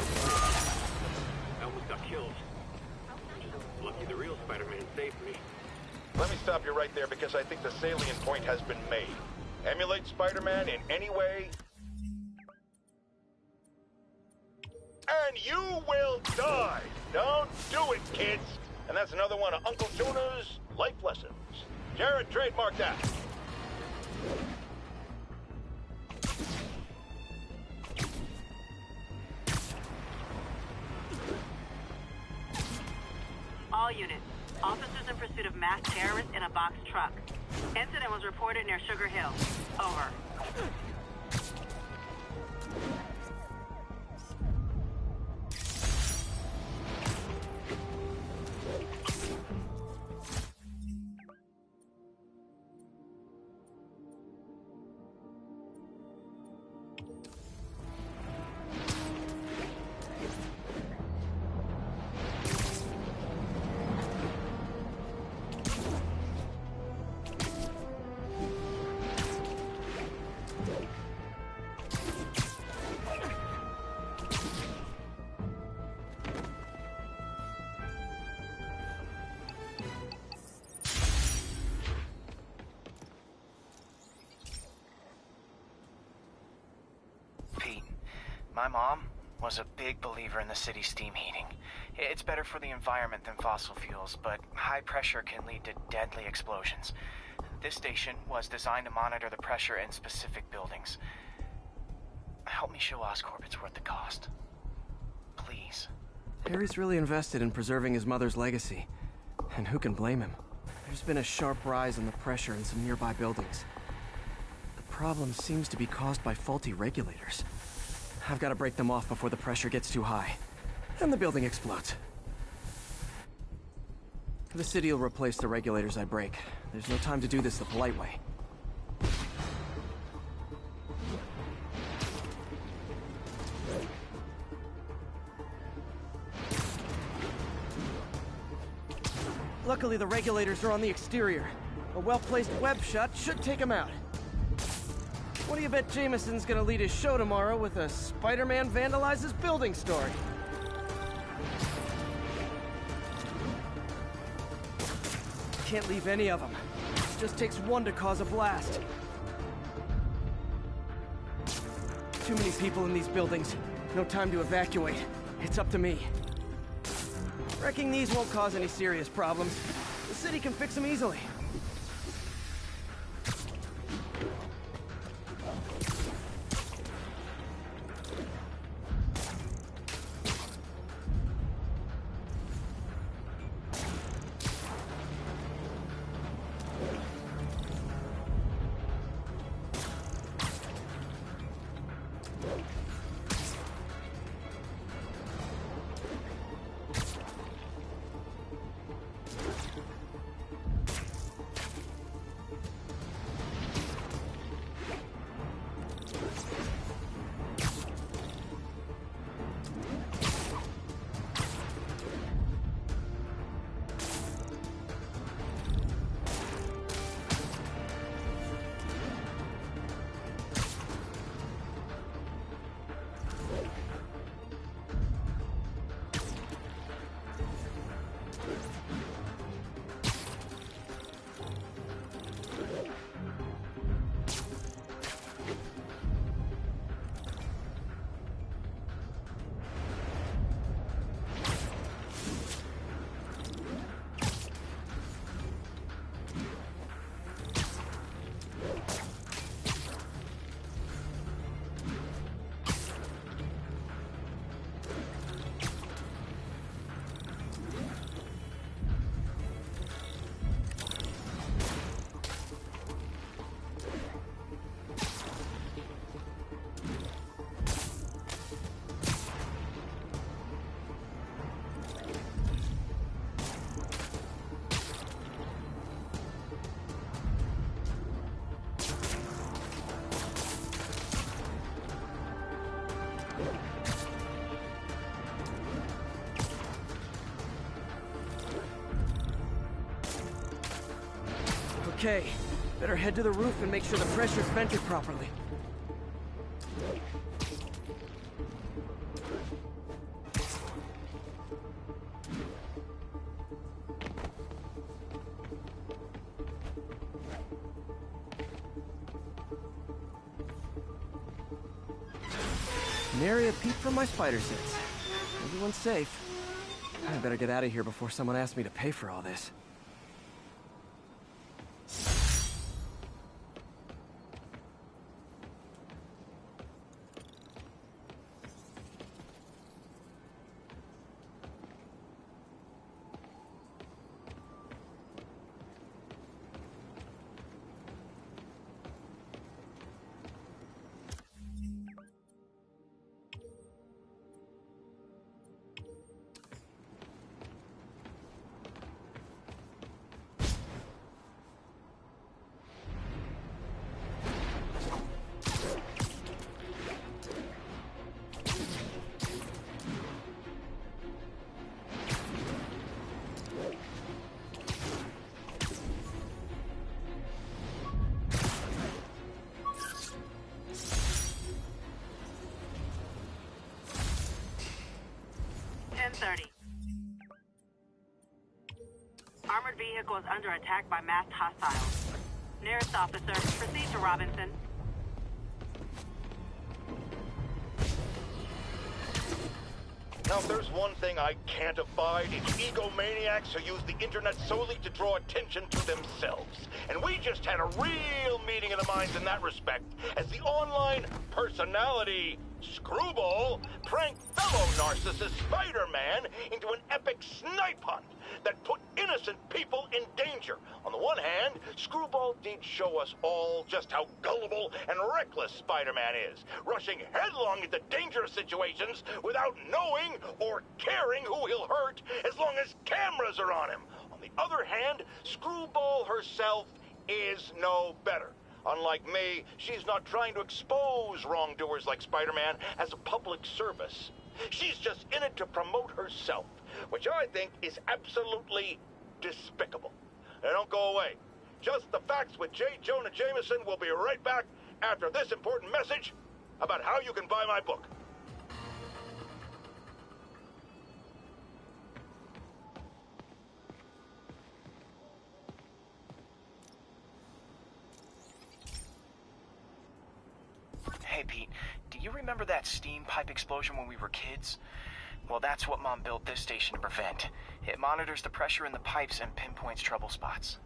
I almost got killed. Lucky the real Spider-Man saved me. Let me stop you right there because I think the salient point has been made. Emulate Spider-Man in any way, and you will die! Don't do it, kids! And that's another one of Uncle Tuna's life lessons. Jared, trademark that. All units. Officers in pursuit of masked terrorists in a boxed truck. Incident was reported near Sugar Hill. Over. My mom was a big believer in the city's steam heating. It's better for the environment than fossil fuels, but high pressure can lead to deadly explosions. This station was designed to monitor the pressure in specific buildings. Help me show Oscorp it's worth the cost. Please. Harry's really invested in preserving his mother's legacy. And who can blame him? There's been a sharp rise in the pressure in some nearby buildings. The problem seems to be caused by faulty regulators. I've got to break them off before the pressure gets too high. And the building explodes. The city will replace the regulators I break. There's no time to do this the polite way. Luckily, the regulators are on the exterior. A well-placed web shot should take them out. What do you bet Jameson's gonna lead his show tomorrow with a Spider-Man vandalizes building story? Can't leave any of them. just takes one to cause a blast. Too many people in these buildings. No time to evacuate. It's up to me. Wrecking these won't cause any serious problems. The city can fix them easily. Okay, better head to the roof and make sure the pressure's vented properly. Nary a peep from my spider sense. Everyone's safe. I better get out of here before someone asks me to pay for all this. Armored vehicle is under attack by masked hostiles. Nearest officer, proceed to Robinson. Now, if there's one thing I can't abide, it's egomaniacs who use the internet solely to draw attention to themselves. And we just had a real meeting of the minds in that respect, as the online personality Screwball pranked fellow narcissist Spider-Man into an epic snipe hunt that put innocent people in danger. On the one hand, Screwball did show us all just how gullible and reckless Spider-Man is, rushing headlong into dangerous situations without knowing or caring who he'll hurt as long as cameras are on him. On the other hand, Screwball herself is no better. Unlike me, she's not trying to expose wrongdoers like Spider-Man as a public service. She's just in it to promote herself, which I think is absolutely despicable. Now, don't go away. Just the Facts with J. Jonah Jameson will be right back after this important message about how you can buy my book. Hey, Pete, do you remember that steam pipe explosion when we were kids? Well, that's what Mom built this station to prevent. It monitors the pressure in the pipes and pinpoints trouble spots.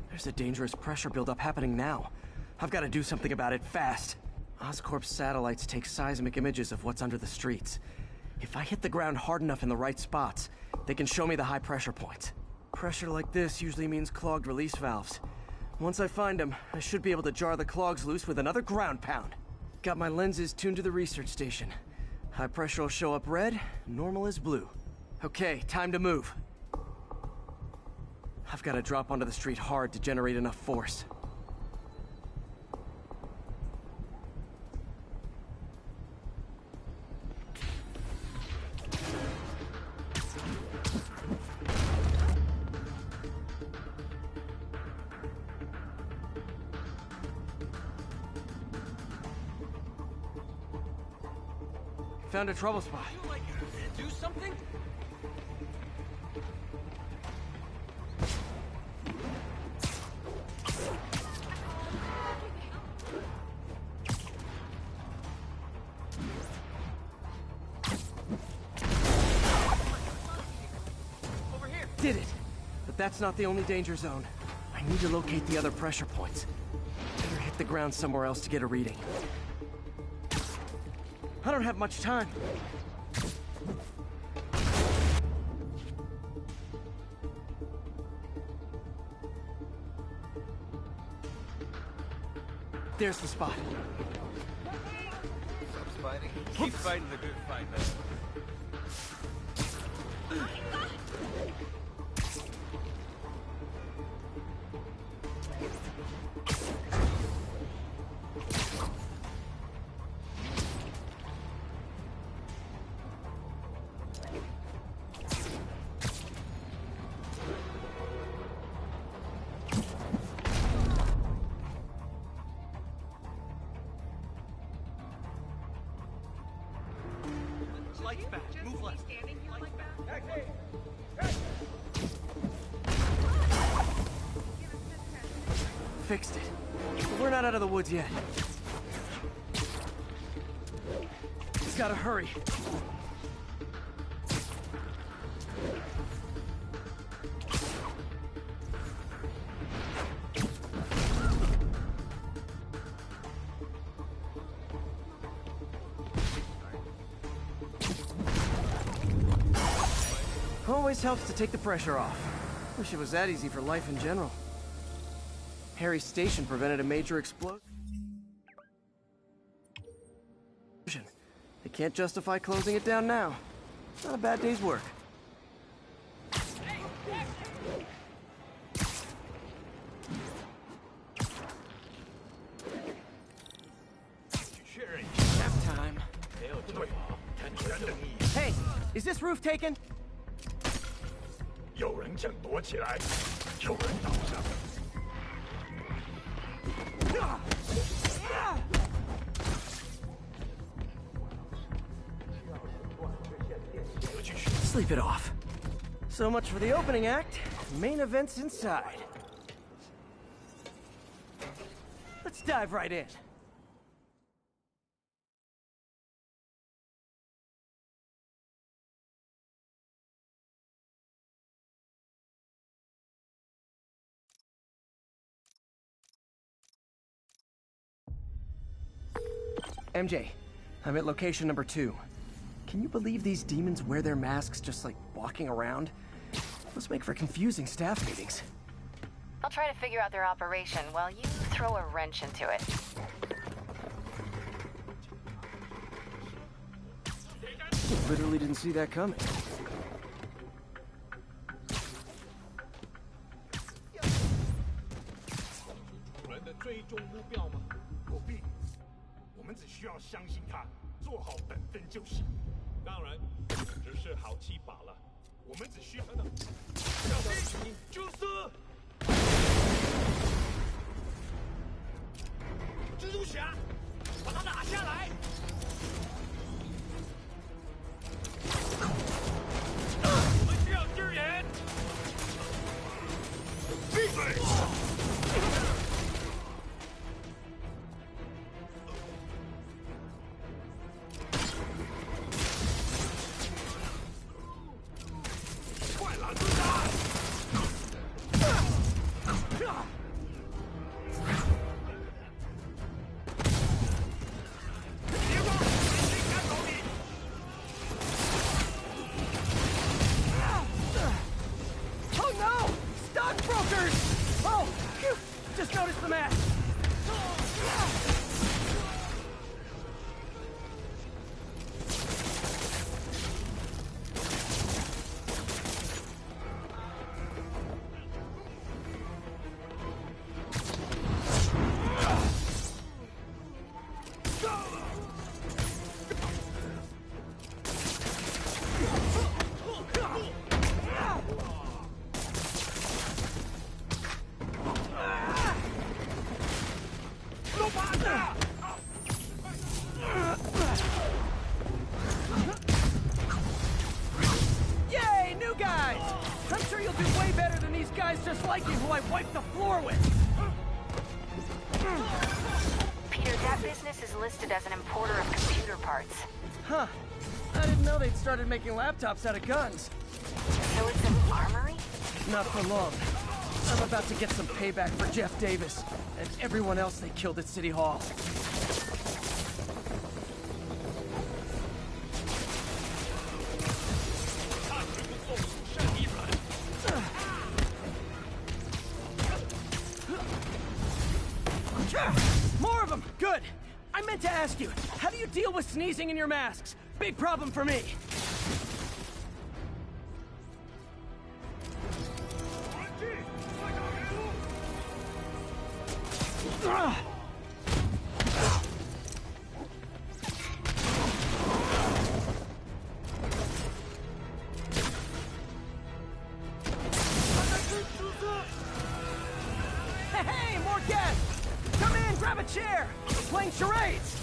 There's a dangerous pressure buildup happening now. I've got to do something about it fast. Oscorp's satellites take seismic images of what's under the streets. If I hit the ground hard enough in the right spots, they can show me the high pressure points. Pressure like this usually means clogged release valves. Once I find them, I should be able to jar the clogs loose with another ground pound. Got my lenses tuned to the research station. High pressure will show up red, normal is blue. Okay, time to move. I've got to drop onto the street hard to generate enough force. Found a trouble spot. You like do something? Over here. Did it! But that's not the only danger zone. I need to locate the other pressure points. Better hit the ground somewhere else to get a reading. I don't have much time. There's the spot. Stop fighting. Keep fighting the good fight, man. Lights back. Move left. Fixed it. But we're not out of the woods yet. Just gotta hurry. Always helps to take the pressure off. Wish it was that easy for life in general. Harry's station prevented a major explosion. They can't justify closing it down now. Not a bad day's work. Nap time. Hey, is this roof taken? 有人正躲起来，有人倒下。Sleep it off. So much for the opening act. Main event's inside. Let's dive right in. MJ, I'm at location number 2. Can you believe these demons wear their masks just like walking around? Must make for confusing staff meetings. I'll try to figure out their operation while you throw a wrench into it. Literally didn't see that coming. 我们的最终目标吗？不必，我们只需要相信他，做好本分就行。当然，只是好奇罢了。我们只需要等等，要的就是蜘蛛侠，把他打下来。我们需要支援。闭嘴！ liking who I wiped the floor with! Peter, that business is listed as an importer of computer parts. Huh. I didn't know they'd started making laptops out of guns. So it's an armory? Not for long. I'm about to get some payback for Jeff Davis and everyone else they killed at City Hall. More of them! Good! I meant to ask you, how do you deal with sneezing in your masks? Big problem for me! Hey, more guests! Come in, grab a chair! We're playing charades!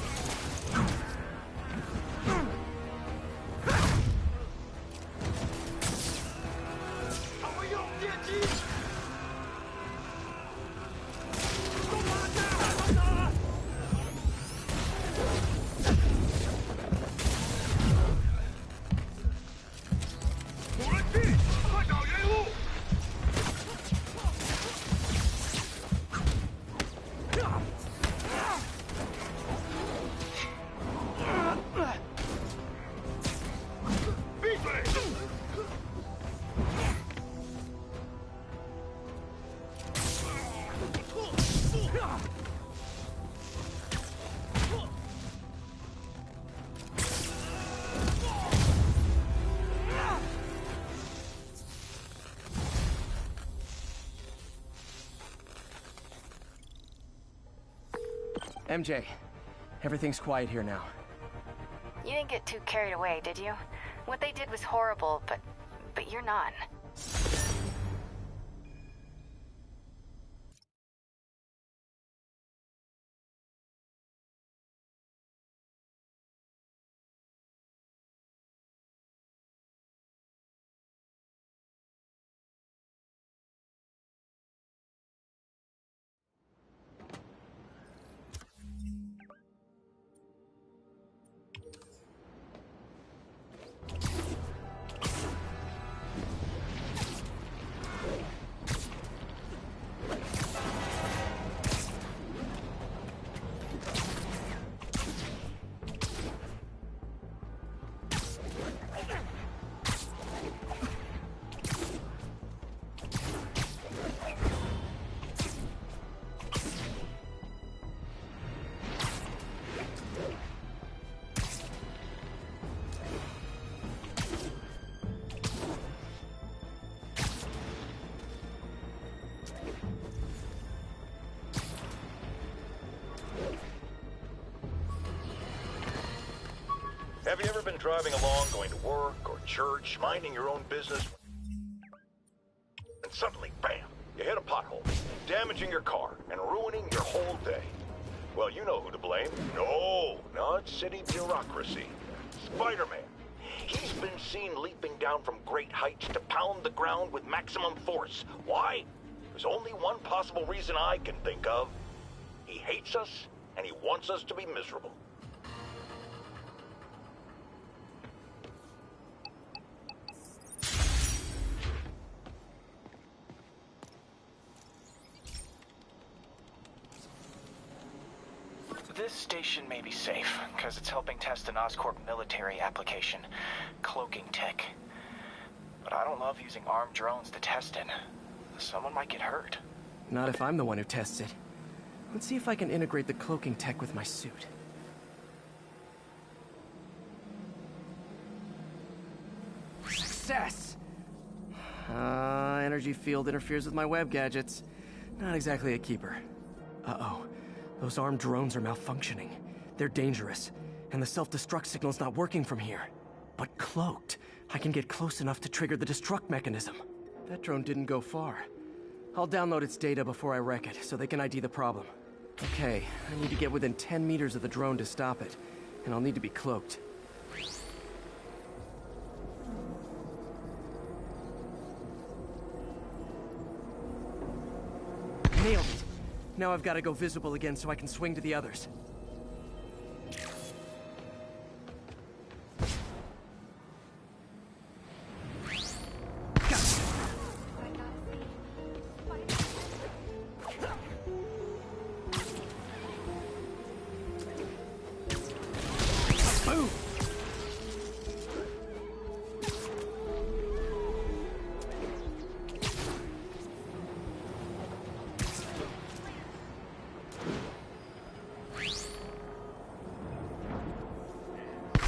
MJ, everything's quiet here now. You didn't get too carried away, did you? What they did was horrible, but you're not. Have you ever been driving along, going to work or church, minding your own business, and suddenly, bam, you hit a pothole, damaging your car and ruining your whole day? Well, you know who to blame. No, not city bureaucracy. Spider-Man. He's been seen leaping down from great heights to pound the ground with maximum force. Why? There's only one possible reason I can think of. He hates us, and he wants us to be miserable. This station may be safe, because it's helping test an Oscorp military application, cloaking tech. But I don't love using armed drones to test it. Someone might get hurt. Not if I'm the one who tests it. Let's see if I can integrate the cloaking tech with my suit. Success! Energy field interferes with my web gadgets. Not exactly a keeper. Uh-oh. Those armed drones are malfunctioning. They're dangerous, and the self-destruct signal's not working from here. But cloaked, I can get close enough to trigger the destruct mechanism. That drone didn't go far. I'll download its data before I wreck it, so they can ID the problem. Okay, I need to get within 10 meters of the drone to stop it, and I'll need to be cloaked. Nailed it. Now I've got to go visible again so I can swing to the others. Boom!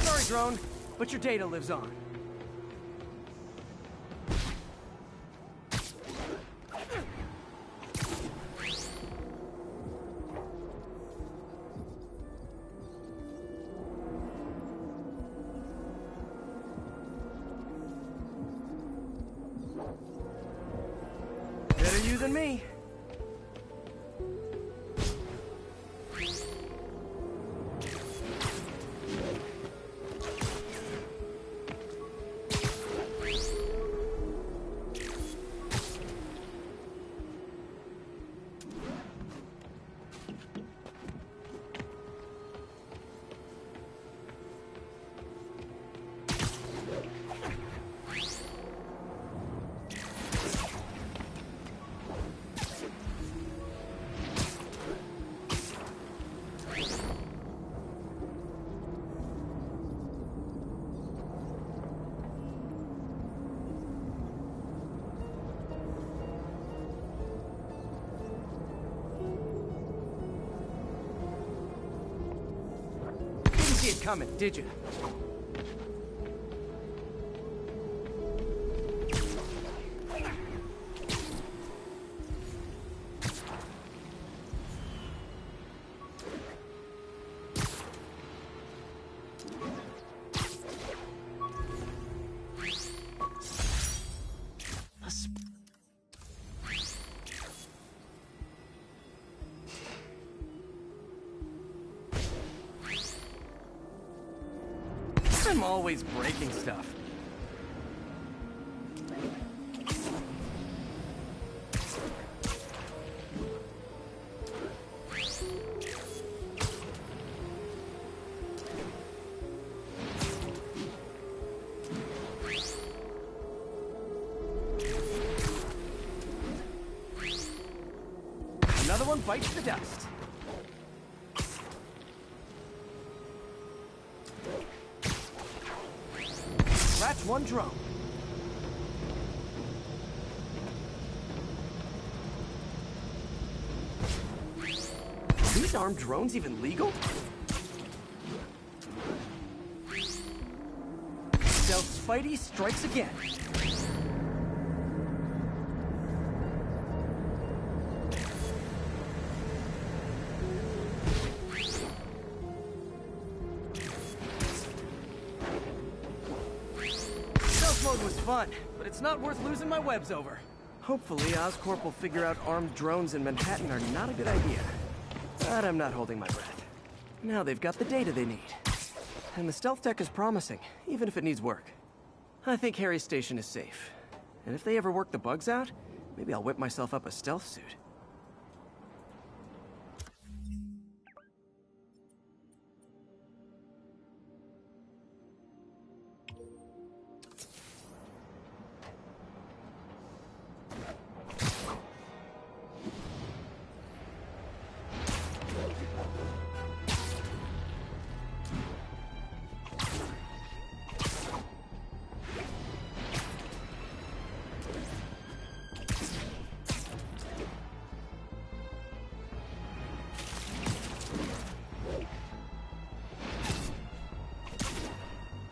Sorry, drone, but your data lives on. Better you than me. Didn't see it coming, did you? I'm always breaking stuff. Another one bites the dust. Scratch one drone. Are these armed drones even legal? Stealth Spidey strikes again. Mode was fun, but it's not worth losing my webs over. Hopefully, Oscorp will figure out armed drones in Manhattan are not a good idea. But I'm not holding my breath. Now they've got the data they need. And the stealth tech is promising, even if it needs work. I think Harry's station is safe. And if they ever work the bugs out, maybe I'll whip myself up a stealth suit.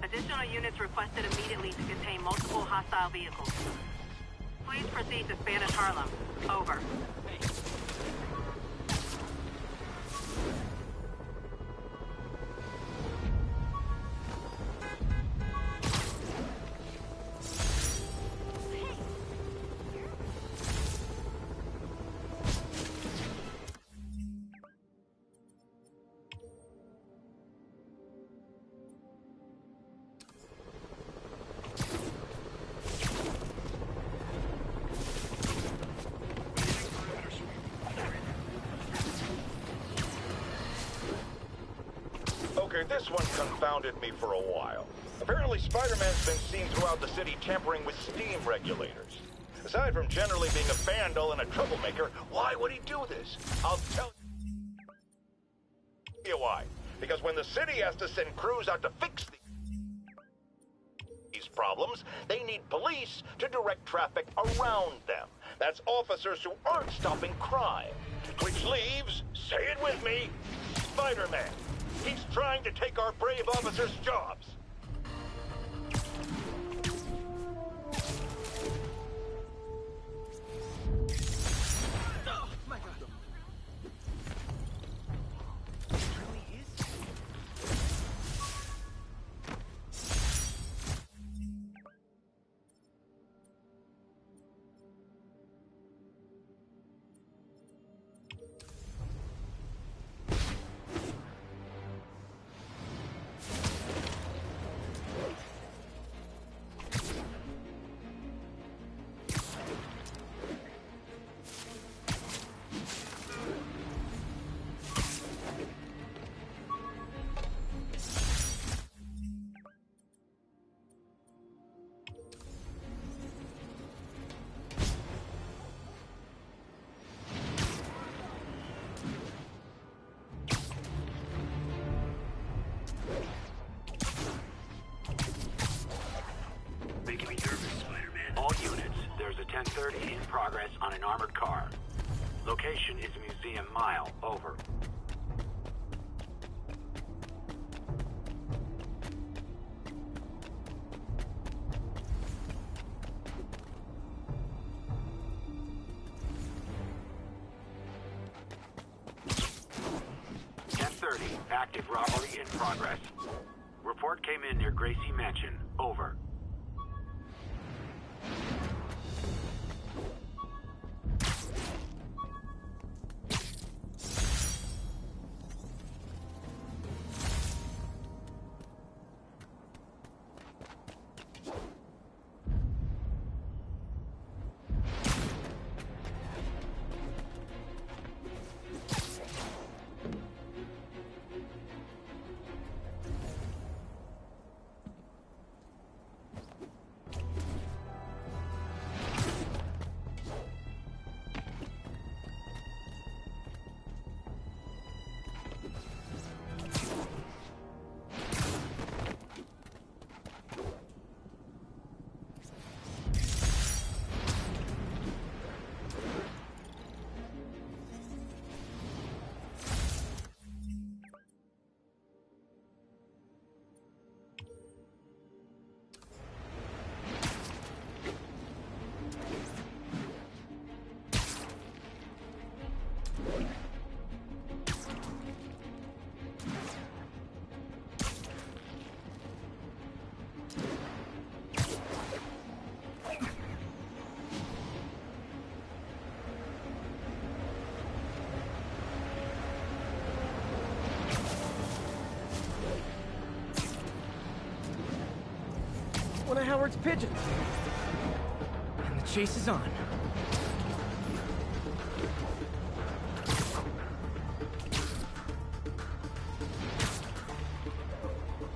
Additional units requested immediately to contain multiple hostile vehicles. Please proceed to Spanish Harlem. Over. Parker, this one confounded me for a while. Apparently Spider-Man's been seen throughout the city tampering with steam regulators. Aside from generally being a vandal and a troublemaker, why would he do this? I'll tell you why. Because when the city has to send crews out to fix these problems, they need police to direct traffic around them. That's officers who aren't stopping crime. Which leaves, say it with me, Spider-Man. He's trying to take our brave officers' jobs. Making me nervous, Spider-Man. All units, there's a 1030 in progress on an armored car. Location is Museum Mile. Over. Active robbery in progress. Report came in near Gracie Mansion. Over. One of Howard's pigeons. And the chase is on.